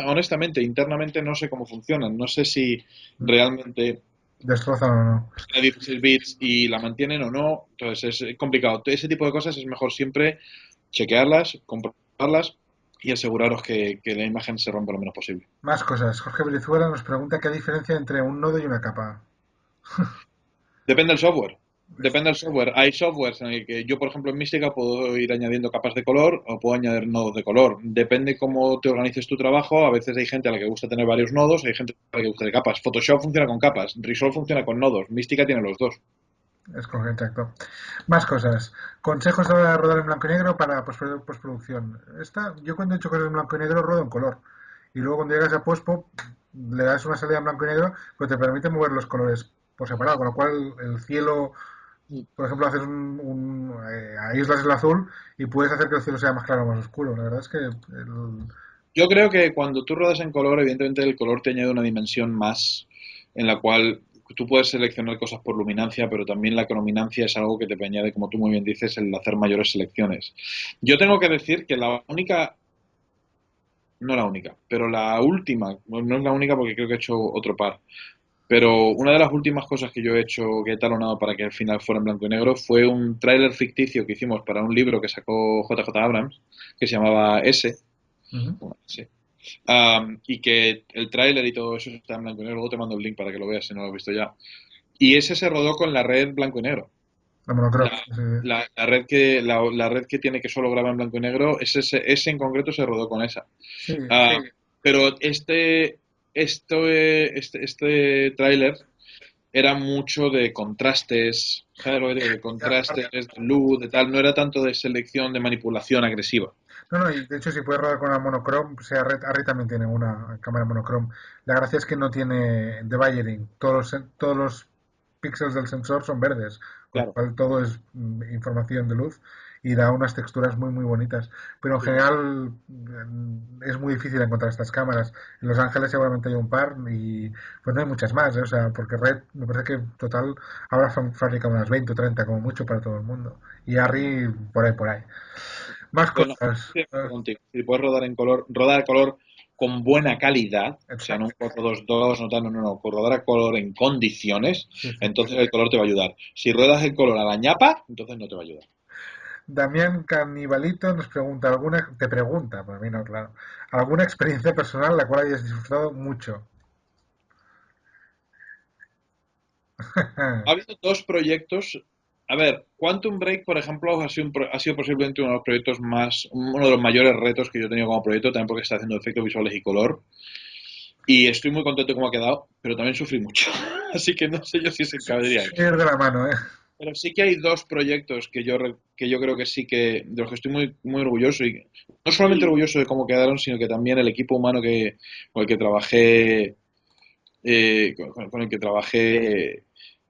honestamente, internamente no sé cómo funcionan. No sé si realmente Destrozan o no. tiene 16 bits y la mantienen o no. Entonces es complicado. Ese tipo de cosas es mejor siempre chequearlas, comprobarlas y aseguraros que la imagen se rompa lo menos posible. Más cosas. Jorge Brizuela nos pregunta qué hay diferencia entre un nodo y una capa. Depende del software. Es- Depende del software. Hay softwares en el que yo, por ejemplo, en Mística puedo ir añadiendo capas de color o puedo añadir nodos de color. Depende cómo te organices tu trabajo. A veces hay gente a la que gusta tener varios nodos, hay gente a la que gusta de capas. Photoshop funciona con capas, Resolve funciona con nodos, Mística tiene los dos. Es correcto, exacto. Más cosas. Consejos a la hora de rodar en blanco y negro para postproducción. Yo cuando he hecho cosas en blanco y negro rodo en color. Y luego cuando llegas a postpo le das una salida en blanco y negro que te permite mover los colores por separado. Con lo cual el cielo, por ejemplo, haces aíslas el azul y puedes hacer que el cielo sea más claro o más oscuro. La verdad es que Yo creo que cuando tú rodas en color, evidentemente el color te añade una dimensión más en la cual tú puedes seleccionar cosas por luminancia, pero también la crominancia es algo que te añade, como tú muy bien dices, el hacer mayores selecciones. Yo tengo que decir que la única, no la única, pero la última, bueno, no es la única porque creo que he hecho otro par, pero una de las últimas cosas que yo he hecho, que he talonado para que al final fuera en blanco y negro, fue un tráiler ficticio que hicimos para un libro que sacó JJ Abrams, que se llamaba S, ujú, bueno, sí. Y que el tráiler y todo eso está en blanco y negro. Luego te mando el link para que lo veas si no lo has visto ya. Y ese se rodó con la red blanco y negro. la monocrop. La, Sí, sí. la red que tiene que solo graba en blanco y negro, ese en concreto se rodó con esa. Sí, Pero este tráiler era mucho de contrastes, ¿sabes lo que digo? De contrastes, de luz, de tal. No era tanto de selección, de manipulación agresiva. no, no, y de hecho si puedes rodar con una monochrome, Arri también tiene una cámara monochrome. La gracia es que no tiene debayering, todos los píxeles del sensor son verdes, con lo Claro. cual todo es información de luz y da unas texturas muy muy bonitas. Pero en Sí, sí. general es muy difícil encontrar estas cámaras. En Los Ángeles seguramente hay un par y pues no hay muchas más, ¿eh? O sea, porque Red me parece que en total habrá fabricado unas 20 o 30 como mucho para todo el mundo. Y Arri por ahí, por ahí. Más Pero no, cosas. estoy de acuerdo contigo. Si puedes rodar en color, rodar a color con buena calidad, o sea, no un Exacto. 422, no tal, no, no, no, con rodar a color en condiciones, Sí, sí. entonces el color te va a ayudar. Si ruedas el color a la ñapa, entonces no te va a ayudar. Damián Canibalito nos pregunta, te pregunta, para mí no, claro, ¿alguna experiencia personal la cual hayas disfrutado mucho? Ha habido dos proyectos. A ver, Quantum Break, por ejemplo, ha sido posiblemente uno de los proyectos uno de los mayores retos que yo he tenido como proyecto, también porque está haciendo efectos visuales y color. Y estoy muy contento de cómo ha quedado, pero también sufrí mucho. Así que no sé yo si se encabería ahí. Ir de la mano, ¿eh? Pero sí que hay dos proyectos que yo creo que sí que, de los que estoy muy, muy orgulloso y no solamente orgulloso de cómo quedaron, sino que también el equipo humano con el que trabajé, con el que trabajé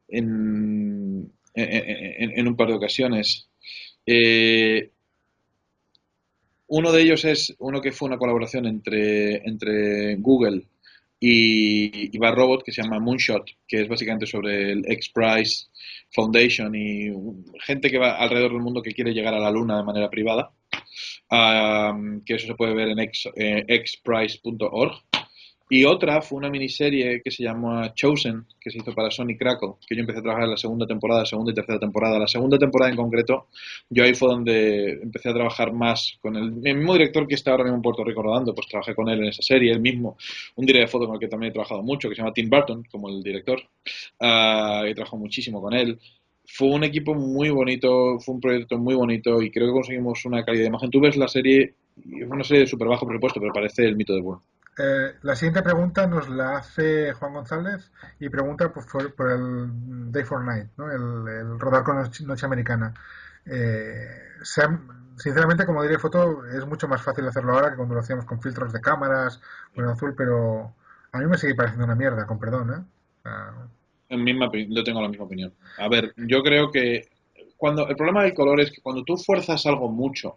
en un par de ocasiones. Eh, Uno de ellos es uno que fue una colaboración entre Google y Bad Robot, que se llama Moonshot, que es básicamente sobre el X-Prize Foundation y gente que va alrededor del mundo que quiere llegar a la luna de manera privada. Que eso se puede ver en xprize.org. Y otra fue una miniserie que se llama Chosen, que se hizo para Sony Crackle, que yo empecé a trabajar en la segunda temporada, segunda y tercera temporada. La segunda temporada en concreto, yo ahí fue donde empecé a trabajar más con el mismo director que está ahora mismo en Puerto Rico rodando, pues trabajé con él en esa serie, el mismo, un director de foto con el que también he trabajado mucho, que se llama Tim Burton, como el director. He trabajado muchísimo con él. Fue un equipo muy bonito, fue un proyecto muy bonito y creo que conseguimos una calidad de imagen. Tú ves la serie, y es una serie de súper bajo presupuesto, pero parece el mito de Bourne. La siguiente pregunta nos la hace Juan González y pregunta por el Day for Night, ¿no? El rodar con noche americana. Eh, Sinceramente, como diría Foto, es mucho más fácil hacerlo ahora que cuando lo hacíamos con filtros de cámaras o en azul, pero a mí me sigue pareciendo una mierda, con perdón, ¿eh? Yo tengo la misma opinión. A ver, yo creo que el problema del color es que cuando tú fuerzas algo mucho,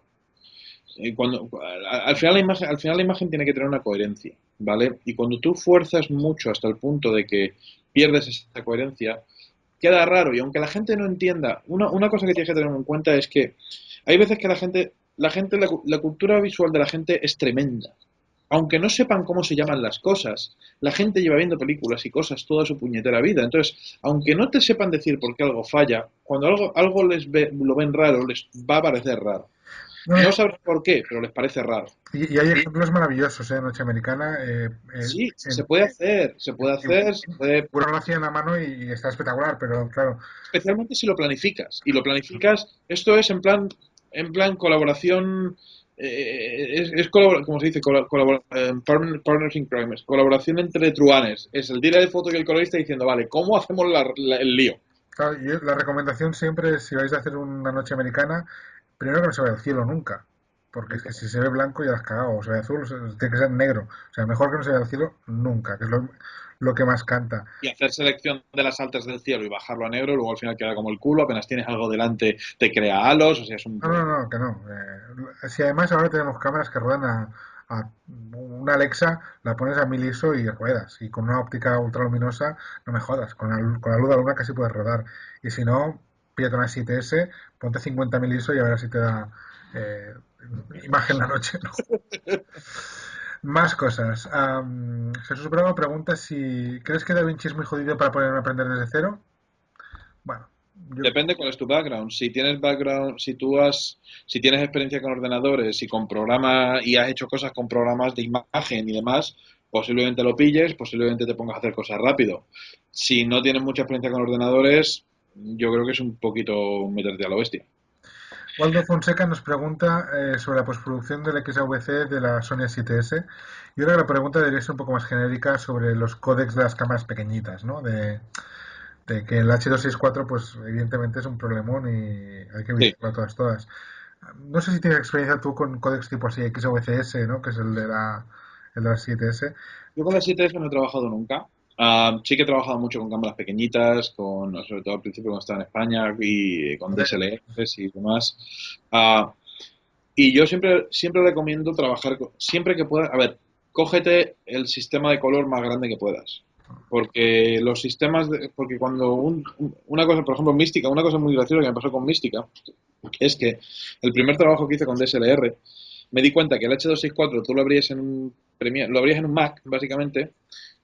al final la imagen tiene que tener una coherencia, ¿vale? Y cuando tú fuerzas mucho hasta el punto de que pierdes esa coherencia, queda raro. Y aunque la gente no entienda, una cosa que tienes que tener en cuenta es que hay veces que la cultura visual de la gente es tremenda. Aunque no sepan cómo se llaman las cosas, la gente lleva viendo películas y cosas toda su puñetera vida. Entonces, aunque no te sepan decir por qué algo falla, cuando algo lo ven raro, les va a parecer raro. No, No no, sabrán por qué, pero les parece raro. y hay ejemplos maravillosos, ¿eh? Noche Americana. Sí, En, se puede hacer, se puede, Uno lo hacía en la mano y está espectacular, pero claro, especialmente si lo planificas. Y lo planificas, esto es en plan colaboración, como se dice, partners in crime, es colaboración entre truanes. Es el director de foto y el colorista diciendo, vale, ¿cómo hacemos el lío? claro, la recomendación siempre es si vais a hacer una noche americana, primero que no se vea el cielo nunca, porque es que si se ve blanco ya has cagado, o se ve azul, tiene que ser negro, o sea, mejor que no se vea el cielo nunca, que es lo que más canta. Y hacer selección de las altas del cielo y bajarlo a negro, luego al final queda como el culo, apenas tienes algo delante, te crea halos, o sea, es un No, no, rollo. no, que no. Si además ahora tenemos cámaras que ruedan a una Alexa, la pones a 1000 ISO y ruedas. Y con una óptica ultraluminosa, no me jodas, con la luz de la luna casi puedes rodar. Y si no, pídete una 7S, ponte 50.000 ISO y a ver si te da eh, imagen la noche, ¿no? Más cosas. Jesús Bravo pregunta si crees que Da Vinci es muy jodido para poder aprender desde cero. Bueno, yo, Depende cuál es tu background. Si tienes background, si tienes experiencia con ordenadores y con programas y has hecho cosas con programas de imagen y demás, posiblemente lo pilles, posiblemente te pongas a hacer cosas rápido. Si no tienes mucha experiencia con ordenadores, yo creo que es un poquito meterte a lo bestia. Waldo Fonseca nos pregunta sobre la postproducción del XAVC de la Sony 7S. Yo creo que la pregunta debería ser un poco más genérica sobre los códecs de las cámaras pequeñitas, ¿no? De que el H264, pues evidentemente es un problemón y hay que Sí. evitarlo a todas. No sé si tienes experiencia tú con códecs tipo así, XVCS, ¿no? Que es el de la 7S. Yo con la 7S no he trabajado nunca. Sí que he trabajado mucho con cámaras pequeñitas, sobre todo al principio cuando estaba en España y con DSLRs y demás. Ah, Y yo siempre recomiendo trabajar, siempre que puedas, a ver, cógete el sistema de color más grande que puedas. Porque porque cuando una cosa, por ejemplo, Mística, una cosa muy graciosa que me pasó con Mística, es que el primer trabajo que hice con DSLR, me di cuenta que el H264 tú lo abrías en un Premiere, lo abrías en un Mac, básicamente,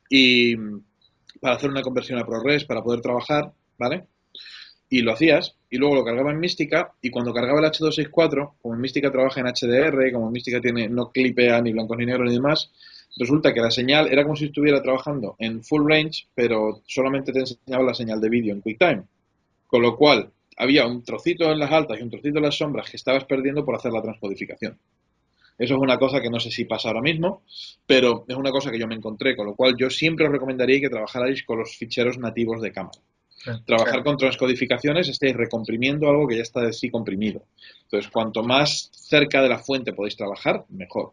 y para hacer una conversión a ProRes, para poder trabajar, ¿vale? Y lo hacías, y luego lo cargaba en Mística, y cuando cargaba el H264, como en Mística trabaja en HDR, como en Mística no clipea ni blancos ni negros ni demás, resulta que la señal era como si estuviera trabajando en full range, pero solamente te enseñaba la señal de vídeo en QuickTime. Con lo cual, había un trocito en las altas y un trocito en las sombras que estabas perdiendo por hacer la transcodificación. Eso es una cosa que no sé si pasa ahora mismo, pero es una cosa que yo me encontré, con lo cual yo siempre os recomendaría que trabajarais con los ficheros nativos de cámara. Sí. Trabajar con transcodificaciones, estáis recomprimiendo algo que ya está de sí comprimido. Entonces, cuanto más cerca de la fuente podéis trabajar, mejor.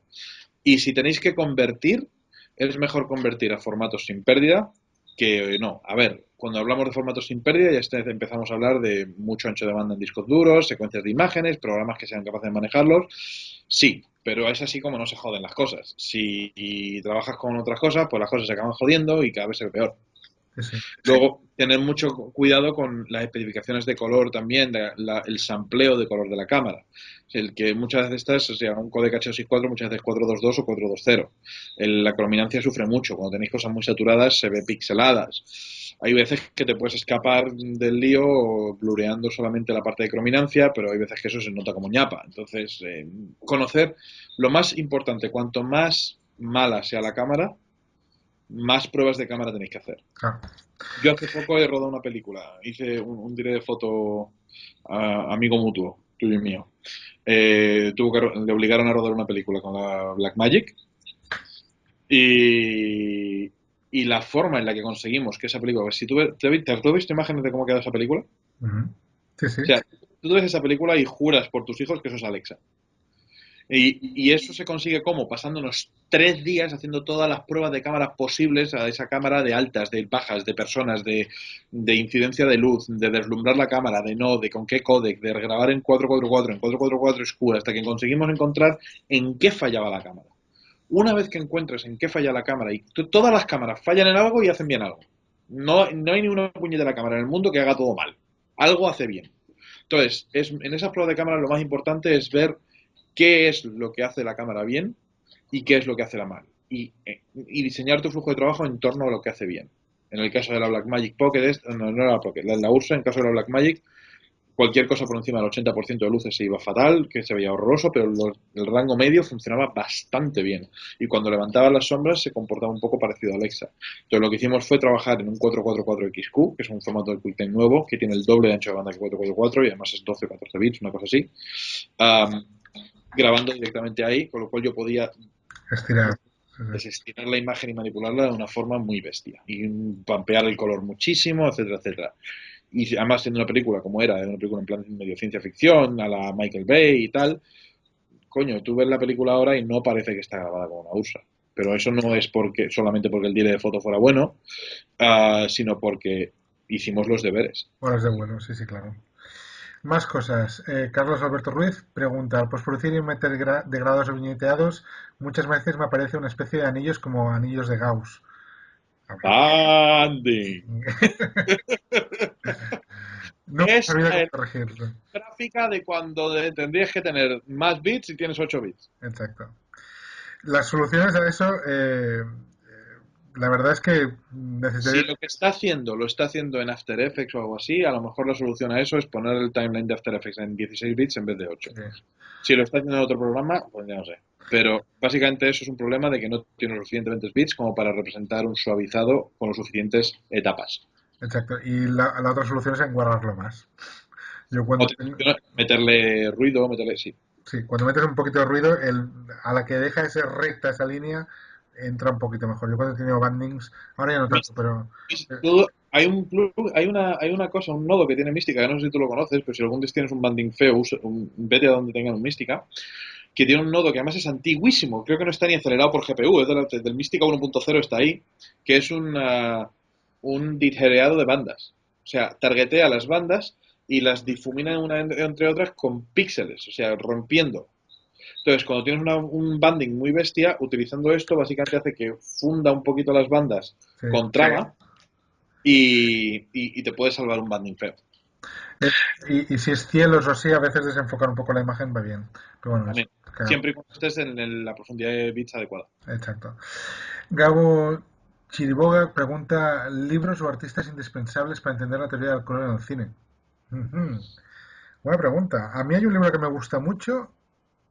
Y si tenéis que convertir, es mejor convertir a formatos sin pérdida que no. A ver, cuando hablamos de formatos sin pérdida, ya empezamos a hablar de mucho ancho de banda en discos duros, secuencias de imágenes, programas que sean capaces de manejarlos. Sí, pero es así como no se joden las cosas. Si trabajas con otras cosas, pues las cosas se acaban jodiendo y cada vez es peor. Sí, sí. Luego, tener mucho cuidado con las especificaciones de color también, el sampleo de color de la cámara. El que muchas veces estás, o sea, un codec H264 muchas veces 422 o 420. La crominancia sufre mucho. Cuando tenéis cosas muy saturadas se ve pixeladas. Hay veces que te puedes escapar del lío blureando solamente la parte de crominancia, pero hay veces que eso se nota como ñapa. Entonces, conocer lo más importante, cuanto más mala sea la cámara, más pruebas de cámara tenéis que hacer. Claro. Yo hace poco he rodado una película. Hice un direct de foto amigo mutuo, tuyo y mío. Le obligaron a rodar una película con la Blackmagic y, y la forma en la que conseguimos que esa película, si ¿te has visto imágenes de cómo queda esa película? Ujú. Sí, sí. O sea, tú ves esa película y juras por tus hijos que eso es Alexa. Y eso se consigue ¿cómo? Pasándonos 3 días haciendo todas las pruebas de cámaras posibles a esa cámara de altas, de bajas, de personas, de incidencia de luz, de deslumbrar la cámara, de no, de con qué códec, de grabar en 444, en 444 oscura, hasta que conseguimos encontrar en qué fallaba la cámara. Una vez que encuentres en qué falla la cámara, y todas las cámaras fallan en algo y hacen bien algo. No hay ni una puñetera cámara en el mundo que haga todo mal. Algo hace bien. Entonces, en esas pruebas de cámara lo más importante es ver qué es lo que hace la cámara bien y qué es lo que hace la mal. Y diseñar tu flujo de trabajo en torno a lo que hace bien. En el caso de la Blackmagic Pocket, no era la Pocket, la Ursa, en el caso de la Blackmagic, cualquier cosa por encima del 80% de luces se iba fatal, que se veía horroroso, pero el rango medio funcionaba bastante bien. Y cuando levantaba las sombras se comportaba un poco parecido a Alexa. Entonces lo que hicimos fue trabajar en un 444XQ, que es un formato de QuickTime nuevo, que tiene el doble de ancho de banda que 444 y además es 12 o 14 bits, una cosa así. Um, grabando directamente ahí, con lo cual yo podía Estirar. desestirar la imagen y manipularla de una forma muy bestia y pampear el color muchísimo, etcétera, etcétera. Y además siendo una película como era una película en plan medio ciencia ficción, a la Michael Bay y tal, coño, tú ves la película ahora y no parece que está grabada con una USA. Pero eso no es solamente porque el director de foto fuera bueno, sino porque hicimos los deberes. Horas de vuelo, sí, sí, claro. Más cosas. Carlos Alberto Ruiz pregunta, al postproducir y meter degradados o viñeteados, muchas veces me aparece una especie de anillos como anillos de Gauss. ¡Andy! No he Es sabido cómo la corregirlo. gráfica de cuando tendrías que tener más bits y tienes 8 bits. Exacto. Las soluciones a eso, la verdad es que Si necesitaría... lo que lo está haciendo en After Effects o algo así, a lo mejor la solución a eso es poner el timeline de After Effects en 16 bits en vez de 8. Si lo está haciendo en otro programa, pues ya no sé. Pero básicamente eso es un problema de que no tiene los suficientes bits como para representar un suavizado con los suficientes etapas. Exacto. Y la otra solución es enguarrarlo más. Yo cuando Otra opción es meterle ruido, meterle... Sí. sí, cuando metes un poquito de ruido, a la que deja de ser recta esa línea, entra un poquito mejor. Yo cuando he tenido bandings, ahora ya no tanto, pero eh, Hay hay una cosa, un nodo que tiene Mística, que no sé si tú lo conoces, pero si algún día tienes un banding feo, vete a donde tengan un Mística, que tiene un nodo que además es antiguísimo, creo que no está ni acelerado por GPU, es del Mística 1.0 está ahí, que es un dithereado de bandas. O sea, targetea las bandas y las difumina entre otras con píxeles, o sea, rompiendo. Entonces, cuando tienes un banding muy bestia, utilizando esto, básicamente hace que funda un poquito las bandas sí. con trama y te puede salvar un banding feo. Y si es cielos o así, a veces desenfocar un poco la imagen va bien. Pero bueno, eso, También. claro, Siempre y cuando estés en la profundidad de bits adecuada. exacto. Gabo Chiriboga pregunta, ¿libros o artistas indispensables para entender la teoría del color en el cine? Ujú. Buena pregunta. A mí hay un libro que me gusta mucho,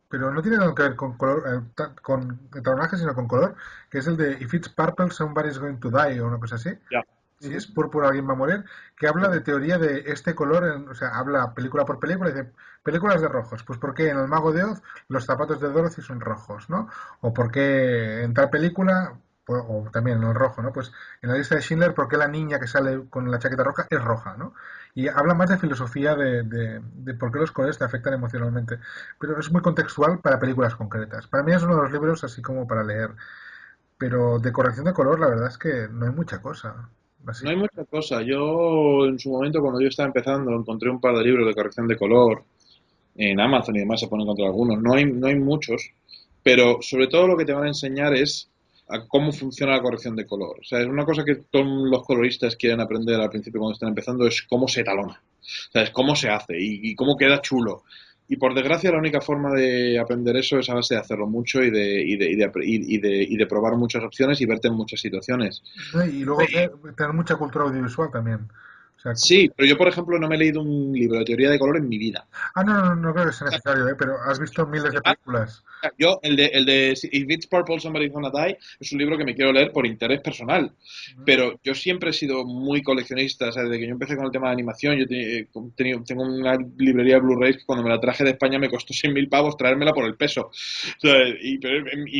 pero no tiene nada que ver con color, con tonalaje, sino con color, que es el de If it's purple, somebody's going to die, o una cosa así. Ya. Si Ujú. es púrpura, alguien va a morir, que habla de teoría de este color, o sea, habla película por película y dice, películas de rojos, pues ¿por qué en El Mago de Oz los zapatos de Dorothy son rojos, ¿no? O ¿por qué en tal película, o también en el rojo, ¿no? Pues en la lista de Schindler, ¿por qué la niña que sale con la chaqueta roja es roja, ¿no? Y habla más de filosofía de por qué los colores te afectan emocionalmente, pero es muy contextual para películas concretas. Para mí es uno de los libros así como para leer, pero de corrección de color la verdad es que no hay mucha cosa. No Así. hay mucha cosa. Yo, en su momento, cuando yo estaba empezando, encontré un par de libros de corrección de color en Amazon y demás, se pueden encontrar algunos. No hay muchos, pero sobre todo lo que te van a enseñar es a cómo funciona la corrección de color. O sea, es una cosa que todos los coloristas quieren aprender al principio cuando están empezando, es cómo se talona. O sea, es cómo se hace y cómo queda chulo. Y por desgracia la única forma de aprender eso es a base de hacerlo mucho y de probar muchas opciones y verte en muchas situaciones. ¿No? Y luego tener mucha cultura audiovisual también. O sea, Sí, pero yo, por ejemplo, no me he leído un libro de teoría de color en mi vida. no creo que sea necesario, ¿eh? Pero has visto miles de películas. Yo, el de If It's Purple, Somebody's Gonna Die, es un libro que me quiero leer por interés personal. Pero yo siempre he sido muy coleccionista. O sea, desde que yo empecé con el tema de animación, tengo una librería de Blu-rays que cuando me la traje de España me costó 6.000 pavos traérmela por el peso. O sea, y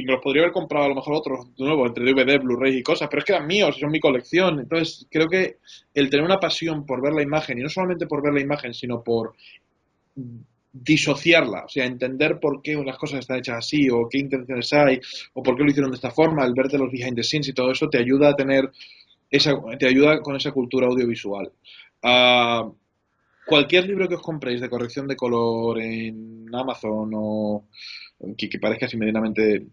me los podría haber comprado a lo mejor otros de nuevo, entre DVD, Blu-ray y cosas, pero es que eran míos, son mi colección. Entonces, creo que el tener una pasión por ver la imagen, y no solamente por ver la imagen, sino por disociarla, o sea, entender por qué unas cosas están hechas así, o qué intenciones hay, o por qué lo hicieron de esta forma, el verte los behind the scenes y todo eso te ayuda a tener te ayuda con esa cultura audiovisual. Uh, Cualquier libro que os compréis de corrección de color en Amazon o que parezca así medianamente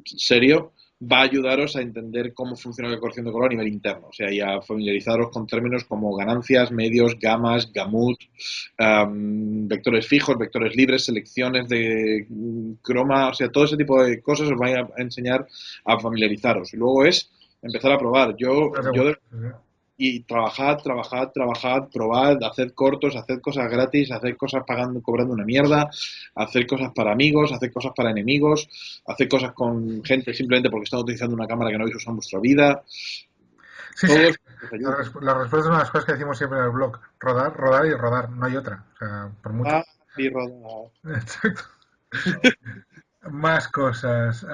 serio, va a ayudaros a entender cómo funciona la corrección de color a nivel interno, o sea, y a familiarizaros con términos como ganancias, medios, gamas, gamut, vectores fijos, vectores libres, selecciones de croma, o sea, todo ese tipo de cosas os va a enseñar a familiarizaros. Y luego es empezar a probar. Y trabajad, probad, haced cortos, haced cosas gratis, haced cosas pagando, cobrando una mierda, haced cosas para amigos, haced cosas para enemigos, haced cosas con gente simplemente porque están utilizando una cámara que no habéis usado en vuestra vida. Sí, sí. Todo eso os ayuda. La respuesta es una de las cosas que decimos siempre en el blog. Rodar, rodar y rodar. No hay otra. O sea, por mucho. Ah, y rodar. Exacto. Más cosas.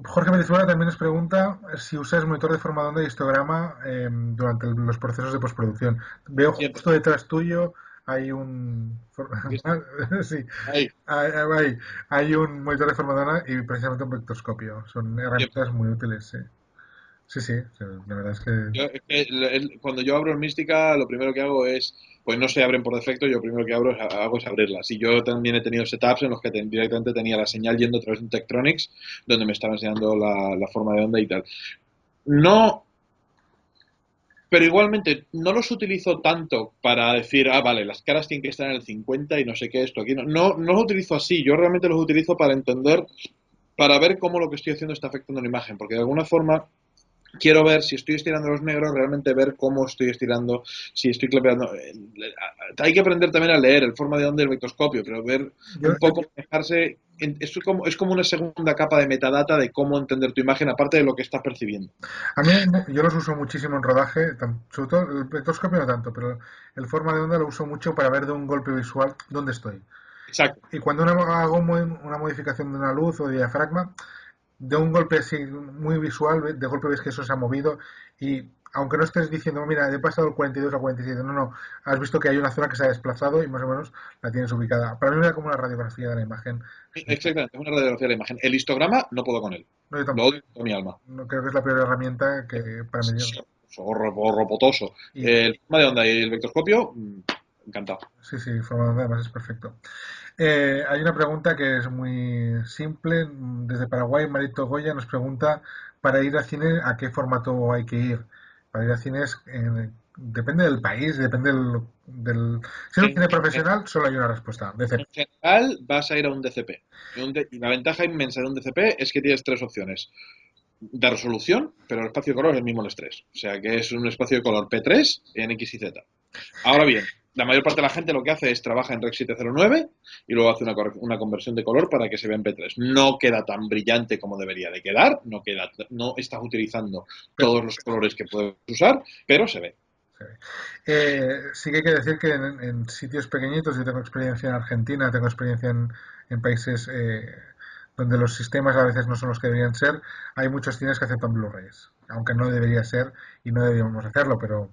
Jorge Venezuela también nos pregunta si usas monitor de forma de onda y histograma durante los procesos de postproducción. Veo Siempre. justo detrás tuyo hay un Aquí está. sí, Ahí. hay, hay un monitor de forma de onda y precisamente un vectorscopio. Son Siempre. herramientas muy útiles, sí. Sí, sí, la verdad es que Es que cuando yo abro en Mística, lo primero que hago es, pues no se abren por defecto, yo lo primero que hago es abrirlas. Y yo también he tenido setups en los que directamente tenía la señal yendo a través de un Tektronix, donde me estaba enseñando la forma de onda y tal. No, pero igualmente no los utilizo tanto para decir, ah, vale, las caras tienen que estar en el 50 y no sé qué, esto aquí. No los utilizo así, yo realmente los utilizo para entender, para ver cómo lo que estoy haciendo está afectando la imagen, porque de alguna forma quiero ver si estoy estirando los negros, realmente ver cómo estoy estirando, si estoy clapeando. Hay que aprender también a leer el forma de onda del vectoscopio, pero ver yo, un poco, manejarse. Es como una segunda capa de metadata de cómo entender tu imagen, aparte de lo que estás percibiendo. a mí yo los uso muchísimo en rodaje, sobre todo el vectorscopio no tanto, pero el forma de onda lo uso mucho para ver de un golpe visual dónde estoy. Exacto. Y cuando hago una modificación de una luz o de diafragma, de un golpe así muy visual, de golpe ves que eso se ha movido y aunque no estés diciendo, mira, he pasado el 42 a 47, no, no, has visto que hay una zona que se ha desplazado y más o menos la tienes ubicada. Para mí era como una radiografía de la imagen. Exactamente, es una radiografía de la imagen. El histograma no puedo con él. No, yo Lo tampoco. odio con mi alma. No creo que es la peor herramienta que para medir. Horroropotoso. Y El forma de onda y el vectorscopio, encantado. sí, sí, forma de onda además es perfecto. Hay una pregunta que es muy simple. Desde Paraguay, Marito Goya nos pregunta, para ir al cine, ¿a qué formato hay que ir? Para ir al cine depende del país, depende Si es un En, cine profesional, solo hay una respuesta, en DCP. general, vas a ir a un DCP. Y la ventaja inmensa de un DCP es que tienes tres opciones. De resolución, pero el espacio de color es el mismo en los tres. O sea que es un espacio de color P3 en X y Z. Ahora bien, la mayor parte de la gente lo que hace es trabaja en Rec 709 y luego hace una conversión de color para que se vea en P3. No queda tan brillante como debería de quedar, no estás utilizando Pero, todos los colores que puedes usar, pero se ve. sí. Sí que hay que decir que en sitios pequeñitos, yo tengo experiencia en Argentina, tengo experiencia en países donde los sistemas a veces no son los que deberían ser, hay muchos cines que aceptan Blu-rays, aunque no debería ser y no deberíamos hacerlo, pero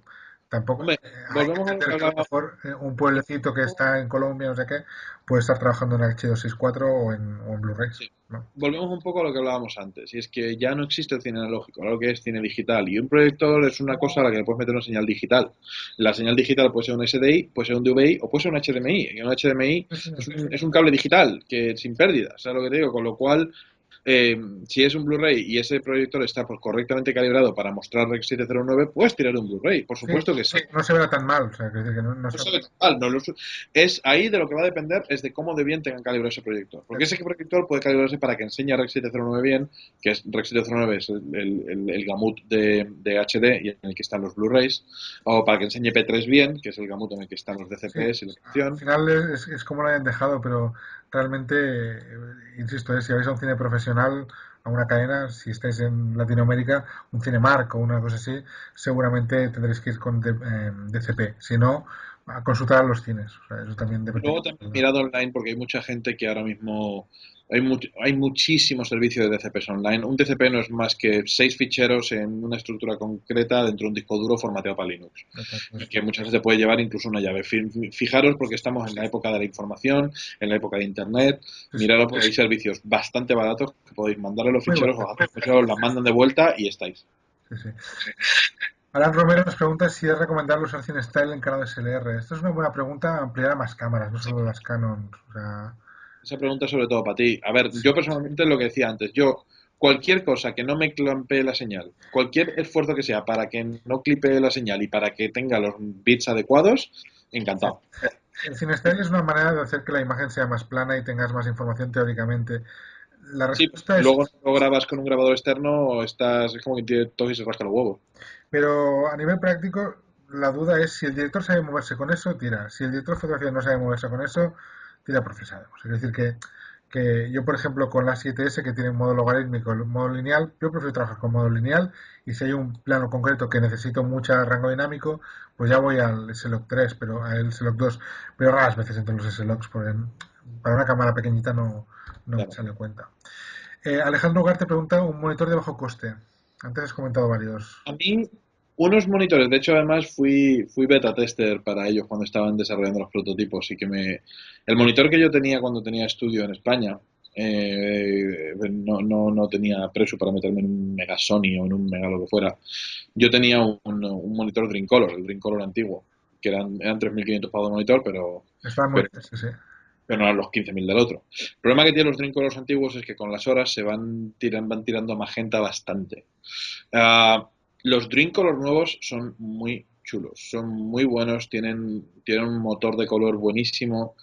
tampoco Hombre, hay que volvemos a lo que entender que a lo hablábamos. mejor un pueblecito que está en Colombia, no sé qué, puede estar trabajando en H264 o en Blu-rays, Sí. ¿no? Volvemos un poco a lo que hablábamos antes, y es que ya no existe el cine analógico, ahora lo que es cine digital, y un proyector es una cosa a la que le puedes meter una señal digital. La señal digital puede ser un SDI, puede ser un DVI o puede ser un HDMI. Y un HDMI Sí, sí, es un cable digital que sin pérdida, ¿sabes lo que te digo? Con lo cual, eh, si es un Blu-ray y ese proyector está pues, correctamente calibrado para mostrar Rec 709, puedes tirar un Blu-ray, por sí, supuesto que sí. no se verá tan mal, o sea, que no, Eso es total, es ahí de lo que va a depender es de cómo de bien tengan calibrado ese proyector. Porque ese proyector puede calibrarse para que enseñe a Rec 709 bien, que es Rec 709 es el gamut de HD y en el que están los Blu-rays, o para que enseñe P3 bien, que es el gamut en el que están los sí, DCPs y la al función. final es como lo hayan dejado, pero realmente, insisto, si vais a un cine profesional, a una cadena, si estáis en Latinoamérica, un Cinemark o una cosa así, seguramente tendréis que ir con DCP. Si no, a consultar a los cines. O sea, eso también Y depende. luego también mirado online, porque hay mucha gente que ahora mismo Hay muchísimos servicios de DCPs online. Un DCP no es más que 6 ficheros en una estructura concreta dentro de un disco duro formateado para Linux. Exacto, Y sí. que muchas veces te puede llevar incluso una llave. Fijaros porque estamos en la época de la información, en la época de Internet. Sí, sí. Miraros porque hay servicios bastante baratos que podéis mandarle los Muy ficheros, bueno. os hacen ficheros, las mandan de vuelta y estáis. Sí, sí. Alan Romero nos pregunta si es recomendable usar CineStyle en Canon SLR. Esta es una buena pregunta, ampliar a más cámaras, no solo las Canon. O sea, Esa pregunta es sobre todo para ti. A ver, sí, yo personalmente lo que decía antes, cualquier cosa que no me clampee la señal, cualquier esfuerzo que sea para que no clipee la señal y para que tenga los bits adecuados, sí. encantado. El CineStyle es una manera de hacer que la imagen sea más plana y tengas más información teóricamente. La Sí, respuesta es, luego no lo grabas con un grabador externo, es como que tiene todo y se rasca los huevos. pero a nivel práctico, la duda es si el director sabe moverse con eso, tira. Si el director de fotografía no sabe moverse con eso, tira procesado. Es decir, que yo, por ejemplo, con la 7S que tiene un modo logarítmico, el modo lineal, yo prefiero trabajar con modo lineal y si hay un plano concreto que necesito mucho rango dinámico, pues ya voy al S-Log 3, pero al S-Log 2, pero raras veces entre los S-Logs, porque para una cámara pequeñita no me Claro. sale cuenta. Alejandro Ugarte pregunta un monitor de bajo coste. Antes has comentado varios. A mí, unos monitores, de hecho, además fui beta tester para ellos cuando estaban desarrollando los prototipos y el monitor que yo tenía cuando tenía estudio en España, no tenía precio para meterme en un Mega Sony o en un Mega lo que fuera. Yo tenía un monitor Dreamcolor, el Dreamcolor antiguo, que eran 3.500 pavos de monitor, Está muy pero, bien, sí, sí. pero no eran los 15.000 del otro. El problema que tienen los Dreamcolors antiguos es que con las horas van tirando magenta bastante. Ah, los Dreamcolor nuevos son muy chulos, son muy buenos, tienen un motor de color buenísimo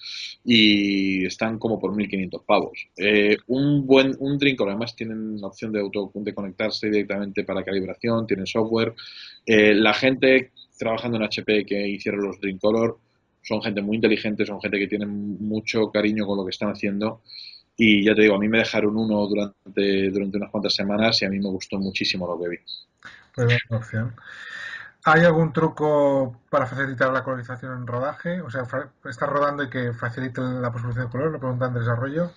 y están como por 1.500 pavos. Un Dreamcolor, además tienen la opción de conectarse directamente para calibración, tienen software. La gente trabajando en HP que hicieron los Dreamcolor son gente muy inteligente, son gente que tiene mucho cariño con lo que están haciendo y ya te digo, a mí me dejaron uno durante unas cuantas semanas y a mí me gustó muchísimo lo que vi. Pues buena opción. ¿Hay algún truco para facilitar la colorización en rodaje? O sea, estar rodando y que facilite la postproducción de color, lo pregunta Andrés Arroyo.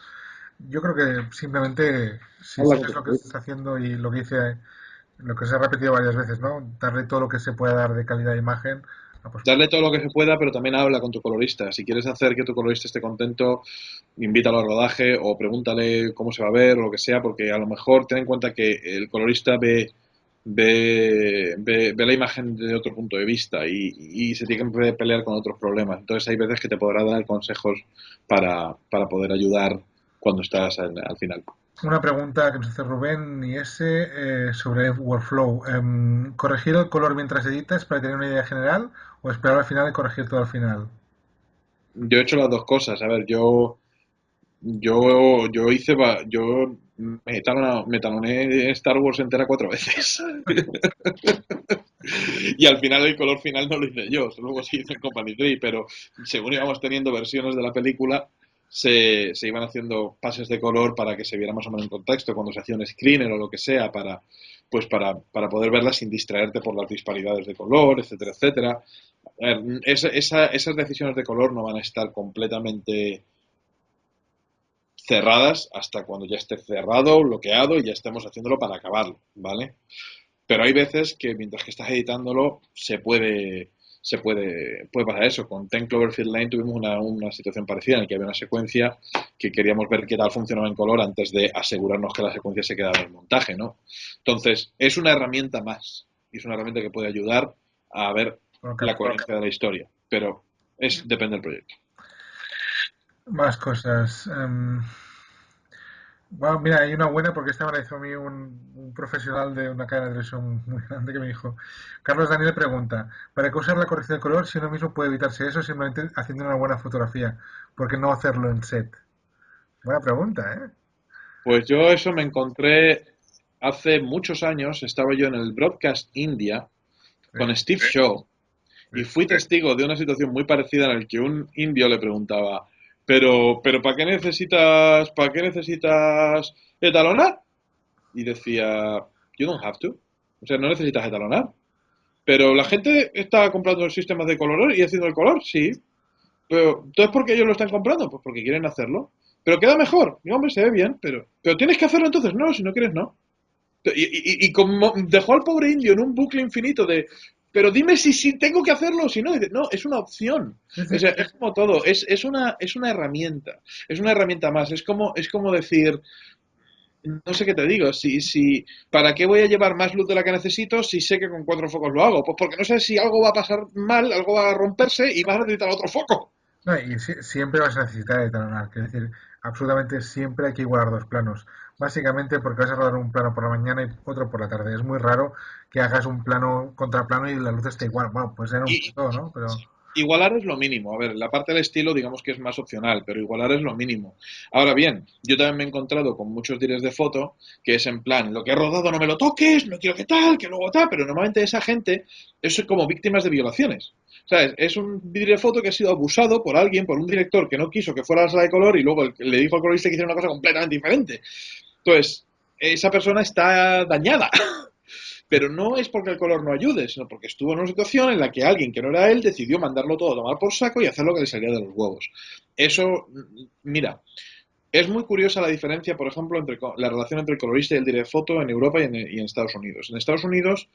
Yo creo que simplemente si Habla con sabes tu lo que colorista. estás haciendo y lo que dice, lo que se ha repetido varias veces, ¿no? Darle todo lo que se pueda dar de calidad de imagen. Darle todo lo que se pueda, pero también habla con tu colorista. Si quieres hacer que tu colorista esté contento, invítalo al rodaje o pregúntale cómo se va a ver o lo que sea, porque a lo mejor ten en cuenta que el colorista ve la imagen de otro punto de vista y se tiene que pelear con otros problemas. Entonces hay veces que te podrá dar consejos para poder ayudar cuando estás al final. Una pregunta que nos hace Rubén y sobre workflow. ¿Corregir el color mientras editas para tener una idea general o esperar al final y corregir todo al final? Yo he hecho las dos cosas. A ver, yo me taloné Star Wars entera 4 veces. Y al final el color final no lo hice yo, luego se hizo en Company 3, pero según íbamos teniendo versiones de la película, se iban haciendo pases de color para que se viera más o menos en contexto, cuando se hacía un screener o lo que sea, para poder verla sin distraerte por las disparidades de color, etcétera, etcétera. A ver, esas decisiones de color no van a estar completamente cerradas hasta cuando ya esté cerrado, bloqueado y ya estemos haciéndolo para acabarlo, ¿vale? Pero hay veces que mientras que estás editándolo puede pasar eso. Con Ten Cloverfield Lane tuvimos una situación parecida en la que había una secuencia que queríamos ver qué tal funcionaba en color antes de asegurarnos que la secuencia se quedaba en el montaje, ¿no? Entonces, es una herramienta más y es una herramienta que puede ayudar a ver Bueno, la coherencia de la historia, pero depende del proyecto. más cosas. Bueno, mira, hay una buena porque esta me la hizo a mí un profesional de una cadena de televisión muy grande que me dijo, Carlos Daniel pregunta, ¿para qué usar la corrección de color si uno mismo puede evitarse eso simplemente haciendo una buena fotografía? ¿Por qué no hacerlo en set? Buena pregunta, ¿eh? Pues yo eso me encontré hace muchos años, estaba yo en el Broadcast India Sí, con Steve Shaw sí. y fui testigo de una situación muy parecida en la que un indio le preguntaba, pero ¿para qué necesitas etalonar? Y decía, you don't have to. O sea, no necesitas etalonar. Pero la gente está comprando sistemas de color y haciendo el color, sí. Pero, ¿entonces por qué ellos lo están comprando? Pues porque quieren hacerlo. pero queda mejor. Digo, hombre, se ve bien, pero tienes que hacerlo entonces. No, si no quieres, no. Y como dejó al pobre indio en un bucle infinito de, pero dime si tengo que hacerlo o si no. Dice, no, es una opción. Sí, O sí. sea, es como todo, es una herramienta. Es una herramienta más. Es como decir, no sé qué te digo, ¿para qué voy a llevar más luz de la que necesito si sé que con 4 focos lo hago? Pues porque no sé si algo va a pasar mal, algo va a romperse y vas a necesitar otro foco. No, y siempre vas a necesitar etalonar, es decir, absolutamente siempre hay que igualar dos planos. Básicamente porque vas a rodar un plano por la mañana y otro por la tarde. Es muy raro que hagas un plano contra plano y la luz esté igual. Bueno, pues era un Y punto, ¿no? Pero igualar es lo mínimo. A ver, la parte del estilo digamos que es más opcional, pero igualar es lo mínimo. Ahora bien, yo también me he encontrado con muchos directs de foto que es en plan, lo que he rodado no me lo toques, no quiero que tal, que luego tal, pero normalmente esa gente es como víctimas de violaciones. ¿Sabes? Es un vídeo de foto que ha sido abusado por alguien, por un director que no quiso que fuera a la sala de color y luego le dijo al colorista que hiciera una cosa completamente diferente. Entonces, esa persona está dañada. Pero no es porque el color no ayude, sino porque estuvo en una situación en la que alguien que no era él decidió mandarlo todo a tomar por saco y hacer lo que le salía de los huevos. Eso, mira, es muy curiosa la diferencia, por ejemplo, entre la relación entre el colorista y el direct foto en Europa y en Estados Unidos. En Estados Unidos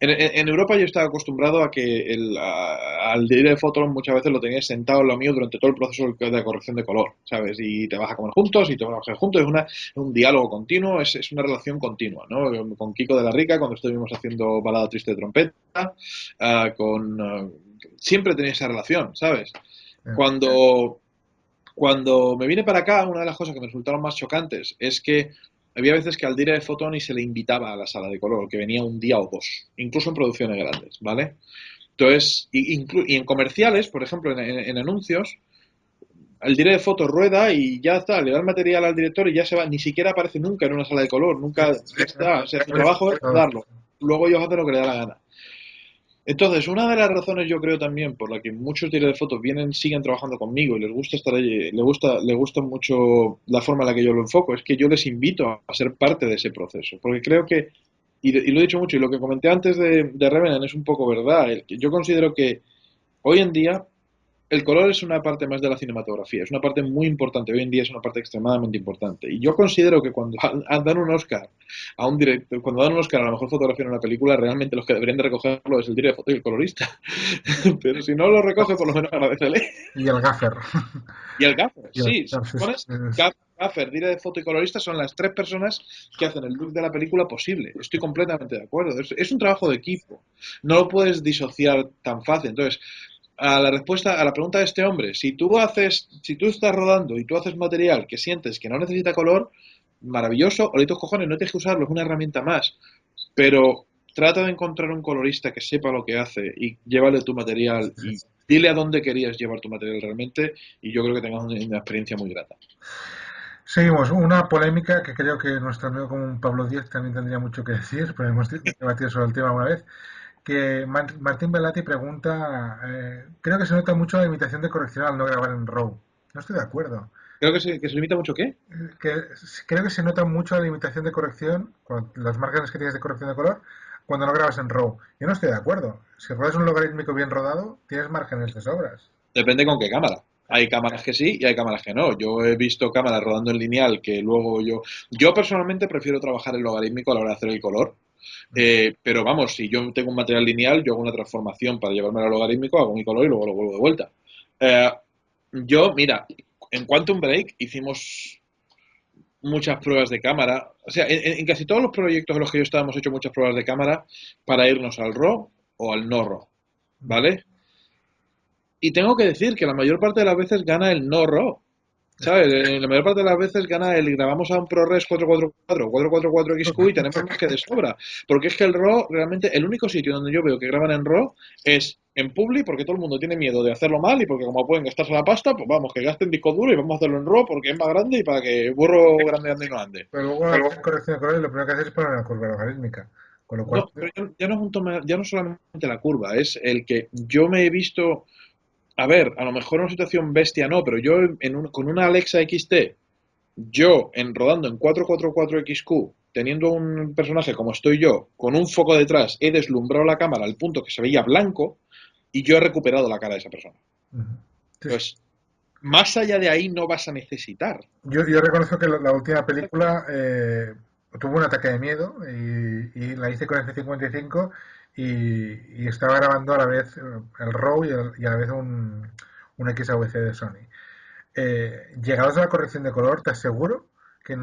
en Europa yo estaba acostumbrado a que al de fotos muchas veces lo tenías sentado en lo mío durante todo el proceso de corrección de color, ¿sabes? Y te vas a comer juntos y te vas a comer juntos, es un diálogo continuo, es una relación continua, ¿no? Con Kiko de la Rica, cuando estuvimos haciendo Balada Triste de Trompeta, siempre tenía esa relación, ¿sabes? Cuando, cuando me vine para acá, una de las cosas que me resultaron más chocantes es que había veces que al dire de foto ni se le invitaba a la sala de color, que venía un día o dos, incluso en producciones grandes, ¿vale? Entonces, y en comerciales, por ejemplo, en anuncios, el dire de foto rueda y ya está, le da el material al director y ya se va, ni siquiera aparece nunca en una sala de color, nunca, ya está, o sea, su trabajo es darlo, luego ellos hacen lo que le da la gana. Entonces, una de las razones yo creo también por la que muchos directores de fotos siguen trabajando conmigo y les gusta estar allí, les gusta mucho la forma en la que yo lo enfoco, es que yo les invito a ser parte de ese proceso. Porque creo que, y lo he dicho mucho, y lo que comenté antes de Revenant es un poco verdad, yo considero que hoy en día el color es una parte más de la cinematografía, es una parte muy importante, hoy en día es una parte extremadamente importante. Y yo considero que cuando dan un Oscar a un director, cuando dan un Oscar a la mejor fotografía en una película, realmente los que deberían de recogerlo es el director de foto y el colorista. Pero si no lo recoge, por lo menos agradecele. y el gaffer. Y el gaffer, Y el sí, si gaffer pones gaffer, director de foto y colorista son las tres personas que hacen el look de la película posible. Estoy completamente de acuerdo. Es un trabajo de equipo. No lo puedes disociar tan fácil. Entonces, a la pregunta de este hombre, si tú estás rodando y tú haces material que sientes que no necesita color, maravilloso, olitos cojones, no tienes que usarlo, es una herramienta más. Pero trata de encontrar un colorista que sepa lo que hace y llévale tu material y dile a dónde querías llevar tu material realmente y yo creo que tengas una experiencia muy grata. Seguimos, una polémica que creo que nuestro amigo como Pablo Díaz también tendría mucho que decir, pero hemos debatido sobre el tema una vez, que Martín Velati pregunta, creo que se nota mucho la limitación de corrección al no grabar en RAW. No estoy de acuerdo. Creo que se limita mucho, ¿qué? Creo que se nota mucho la limitación de corrección, los márgenes que tienes de corrección de color, cuando no grabas en RAW. Yo no estoy de acuerdo. Si ruedas un logarítmico bien rodado, tienes márgenes de sobras. Depende con qué cámara. Hay cámaras que sí y hay cámaras que no. Yo he visto cámaras rodando en lineal que luego yo personalmente prefiero trabajar en logarítmico a la hora de hacer el color. Pero vamos, si yo tengo un material lineal, yo hago una transformación para llevarme al logarítmico, hago mi color y luego lo vuelvo de vuelta. Eh, mira, en Quantum Break hicimos muchas pruebas de cámara. O sea, en casi todos los proyectos en los que yo estaba hemos hecho muchas pruebas de cámara para irnos al RAW o al no RAW, ¿vale? Y tengo que decir que la mayor parte de las veces gana el no RAW. ¿Sabes? La mayor parte de las veces gana el grabamos a un ProRes 444 o 444XQ y tenemos más que de sobra. Porque es que el RAW, realmente, el único sitio donde yo veo que graban en RAW es en Publi, porque todo el mundo tiene miedo de hacerlo mal y porque como pueden gastarse la pasta, pues vamos, que gasten disco duro y vamos a hacerlo en RAW porque es más grande y para que burro grande ande y no ande. Pero luego al hacer corrección de colores, lo primero que haces es poner una curva logarítmica. Con lo cual, No, pero ya no es ya no solamente la curva, es el que yo me he visto. A ver, a lo mejor en una situación bestia no, pero yo con una Alexa XT, yo rodando en 444XQ, teniendo un personaje como estoy yo, con un foco detrás, he deslumbrado la cámara al punto que se veía blanco y yo he recuperado la cara de esa persona. sí, sí. Entonces, más allá de ahí no vas a necesitar. Yo reconozco que la última película tuvo un ataque de miedo y la hice con el C55 y estaba grabando a la vez el RAW y a la vez un XAVC de Sony. Llegados a la corrección de color, te aseguro que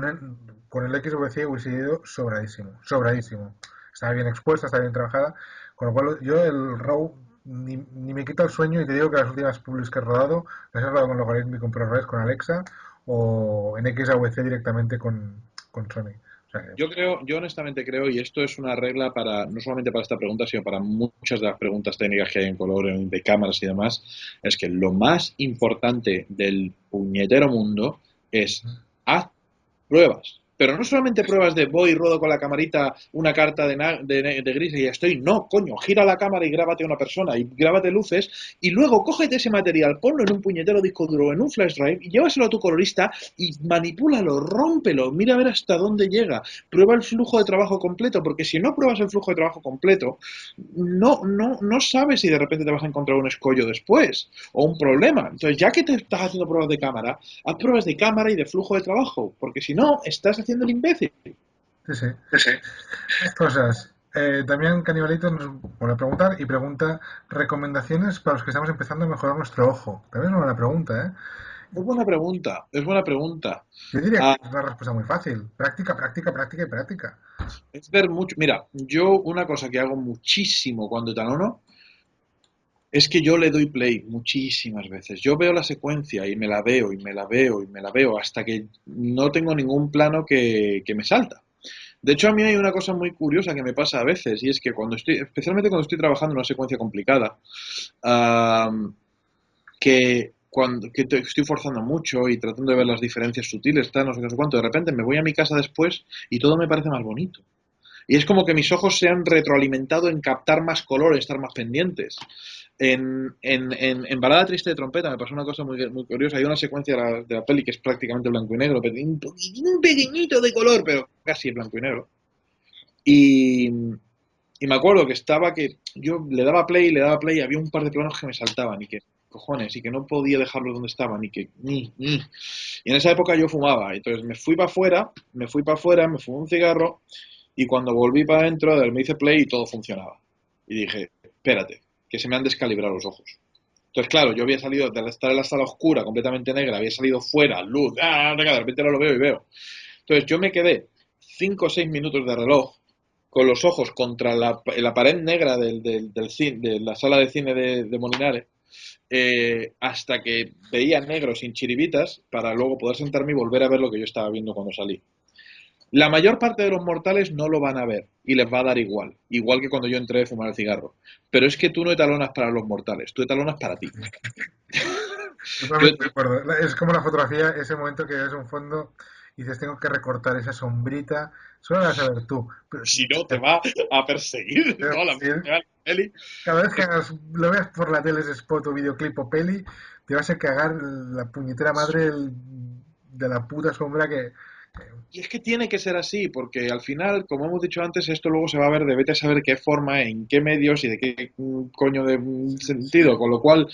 con el XVC hubiese ido sobradísimo, sobradísimo. Estaba bien expuesta, estaba bien trabajada, con lo cual yo el RAW ni me quita el sueño y te digo que las últimas publis que he rodado las he rodado con logarithmic con ProRes, con Alexa o en XAVC directamente con Sony. O sea que, Yo honestamente creo, y esto es una regla para, no solamente para esta pregunta, sino para muchas de las preguntas técnicas que hay en color, de cámaras y demás, es que lo más importante del puñetero mundo es haz pruebas. Pero no solamente pruebas de voy y rodo con la camarita una carta de gris y ya estoy. No, coño, gira la cámara y grábate a una persona y grábate luces y luego cógete ese material, ponlo en un puñetero disco duro, en un flash drive y llévaselo a tu colorista y manipúlalo, rómpelo, mira a ver hasta dónde llega. Prueba el flujo de trabajo completo, porque si no pruebas el flujo de trabajo completo, no sabes si de repente te vas a encontrar un escollo después o un problema. Entonces, ya que te estás haciendo pruebas de cámara, haz pruebas de cámara y de flujo de trabajo, porque si no, estás haciendo el imbécil. sí, sí. Más cosas. Damián Canibalito nos vuelve a preguntar y pregunta recomendaciones para los que estamos empezando a mejorar nuestro ojo. También es una buena pregunta, ¿eh? Es buena pregunta, es buena pregunta. Yo diría que Ah, es una respuesta muy fácil. Práctica, práctica, práctica y práctica. es ver mucho. Mira, yo una cosa que hago muchísimo cuando talono es que yo le doy play muchísimas veces. Yo veo la secuencia y me la veo y me la veo y me la veo hasta que no tengo ningún plano que me salta. De hecho, a mí hay una cosa muy curiosa que me pasa a veces y es que cuando estoy, especialmente cuando estoy trabajando en una secuencia complicada, um, que estoy forzando mucho y tratando de ver las diferencias sutiles, tal, no sé, no sé cuánto, de repente me voy a mi casa después y todo me parece más bonito. Y es como que mis ojos se han retroalimentado en captar más color, en estar más pendientes. En Balada Triste de Trompeta me pasó una cosa muy curiosa. Hay una secuencia de la peli que es prácticamente blanco y negro, pero tiene un pequeñito de color, pero casi blanco y negro. Y, y me acuerdo que estaba que yo le daba play, y había un par de planos que me saltaban y que cojones, y que no podía dejarlos donde estaban, y que ni. Y en esa época yo fumaba, entonces me fui para afuera, me fumé un cigarro, y cuando volví para adentro, me hice play y todo funcionaba. Y dije, espérate, que se me han descalibrado los ojos. Entonces, claro, yo había salido de estar en la sala oscura, completamente negra, había salido fuera, luz, de repente no lo veo y veo. Entonces, yo me quedé 5 o 6 minutos de reloj con los ojos contra la pared negra del cine, de la sala de cine de Molinares, hasta que veía negro sin chiribitas para luego poder sentarme y volver a ver lo que yo estaba viendo cuando salí. La mayor parte de los mortales no lo van a ver y les va a dar igual, igual que cuando yo entré a fumar el cigarro. Pero es que tú no etalonas para los mortales, tú etalonas para ti. Yo, Totalmente de acuerdo. Es como la fotografía, ese momento que ves un fondo y dices, tengo que recortar esa sombrita. Solo la vas a ver tú. Pero si no, te va a perseguir toda la peli. cada vez que lo veas por la tele, ese spot o videoclip o peli, te vas a cagar la puñetera madre de la puta sombra que- Y es que tiene que ser así, porque al final, como hemos dicho antes, esto luego se va a ver de vete a saber qué forma, en qué medios y de qué coño de sentido. Con lo cual,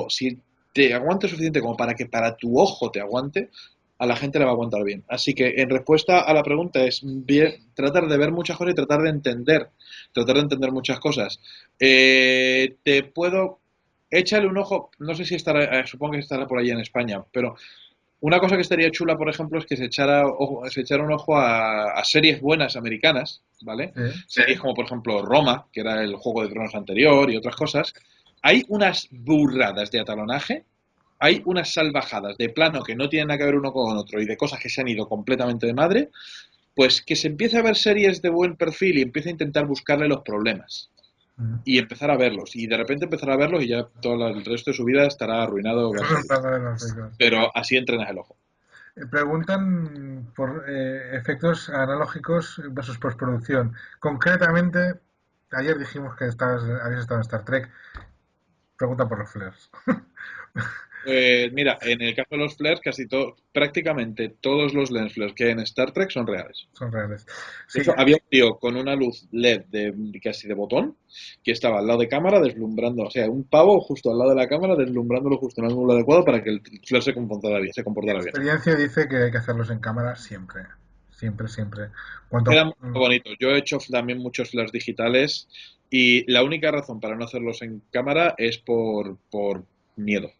si te aguante suficiente como para que para tu ojo te aguante, a la gente le va a aguantar bien. Así que en respuesta a la pregunta es tratar de ver muchas cosas y tratar de entender muchas cosas. Te puedo, échale un ojo, no sé si estará, supongo que estará por ahí en España, pero una cosa que estaría chula, por ejemplo, es que se echara un ojo a series buenas americanas, ¿vale? sí. Series como, por ejemplo, Roma, que era el Juego de Tronos anterior, y otras cosas. Hay unas burradas de atalonaje, hay unas salvajadas de plano que no tienen nada que ver uno con otro y de cosas que se han ido completamente de madre, pues que se empiece a ver series de buen perfil y empiece a intentar buscarle los problemas Mm. y empezar a verlos. Y de repente empezar a verlos y ya todo el resto de su vida estará arruinado. Dándole los ricos. Pero así entrenas el ojo. Preguntan por efectos analógicos versus postproducción. Concretamente, ayer dijimos que habías estado en Star Trek. Preguntan por los flares. Mira, en el caso de los flares, prácticamente todos los lens flares que hay en Star Trek son reales. Son reales. De Sí, hecho, había un tío con una luz LED casi de botón que estaba al lado de cámara deslumbrando, o sea, un pavo justo al lado de la cámara deslumbrándolo justo en el ángulo adecuado para que el flare se mi comportara bien. experiencia dice que hay que hacerlos en cámara siempre. Siempre, siempre. Cuanto... Quedan muy bonitos. Yo he hecho también muchos flares digitales y la única razón para no hacerlos en cámara es por miedo.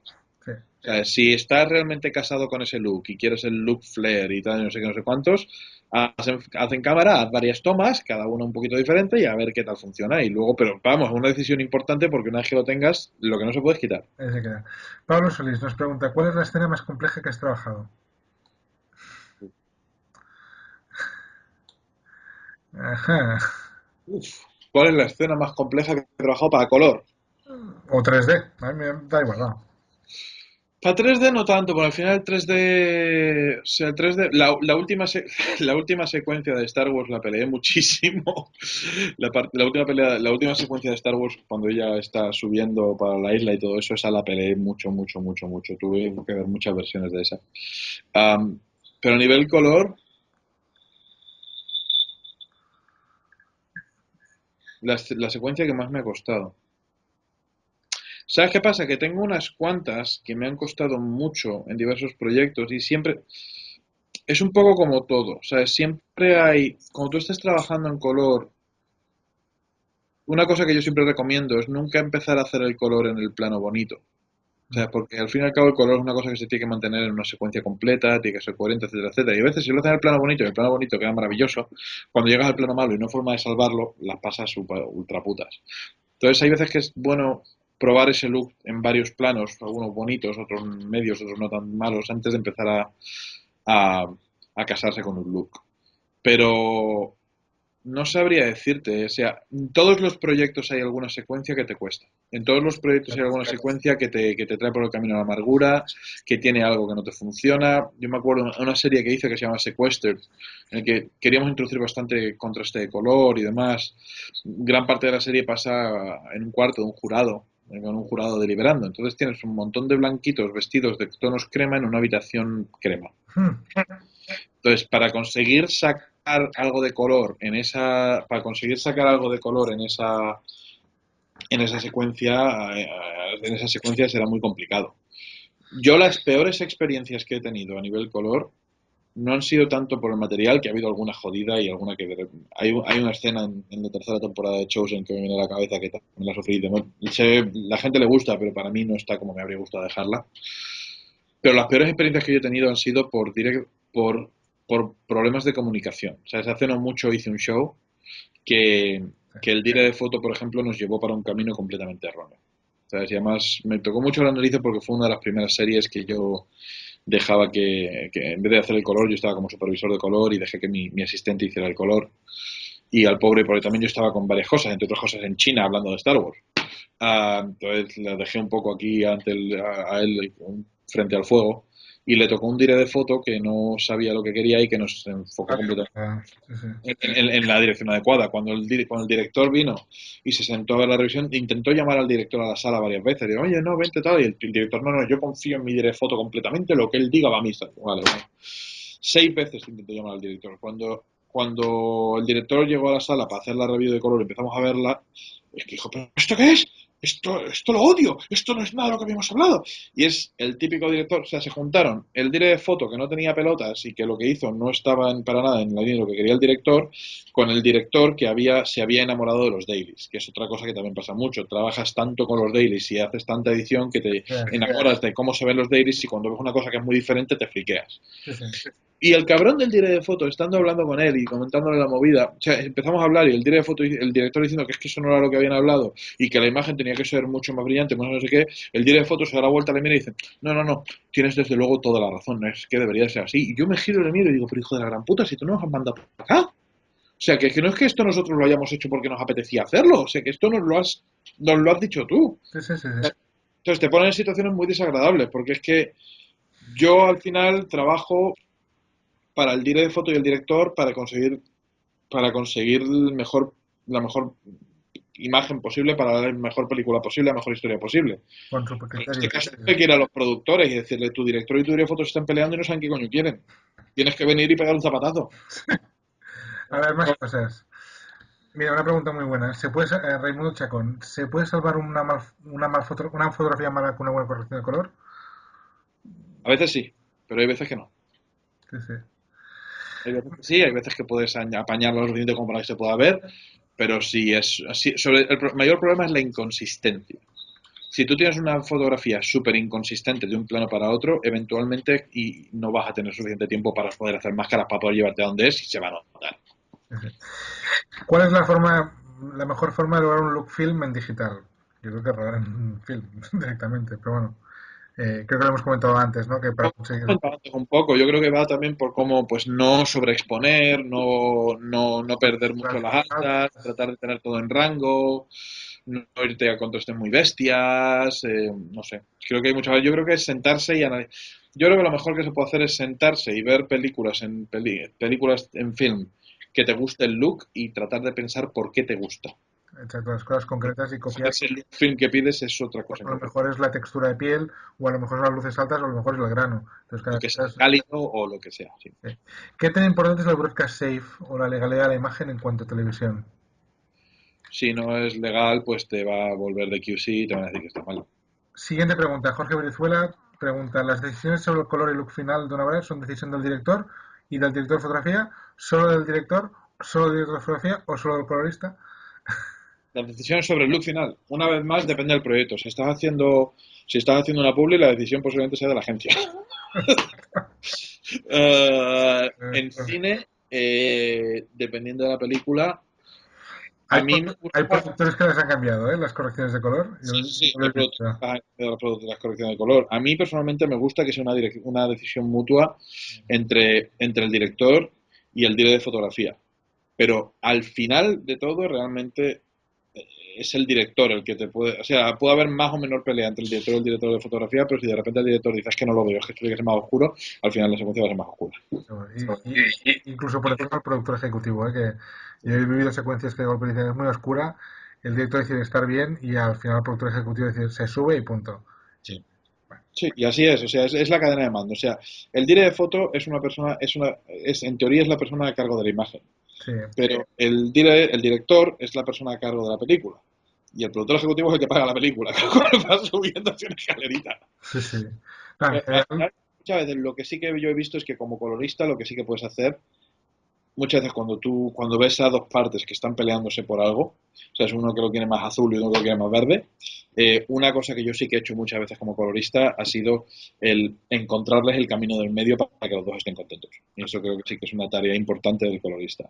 Sí. O sea, si estás realmente casado con ese look y quieres el look flare y tal, no sé qué, no sé cuántos, haz en cámara, haz varias tomas, cada una un poquito diferente y a ver qué tal funciona. Y luego, pero vamos, es una decisión importante porque una vez que lo tengas, lo que no se puede es quitar. Ahí se queda. Pablo Solís nos pregunta, ¿cuál es la escena más compleja que has trabajado? Ajá. Uf, ¿cuál es la escena más compleja que he trabajado para color? O 3D. A mí me da igual, no. Para 3D no tanto, porque al final el 3D, o sea, el 3D, la última secuencia de Star Wars la peleé muchísimo. La última secuencia de Star Wars cuando ella está subiendo para la isla y todo eso, esa la peleé mucho, mucho, mucho, mucho. Tuve que ver muchas versiones de esa. Am, pero a nivel color, la secuencia que más me ha costado. ¿Sabes qué pasa? Que tengo unas cuantas que me han costado mucho en diversos proyectos y siempre, es un poco como todo, o sea, siempre hay, cuando tú estés trabajando en color, una cosa que yo siempre recomiendo es nunca empezar a hacer el color en el plano bonito. O sea, porque al fin y al cabo el color es una cosa que se tiene que mantener en una secuencia completa, tiene que ser coherente, etcétera, etcétera. Y a veces si lo haces en el plano bonito y el plano bonito queda maravilloso, cuando llegas al plano malo y no hay forma de salvarlo, las pasas ultra putas. Entonces hay veces que es bueno probar ese look en varios planos, algunos bonitos, otros medios, otros no tan malos, antes de empezar a, a casarse con un look. Pero no sabría decirte, o sea, en todos los proyectos hay alguna secuencia que te cuesta. En todos los proyectos hay alguna secuencia que te trae por el camino a la amargura, que tiene algo que no te funciona. Yo me acuerdo de una serie que hice que se llama Sequestered, en el que queríamos introducir bastante contraste de color y demás. Gran parte de la serie pasa en un cuarto de un jurado, con un jurado deliberando. Entonces tienes un montón de blanquitos vestidos de tonos crema en una habitación crema. Hmm. Entonces, para conseguir sacar algo de color en esa secuencia será muy complicado. Yo las peores experiencias que he tenido a nivel color no han sido tanto por el material, que ha habido alguna jodida y alguna que... Hay una escena en la tercera temporada de Chosen que me viene a la cabeza que también la sufrí. La gente le gusta, pero para mí no está como me habría gustado dejarla. Pero las peores experiencias que yo he tenido han sido por problemas de comunicación. O sea, hace no mucho hice un show que, que el dire de foto, por ejemplo, nos llevó para un camino completamente erróneo. ¿Sabes? Y además me tocó mucho la nariz porque fue una de las primeras series que yo dejaba que en vez de hacer el color, yo estaba como supervisor de color y dejé que mi asistente hiciera el color. Y al pobre, porque también yo estaba con varias cosas, entre otras cosas en China hablando de Star Wars. Entonces la dejé un poco aquí a él frente al fuego y le tocó un dire de foto que no sabía lo que quería y que nos enfocó completamente Ah, sí, sí. en la dirección adecuada. Cuando el director vino y se sentó a ver la revisión, intentó llamar al director a la sala varias veces. Digo, oye, no, vente tal. Y el director, no, no, yo confío en mi dire de foto completamente, lo que él diga va a misa. Vale, vale. 6 veces intentó llamar al director. Cuando el director llegó a la sala para hacer la review de color y empezamos a verla, es que dijo, ¿pero esto qué es? Esto lo odio, esto no es nada de lo que habíamos hablado. Y es el típico director, o sea, se juntaron el dire de foto que no tenía pelotas y que lo que hizo no estaba para nada en la línea de lo que quería el director, con el director que se había enamorado de los dailies, que es otra cosa que también pasa mucho. Trabajas tanto con los dailies y haces tanta edición que te Sí, enamoras de cómo se ven los dailies y cuando ves una cosa que es muy diferente te friqueas. sí, sí. Y el cabrón del dire de foto, estando hablando con él y comentándole la movida, o sea, empezamos a hablar y el dire de foto, el director diciendo que es que eso no era lo que habían hablado y que la imagen tenía que ser mucho más brillante, más no sé qué, el dire de foto se da la vuelta, le mira y dice, no, no, no, tienes desde luego toda la razón, no es que debería ser así. Y yo me giro y le miro y digo, pero hijo de la gran puta, si tú no nos has mandado para acá. O sea, que no es que esto nosotros lo hayamos hecho porque nos apetecía hacerlo, o sea, que esto nos lo has dicho tú. Sí, sí, sí, sí. Entonces te ponen en situaciones muy desagradables, porque es que yo al final trabajo para el dire de foto y el director para conseguir la mejor imagen posible para dar la mejor película posible, la mejor historia posible. Con su En criterio. este caso, hay que ir a los productores y decirle, tu director y tu director fotos están peleando y no saben qué coño quieren. Tienes que venir y pegar un zapatazo. A ver, más cosas. Mira, una pregunta muy buena. Raimundo Chacón, ¿se puede salvar una fotografía mala con una buena corrección de color? A veces sí, pero hay veces que no. Sí, sí. Hay veces que sí, hay veces que puedes apañarlo lo suficiente como para que se pueda ver, pero sí es así. Mayor problema es la inconsistencia. Si tú tienes una fotografía súper inconsistente de un plano para otro, eventualmente y no vas a tener suficiente tiempo para poder hacer máscaras para poder llevarte a donde es y se va a notar. Sí, sí. ¿Cuál es la mejor forma de lograr un look film en digital? Yo creo que rodar en un film directamente, pero bueno, creo que lo hemos comentado antes, ¿no? Que para conseguir... Un poco, yo creo que va también por cómo pues no sobreexponer, no perder mucho las altas, tratar de tener todo en rango, no irte a contrastes muy bestias, no sé. Creo que hay muchas, yo creo que es sentarse y analizar. Yo creo que lo mejor que se puede hacer es sentarse y ver películas en film que te guste el look y tratar de pensar por qué te gusta. Exacto, las cosas concretas y copiar. Si el film que pides es otra cosa A lo importante. mejor es la textura de piel, o a lo mejor son las luces altas, o a lo mejor es el grano. Entonces, O cada que cosa sea cálido o lo que sea. Sí. sí. ¿Qué tan importante es el broadcast safe o la legalidad de la imagen en cuanto a televisión? Si no es legal, pues te va a volver de QC y te van a decir que está mal. Siguiente pregunta. Jorge Brizuela pregunta: ¿las decisiones sobre el color y look final de una obra son decisión del director y del director de fotografía? ¿Solo del director? ¿Solo del director de fotografía? ¿O solo del colorista? Las decisiones sobre el look final, una vez más, depende del proyecto. Si estás haciendo una publi, la decisión posiblemente sea de la agencia. En cine, dependiendo de la película, a mí me Hay gusta. productores que les han cambiado, ¿eh? Las correcciones de color. Sí, sí, sí, Yo lo hay he visto. las correcciones de color. A mí personalmente me gusta que sea una decisión mutua entre el director y el director de fotografía. Pero al final de todo, realmente es el director el que te puede. O sea, puede haber más o menor pelea entre el director y el director de fotografía, pero si de repente el director dice es que no lo veo, es que esto tiene que ser más oscuro, al final la secuencia va a ser más oscura. Incluso por ejemplo el productor ejecutivo, ¿eh? Que yo he vivido secuencias que de golpe dicen es muy oscura, el director decide estar bien y al final el productor ejecutivo dice se sube y punto. Sí. Sí, y así es, o sea, es la cadena de mando. O sea, el director de foto es una persona, en teoría es la persona a cargo de la imagen, Sí, pero el director es la persona a cargo de la película. Y el productor ejecutivo es el que paga la película, que va subiendo hacia una escalerita. sí, sí. No, en Al general, final, muchas veces lo que sí que yo he visto es que como colorista lo que sí que puedes hacer muchas veces cuando ves a dos partes que están peleándose por algo, o sea, es uno que lo quiere más azul y uno que lo quiere más verde, una cosa que yo sí que he hecho muchas veces como colorista ha sido el encontrarles el camino del medio para que los dos estén contentos. Y eso creo que sí que es una tarea importante del colorista.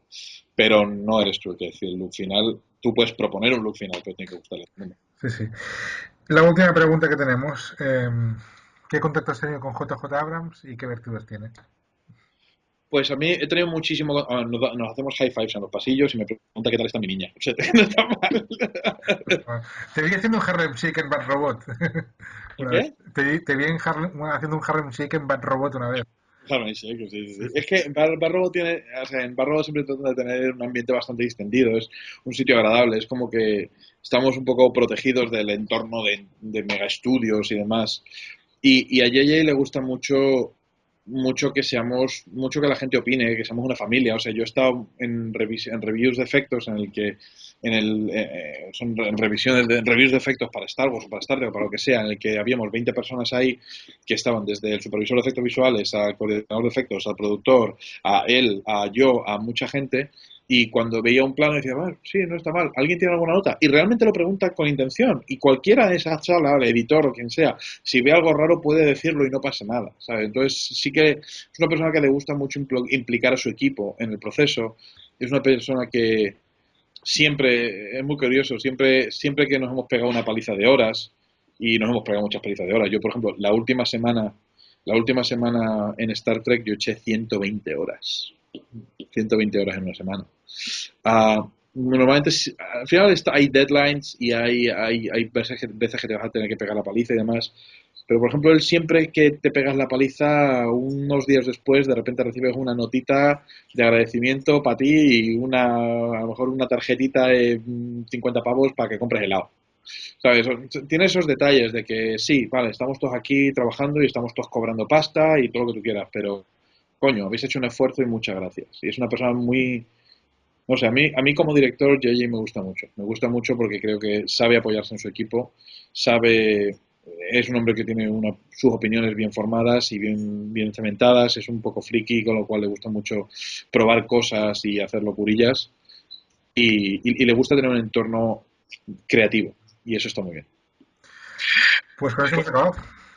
Pero no eres tú el que decide el look final. Tú puedes proponer un look final, pero tiene que gustarle a todo el mundo. sí, sí. La última pregunta que tenemos, ¿qué contacto has tenido con JJ Abrams y qué virtudes tiene? Pues a mí he tenido muchísimo. Nos hacemos high fives en los pasillos y me pregunta qué tal está mi niña. O sea, no está mal. Te vi haciendo un Harlem Shake en Bad Robot ¿El una vez. qué? Te vi haciendo un Harlem Shake en Bad Robot una vez. Claro, sí, sí, sí, Sí, sí. sí. Es que en Barrobo siempre trata de tener un ambiente bastante distendido, es un sitio agradable, es como que estamos un poco protegidos del entorno de mega estudios y demás. Y a JJ le gusta mucho que la gente opine, que seamos una familia. O sea, yo he estado en reviews de efectos en el que son reviews de efectos para Star Wars o para Star Trek o para lo que sea, en el que habíamos 20 personas ahí que estaban desde el supervisor de efectos visuales al coordinador de efectos, al productor, a él, a yo, a mucha gente. Y cuando veía un plano decía, bueno, sí, no está mal, ¿alguien tiene alguna nota? Y realmente lo pregunta con intención. Y cualquiera de esa sala, el editor o quien sea, si ve algo raro puede decirlo y no pasa nada, ¿sabes? Entonces sí que es una persona que le gusta mucho implicar a su equipo en el proceso. Es una persona que siempre, es muy curioso, siempre que nos hemos pegado una paliza de horas, y nos hemos pegado muchas palizas de horas. Yo, por ejemplo, la última semana en Star Trek yo eché 120 horas. 120 horas en una semana. Normalmente, al final hay deadlines y hay veces que te vas a tener que pegar la paliza y demás, Pero, por ejemplo, él siempre que te pegas la paliza, unos días después, de repente recibes una notita de agradecimiento para ti y a lo mejor una tarjetita de 50 pavos para que compres helado. ¿Sabes? Tiene esos detalles de que sí, vale, estamos todos aquí trabajando y estamos todos cobrando pasta y todo lo que tú quieras, pero coño, habéis hecho un esfuerzo y muchas gracias. Y es una persona muy, no sé, a mí como director JJ me gusta mucho. Me gusta mucho porque creo que sabe apoyarse en su equipo, sabe, es un hombre que tiene sus opiniones bien formadas y bien cementadas, es un poco friki, con lo cual le gusta mucho probar cosas y hacer locurillas. Y le gusta tener un entorno creativo. Y eso está muy bien. Pues con eso hemos acabado.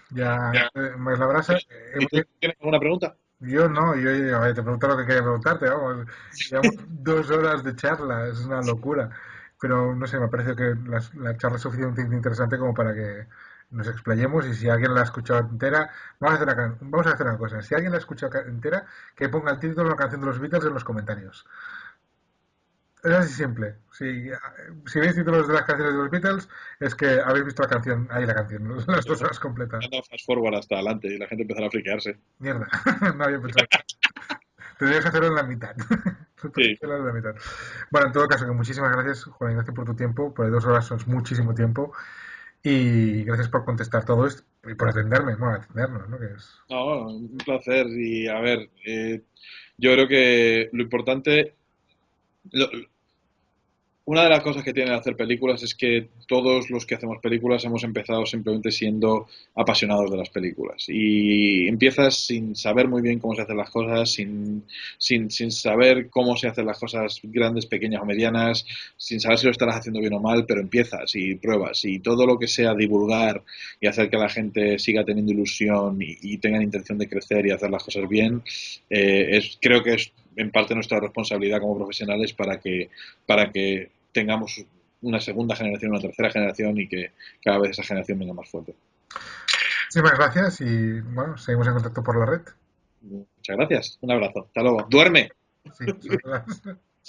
Ya, más la brasa. ¿Y tú tienes alguna pregunta? Yo no, a ver, te pregunto lo que quería preguntarte, vamos. Llevamos 2 horas de charla, es una locura. Pero no sé, me parece que la charla es suficientemente interesante como para que nos explayemos y si alguien la ha escuchado entera, vamos a hacer una cosa. Si alguien la ha escuchado entera, que ponga el título de la canción de los Beatles en los comentarios. Es así simple. Si veis títulos de las canciones de los Beatles, es que habéis visto la canción, ahí la canción, las 2 horas completas. Anda fast forward hasta adelante y la gente empezará a friquearse. Mierda, no había pensado. Tendrías que hacerlo en la mitad. Sí. En la mitad. Bueno, en todo caso, que muchísimas gracias, Juan Ignacio, por tu tiempo, por 2 horas es muchísimo tiempo, y gracias por contestar todo esto y por atenderme, bueno, atendernos, ¿no? Que es... No, un placer. Y a ver, yo creo que lo importante, lo- una de las cosas que tiene hacer películas es que todos los que hacemos películas hemos empezado simplemente siendo apasionados de las películas. Y empiezas sin saber muy bien cómo se hacen las cosas, sin saber cómo se hacen las cosas grandes, pequeñas o medianas, sin saber si lo estarás haciendo bien o mal, pero empiezas y pruebas. Y todo lo que sea divulgar y hacer que la gente siga teniendo ilusión y tengan intención de crecer y hacer las cosas bien, creo que es en parte nuestra responsabilidad como profesionales para que tengamos una segunda generación, una tercera generación y que cada vez esa generación venga más fuerte. Muchísimas gracias y bueno, seguimos en contacto por la red. Muchas gracias. Un abrazo. Hasta luego. Duerme. Sí, saludos.